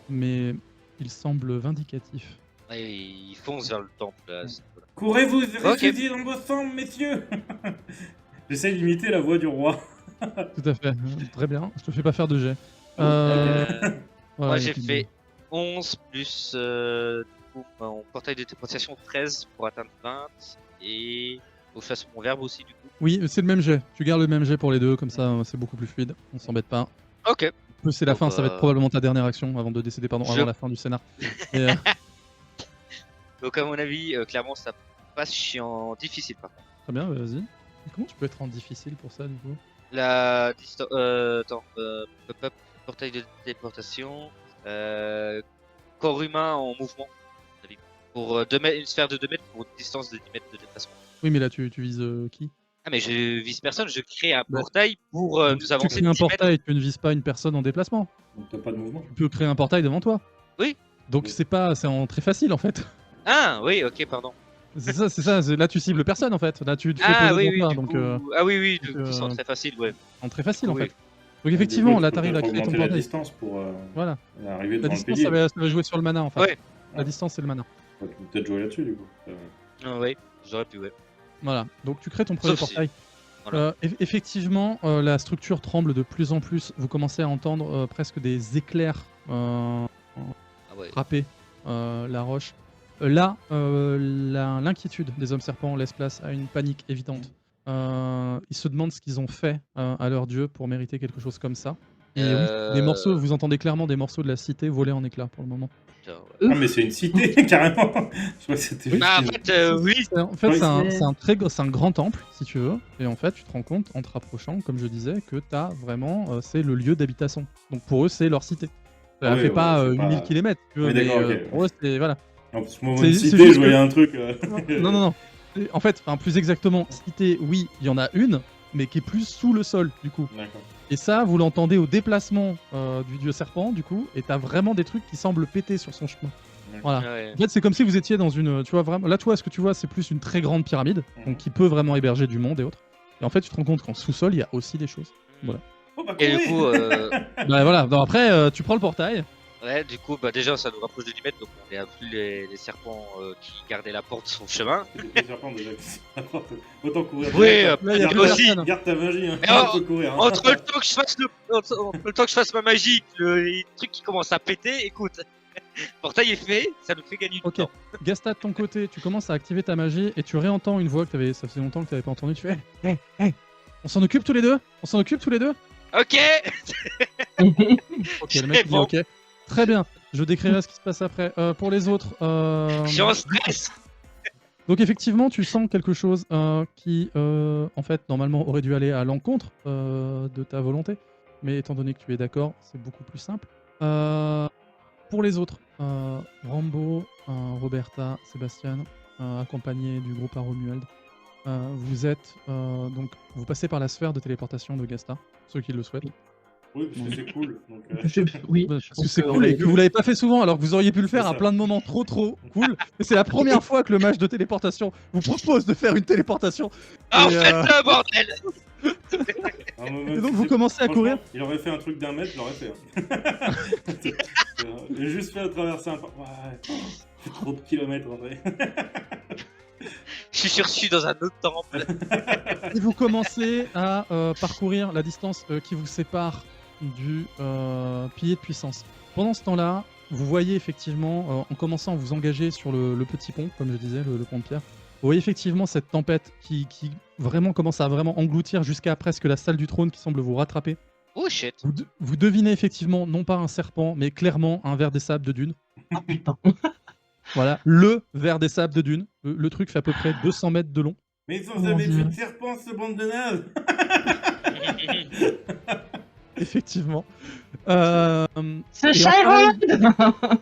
mais il semble vindicatif. Ouais, ils foncent vers le temple. Là, à ce niveau-là. Courez-vous, réfugiez dans vos cendres, messieurs. J'essaie d'imiter la voix du roi. Tout à fait. Très bien. Je te fais pas faire de jet. Voilà, Moi, il y a j'ai plus de- fait 11 plus du coup, mon portail de téléportation 13 pour atteindre 20. Et faut que je fasse mon verbe aussi, du coup. Oui, c'est le même jet. Tu gardes le même jet pour les deux, comme ça c'est beaucoup plus fluide. On s'embête pas. Ok. C'est la Donc, fin, ça va être probablement ta dernière action avant de décéder, pardon, je- avant la fin du scénar. Et, Donc, à mon avis, clairement, ça passe chiant difficile par contre. très bien, vas-y. Et comment tu peux être en difficile pour ça, du coup? La distance. Attends. Pop-up, portail de téléportation. Corps humain en mouvement. Pour 2 mètres, une sphère de 2 mètres pour une distance de 10 mètres de déplacement. Oui, mais là, tu vises qui? Ah, mais je vise personne, je crée un Bah, portail pour Donc, nous tu avancer crées de un 10 mètres. portail, tu ne vises pas une personne en déplacement. Donc t'as pas de mouvement. Tu peux créer un portail devant toi. Oui. Donc Oui. c'est en très facile en fait. Ah, oui, ok, pardon. C'est ça. Là, tu cibles personne en fait. Là, tu te fais Ah, poser oui, devant oui, toi, du donc coup. Ah, oui, oui, du donc, coup, c'est très facile, ouais. en très facile en Oui. fait. Donc effectivement, Du coup, là, tu t'arrives peux à créer ton augmenter la portail. distance pour Voilà. arriver La devant le distance, pilier. ça va jouer sur le mana en fait. Ouais. La distance, c'est le mana. Tu peux peut-être jouer là-dessus, du coup. Ah, ouais, j'aurais pu, ouais. Voilà. Donc tu crées ton premier Sauf si- portail. Voilà. Effectivement, la structure tremble de plus en plus. Vous commencez à entendre presque des éclairs Ah, ouais. frapper la roche. Là, l'inquiétude des hommes serpents laisse place à une panique évidente. Ils se demandent ce qu'ils ont fait à leur dieu pour mériter quelque chose comme ça. Et oui, des morceaux, vous entendez clairement des morceaux de la cité voler en éclats pour le moment. Putain, ouais. Ah, mais c'est une cité, carrément. Je crois que c'était juste. Bah, en une- fait, oui. En fait, Oui, c'est un grand temple, si tu veux. Et en fait, tu te rends compte, en te rapprochant, comme je disais, que t'as vraiment, c'est le lieu d'habitation. Donc pour eux, c'est leur cité. Ça Ah fait oui, pas ouais, c'est 8000 pas- km, tu veux, Oui, mais d'accord, ok. pour eux, c'est... Voilà. En plus, moi, C'est- une c'est cité, juste je voyais un truc. Non. En fait, plus exactement, cité, oui, il y en a une, mais qui est plus sous le sol, du coup. D'accord. Et ça, vous l'entendez au déplacement du dieu serpent, du coup, et t'as vraiment des trucs qui semblent péter sur son chemin. Voilà. Ouais. En fait, c'est comme si vous étiez dans une, tu vois, vraiment, là, toi, ce que tu vois, c'est plus une très grande pyramide, donc qui peut vraiment héberger du monde et autres. Et en fait, tu te rends compte qu'en sous-sol, il y a aussi des choses. Voilà. Oh, bah, Et du courez. coup, Bah voilà, donc après, tu prends le portail. ouais, du coup, bah, déjà, ça nous rapproche de 10 mètres, donc on est à plus les serpents qui gardaient la porte sur le chemin. Les serpents, déjà, qui sont à droite. Autant courir. Oui, direct. Là, il y a mais plus aussi, personne. Garde ta magie, hein. Mais On peut courir. hein. entre le temps que je fasse ma magie, les trucs qui commencent à péter, écoute. Portail est fait, ça nous fait gagner Ok. du temps. Gasta, de ton côté, tu commences à activer ta magie et tu réentends une voix que ça faisait longtemps que tu n'avais pas entendue. Tu fais hey. On s'en occupe tous les deux? Ok. Ok, le mec dit bon. ok. Très bien, je décrirai ce qui se passe après. Pour les autres. Je suis en stress. Donc effectivement, tu sens quelque chose qui, en fait, normalement aurait dû aller à l'encontre de ta volonté. Mais étant donné que tu es d'accord, c'est beaucoup plus simple. Pour les autres, Rambo, Roberta, Sébastien, accompagnés du groupe à Romuald, vous passez par la sphère de téléportation de Gasta, ceux qui le souhaitent. Oui, parce que c'est cool. Donc, Oui. Parce je que pense c'est qu'on cool l'a et que dit. vous l'avez pas fait souvent, alors que vous auriez pu le faire C'est à ça. plein de moments trop cool. Et c'est la première fois que le mage de téléportation vous propose de faire une téléportation. Ah, Et, faites-le, bordel. Ah, même Et si donc vous c'est- commencez à franchement, courir. Il aurait fait un truc d'1 mètre, je l'aurais fait. Hein. J'ai juste fait à traverser un pas. Ouais, c'est trop de kilomètres en vrai. Je suis sursu dans un autre temple. Et vous commencez à parcourir la distance qui vous sépare du pilier de puissance. Pendant ce temps-là, vous voyez effectivement, en commençant à vous engager sur le petit pont, comme je disais, le pont de pierre, vous voyez effectivement cette tempête qui vraiment commence à vraiment engloutir jusqu'à presque la salle du trône qui semble vous rattraper. Oh shit. Vous devinez effectivement, non pas un serpent, mais clairement un ver des sables de dune. Ah putain. Voilà, le ver des sables de dune. Le truc fait à peu près 200 mètres de long. Mais ils ont Mon jamais Dieu. vu de serpent, ce bande de nazes. Effectivement. C'est Et en parallèle- Chiron.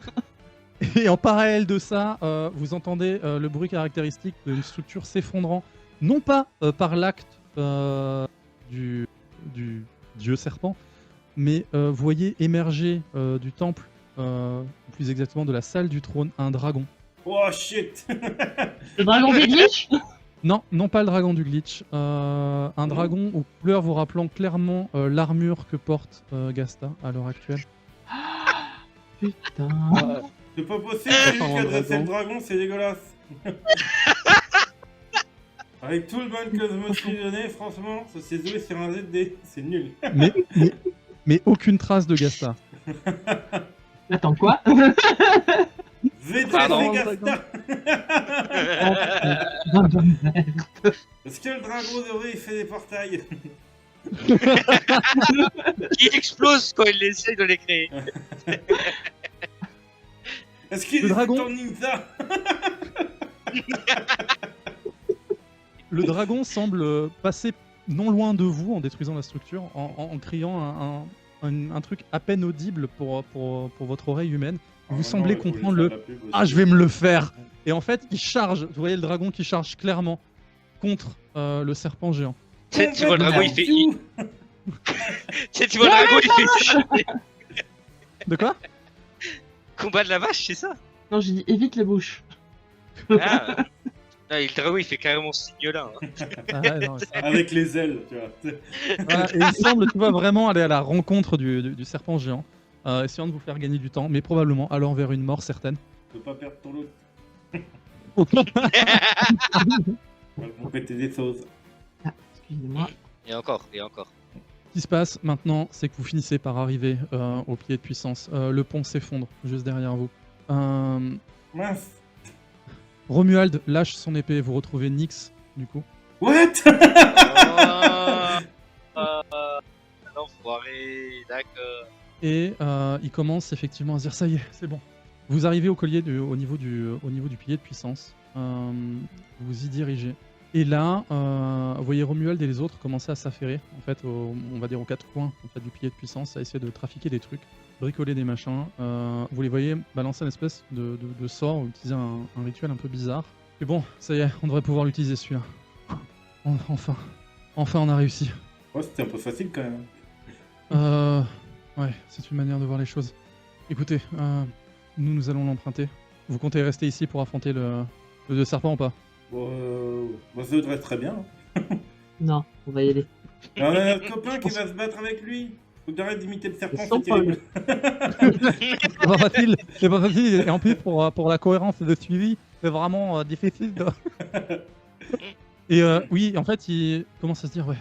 Et en parallèle de ça, vous entendez le bruit caractéristique d'une structure s'effondrant, non pas par l'acte du dieu serpent, mais vous voyez émerger du temple, ou plus exactement de la salle du trône, un dragon. Oh shit. Le dragon des glitch. Non, non pas le dragon du glitch, un dragon aux couleurs vous rappelant clairement l'armure que porte Gasta à l'heure actuelle. Putain. C'est pas possible, Ça celui part qui en a dressé dragon. le dragon, c'est dégueulasse. Avec tout le mal que je me suis donné, franchement, ça s'est joué sur un ZD, c'est nul. Mais aucune trace de Gasta. Attends, quoi? ZD, Pardon. c'est Gasta. Est-ce que le dragon doré il fait des portails? Il explose quand il essaye de les créer. Est-ce qu'il Le est dragon en ninja? Le dragon semble passer non loin de vous en détruisant la structure, en criant un truc à peine audible pour votre oreille humaine. Vous semblez comprendre le « Ah, je vais me le faire !» Et en fait, il charge, vous voyez le dragon qui charge clairement contre le serpent géant. Tu sais, tu vois le dragon, il fait. Tu sais, tu vois le dragon, il fait. De quoi? Combat de la vache, c'est ça? Non, j'ai dit évite les bouches. Ah. Non, et le dragon, il fait carrément ce signe-là. Hein. Ah ouais, non, ça- Avec les ailes, tu vois. Voilà, et il semble, tu vois, vraiment aller à la rencontre du serpent géant, essayant de vous faire gagner du temps, mais probablement allant vers une mort certaine. Tu peux pas perdre ton lot. On péter des sauces. Ah, excusez-moi. Et encore, et encore. Ce qui se passe maintenant, c'est que vous finissez par arriver au pied de puissance. Le pont s'effondre juste derrière vous. Mince. Romuald lâche son épée, vous retrouvez Nyx, du coup. What? L'enfoiré, d'accord. Et il commence effectivement à se dire ça y est, c'est bon. Vous arrivez au collier au niveau du pilier de puissance. Vous y dirigez. Et là, vous voyez Romuald et les autres commencer à s'affairer, en fait, on va dire aux quatre coins en fait, du pilier de puissance, à essayer de trafiquer des trucs, bricoler des machins. Vous les voyez balancer une espèce de sort, utiliser un rituel un peu bizarre. Mais bon, ça y est, on devrait pouvoir l'utiliser celui-là. Enfin on a réussi. Ouais, c'était un peu facile quand même. Ouais, c'est une manière de voir les choses. Écoutez, nous allons l'emprunter. Vous comptez rester ici pour affronter le serpent ou pas? Bon, ça devrait être très bien. Hein. Non, on va y aller. Mais on a notre copain qui va se battre avec lui. Faut que t'arrêtes d'imiter le serpent, Sans c'est terrible. C'est pas facile, et en plus pour la cohérence de suivi, c'est vraiment difficile. Et oui, en fait, il commence à se dire, ouais,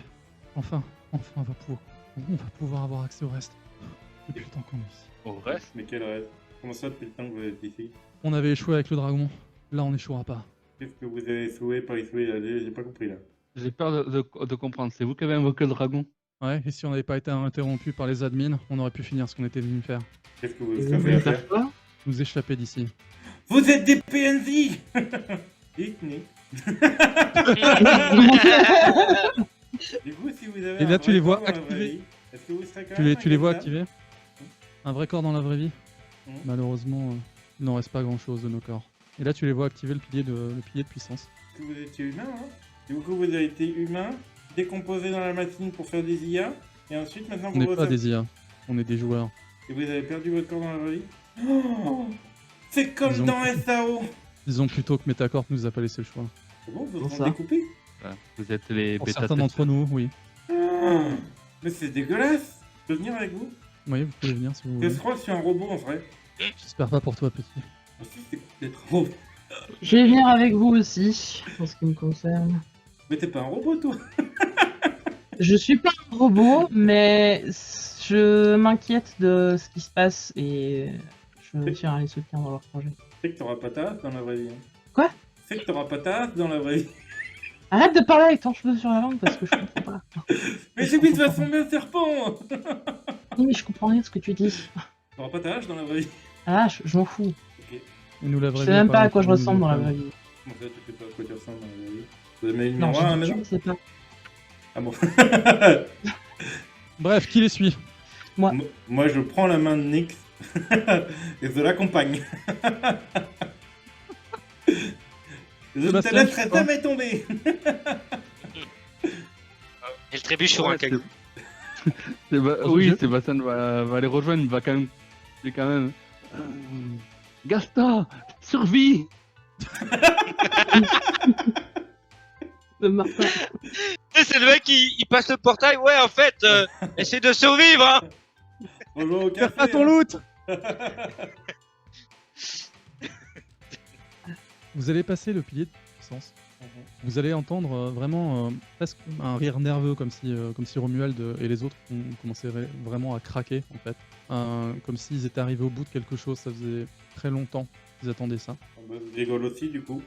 enfin, on va pouvoir avoir accès au reste. Depuis le temps qu'on est ici. Au reste. Mais quel rêve. Comment ça, depuis le temps que vous êtes ici? On avait échoué avec le dragon. Là, on n'échouera pas. Qu'est-ce que vous avez échoué, pas échoué? J'ai pas compris, là. J'ai peur de comprendre. C'est vous qui avez invoqué le dragon? Ouais, et si on n'avait pas été interrompu par les admins, on aurait pu finir ce qu'on était venu faire. Qu'est-ce que vous Vous avez voulez à faire? faire quoi? Nous échapper d'ici. Vous êtes des PNJ. Dites-nous. Du coup, si vous avez Et là, un tu les vrai vois corps dans la vraie activés. vie, est-ce que vous serez quand Tu même les vois inquiétable? activer? Un vrai corps dans la vraie vie? Mhm. Malheureusement, il n'en reste pas grand-chose de nos corps. Et là, tu les vois activer le pilier de puissance. Est-ce que vous étiez humain, hein? Du coup, vous avez été humain, décomposé dans la machine pour faire des IA, et ensuite, maintenant, On vous n'est pas ressortez- des IA, on est des joueurs. Et vous avez perdu votre corps dans la vraie vie? Oh, c'est comme Disons dans que- SAO! Disons plutôt que Metacorp nous a pas laissé le choix. C'est bon, vous Comment vous ça découpé? Voilà. Vous êtes les Pour bêta certains d'entre nous, oui. Oh, mais c'est dégueulasse! Je peux venir avec vous? Oui, vous pouvez venir si vous Je voulez. crois que je suis un robot en vrai. J'espère pas pour toi, petit. Ah, si, c'est cool d'être un robot. Je vais venir avec vous aussi, en ce qui me concerne. Mais t'es pas un robot, toi? Je suis pas un robot, mais je m'inquiète de ce qui se passe et je tiens à les soutenir dans leur projet. C'est que t'auras pas ta race dans la vraie vie. Hein. Quoi? C'est que t'auras pas ta race dans la vraie vie. Arrête de parler avec ton cheveu sur la langue parce que je comprends pas. Mais Je j'ai mis de comprends façon bien serpent! Oui, mais je comprends rien de ce que tu dis. T'auras pas ta hache dans la vraie vie. Ah, je m'en fous. Ok. Et nous, la Je vraie sais vie, même pas à quoi je nous, ressemble dans la nous- vraie vie. Comment ça, tu sais pas à quoi tu ressembles dans la vraie vie? Vous avez mis le Non, miroir à la je maison? ne sais pas. Ah bon. Bref, qui les suit? Moi, je prends la main de Nyx et je l'accompagne. Je ne te Sébastien, tu laisserai fais quoi? jamais tomber. Et le trébuche sur un Ouais, caillou. Dans oui, ce jeu Sébastien va les rejoindre, il va quand même. C'est quand même. Gasta, survie! Le Martin. C'est le mec il passe le portail, ouais en fait, essaie de survivre hein. Bonjour au Perds café. pas ton loot! Vous allez passer le pilier de puissance. Vous allez entendre vraiment presque un rire nerveux, comme si Romuald et les autres commençaient vraiment à craquer, en fait. Comme s'ils étaient arrivés au bout de quelque chose, ça faisait très longtemps qu'ils attendaient ça. Bah, je rigole aussi, du coup.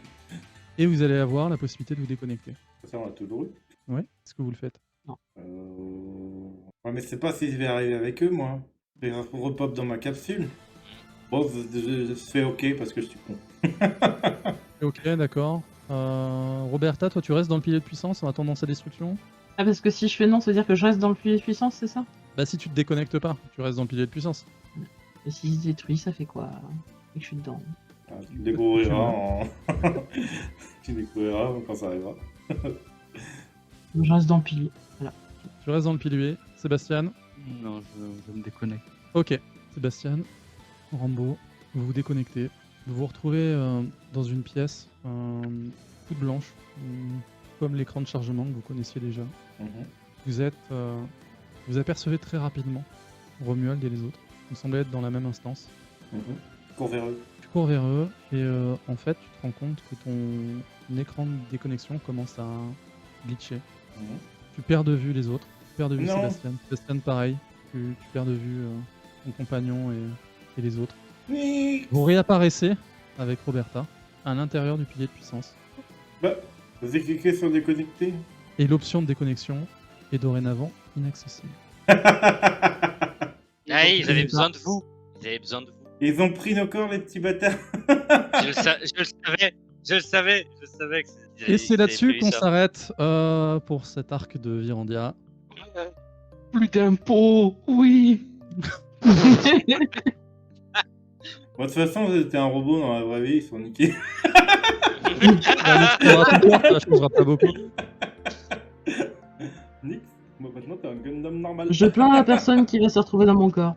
Et vous allez avoir la possibilité de vous déconnecter. Ça, on a toujours eu. Ouais, est-ce que vous le faites? Ouais, mais c'est pas si je vais arriver avec eux, moi. Je vais repop dans ma capsule. Bon, je fais ok parce que je suis con. Ok, d'accord. Roberta, toi tu restes dans le pilier de puissance en attendant sa destruction? Ah, parce que si je fais non, ça veut dire que je reste dans le pilier de puissance, c'est ça? Bah si tu te déconnectes pas, tu restes dans le pilier de puissance. Et s'il se détruit, ça fait quoi? Et que je suis dedans. Ah, tu le découvriras en... tu le découvriras quand ça arrivera. Je reste dans le pilier. Tu restes dans le pilier. Sébastien? Non, je me déconnecte. Ok. Sébastien, Rambo, vous vous déconnectez. Vous vous retrouvez dans une pièce toute blanche, comme l'écran de chargement que vous connaissiez déjà. Vous êtes, vous apercevez très rapidement Romuald et les autres. Vous semblez être dans la même instance. Cours vers eux. Tu cours vers eux et en fait, tu te rends compte que ton écran de déconnexion commence à glitcher. Tu perds de vue les autres. Tu perds de vue Non. Sébastien. Sébastien, pareil. Tu perds de vue ton compagnon et les autres. Nick. Vous réapparaissez avec Roberta à l'intérieur du pilier de puissance. Bah, vous avez cliqué sur déconnecter. Et l'option de déconnexion est dorénavant inaccessible. Ah, ils avaient pas. besoin de vous. Ils avaient besoin de vous. Ils ont pris nos corps, les petits bâtards. Je le savais que Et c'est là-dessus prévu qu'on ça. s'arrête pour cet arc de Virandia. Plus d'impôts, oui! Bon, de toute façon, vous étiez un robot dans la vraie vie, ils sont niqués. Ça changera pas beaucoup. Nick, bon, maintenant t'es un Gundam normal. Je plains la personne qui va se retrouver dans mon corps.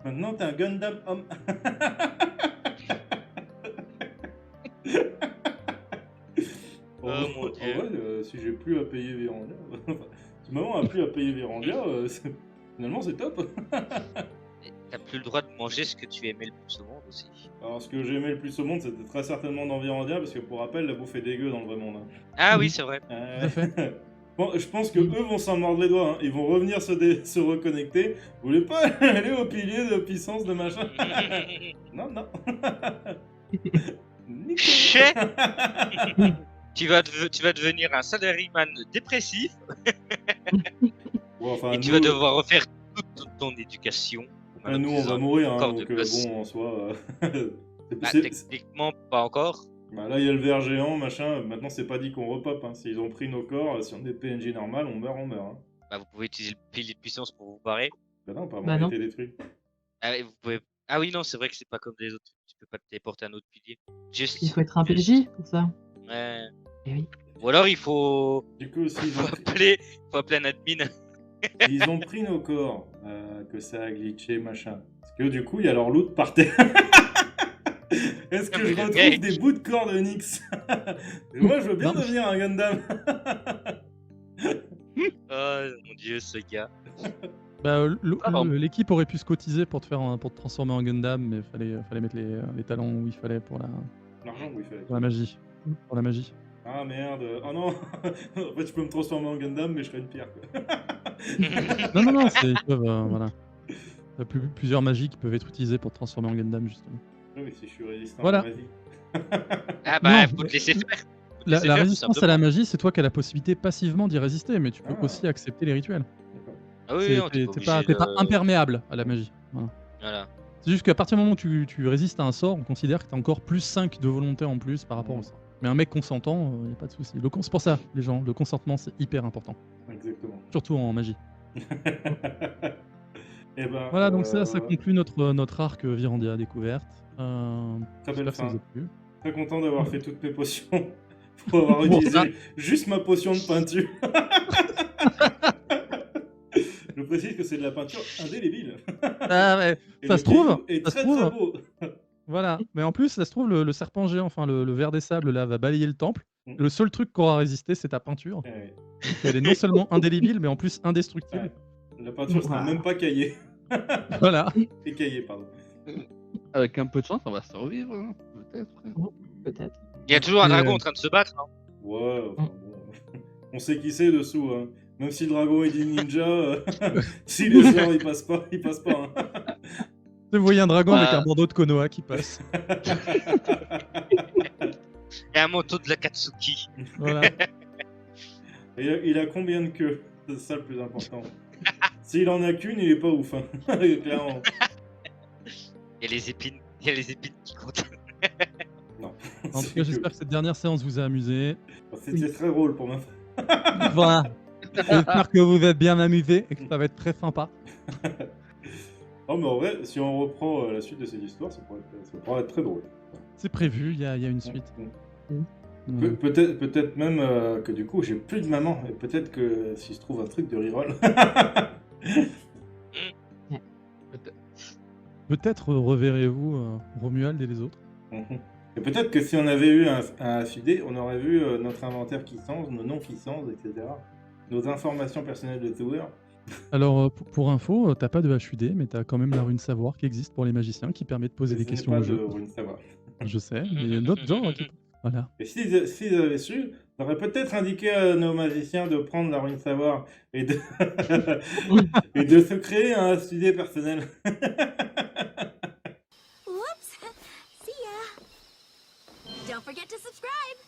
Maintenant t'es un Gundam homme. Oh mon Dieu. Ouais, si j'ai plus à payer Vérandia, si maman a plus à payer Vérandia, finalement c'est top. T'as plus le droit de manger ce que tu aimais le plus au monde aussi. Alors ce que j'aimais le plus au monde, c'était très certainement dans Vérandia, parce que pour rappel, la bouffe est dégueu dans le vrai monde. Hein. Ah oui, c'est vrai. Tout à fait. Bon, je pense que eux vont s'en mordre les doigts. Hein. Ils vont revenir se reconnecter. Vous voulez pas aller au pilier de puissance de machin? Non, non. Nickel. Chais. Tu vas devenir un salaryman dépressif Bon, enfin, et tu nous, vas devoir refaire toute ton éducation. nous, on va mourir. Hein, Encore de donc, plus. bon, en soi. Bah, c'est- techniquement, pas encore. Bah là, il y a le ver géant, machin. Maintenant, c'est pas dit qu'on repop. Hein. S'ils ont pris nos corps, si on est PNJ normal, on meurt, on meurt. Hein. Bah, vous pouvez utiliser le pilier de puissance pour vous barrer. Bah non, apparemment, Bah il a non. été détruit. Ah, et vous pouvez... ah oui, non, c'est vrai que c'est pas comme les autres. Tu peux pas te téléporter à un autre pilier. Juste. Il faut être un PJ pour ça. Ouais. Eh oui. Ou alors il faut, Du coup, s'ils faut ont, appeler un admin. ils ont pris nos corps, que ça a glitché, machin. Parce que du coup, il y a leur loot par terre. Est-ce que Non, je mais le retrouve mec. des bouts de corps de Nyx? Et moi, je veux bien Non. devenir un Gundam. Oh mon dieu, ce gars. Bah, pardon. l'équipe aurait pu se cotiser pour te transformer en Gundam, mais fallait mettre les talents où il fallait pour L'argent, oui, il fallait. la magie. Pour la magie. Ah merde. Oh non. En fait, je peux me transformer en Gundam, mais je serais une pierre. Quoi. Non, ils peuvent, voilà. Il y a plusieurs magies qui peuvent être utilisées pour te transformer en Gundam, justement. Oui, si je suis résistant Voilà. à la magie. Ah bah, Non, faut mais- te laisser faire. Faut te La laisser faire, tout résistance à simplement. la magie, c'est toi qui as la possibilité passivement d'y résister, mais tu peux Ah. aussi accepter les rituels. D'accord. Ah oui, non, t'es pas T'es obligé pas de- imperméable à la magie. Voilà. Voilà. C'est juste qu'à partir du moment où tu résistes à un sort, on considère que tu as encore plus 5 de volonté en plus par rapport au sort. Mais un mec consentant, il n'y a pas de souci. C'est pour ça, les gens, le consentement c'est hyper important. Exactement. Surtout en magie. Et ben, Voilà, donc ça conclut notre arc Virandia découverte. Très belle J'espère que ça fin. vous a plu. Très content d'avoir fait toutes mes potions. Pour avoir utilisé juste ma potion de peinture. Je précise que c'est de la peinture indélébile. Ah ouais, Et ça le se trouve, caillou est ça se très trouve. très beau. Voilà, mais en plus, ça se trouve, le serpent géant, enfin le ver des sables là, va balayer le temple. Mm. Le seul truc qu'aura résisté, c'est ta peinture. Ouais. Elle est non seulement indélébile, mais en plus indestructible. La peinture sera même pas caillée. Voilà. Écaillée, pardon. Avec un peu de chance, on va survivre, hein, peut-être. Peut-être. Il y a toujours un Et, dragon en train de se battre. Hein. Ouais, enfin, bon. On sait qui c'est dessous. Hein. Même si le dragon est dit ninja, si les sorts ils passent pas, ils passent pas. Hein. Vous voyez un dragon avec Ouais. un bandeau de Konoha qui passe. Et un manteau de la Katsuki. Voilà. Et il a combien de queues? C'est ça le plus important. S'il en a qu'une, il est pas ouf. Hein. Clairement. Il y a les épines. Il y a les épines qui comptent. Non. En tout cas, j'espère que cette dernière séance vous a amusé. C'était très drôle pour ma part. Voilà. J'espère que vous êtes bien amusés et que ça va être très sympa. Non, mais en vrai, si on reprend la suite de cette histoire, ça pourrait être très drôle. C'est prévu, il y a une suite. Peut-être même que du coup, j'ai plus de maman. Et peut-être que s'il se trouve un truc de reroll. Peut-être reverrez-vous Romuald et les autres. Et peut-être que si on avait eu un FID, on aurait vu notre inventaire qui change, nos noms qui changent, etc. Nos informations personnelles de joueurs. Alors, pour info, t'as pas de HUD, mais t'as quand même la rune savoir qui existe pour les magiciens qui permet de poser des questions pas au de jeu. rune savoir. Je sais, mais il y a d'autres gens qui... Voilà. Et s'ils avaient su, on aurait peut-être indiqué à nos magiciens de prendre la rune savoir et de, et de se créer un FID personnel. Whoops! See ya! Don't forget to subscribe!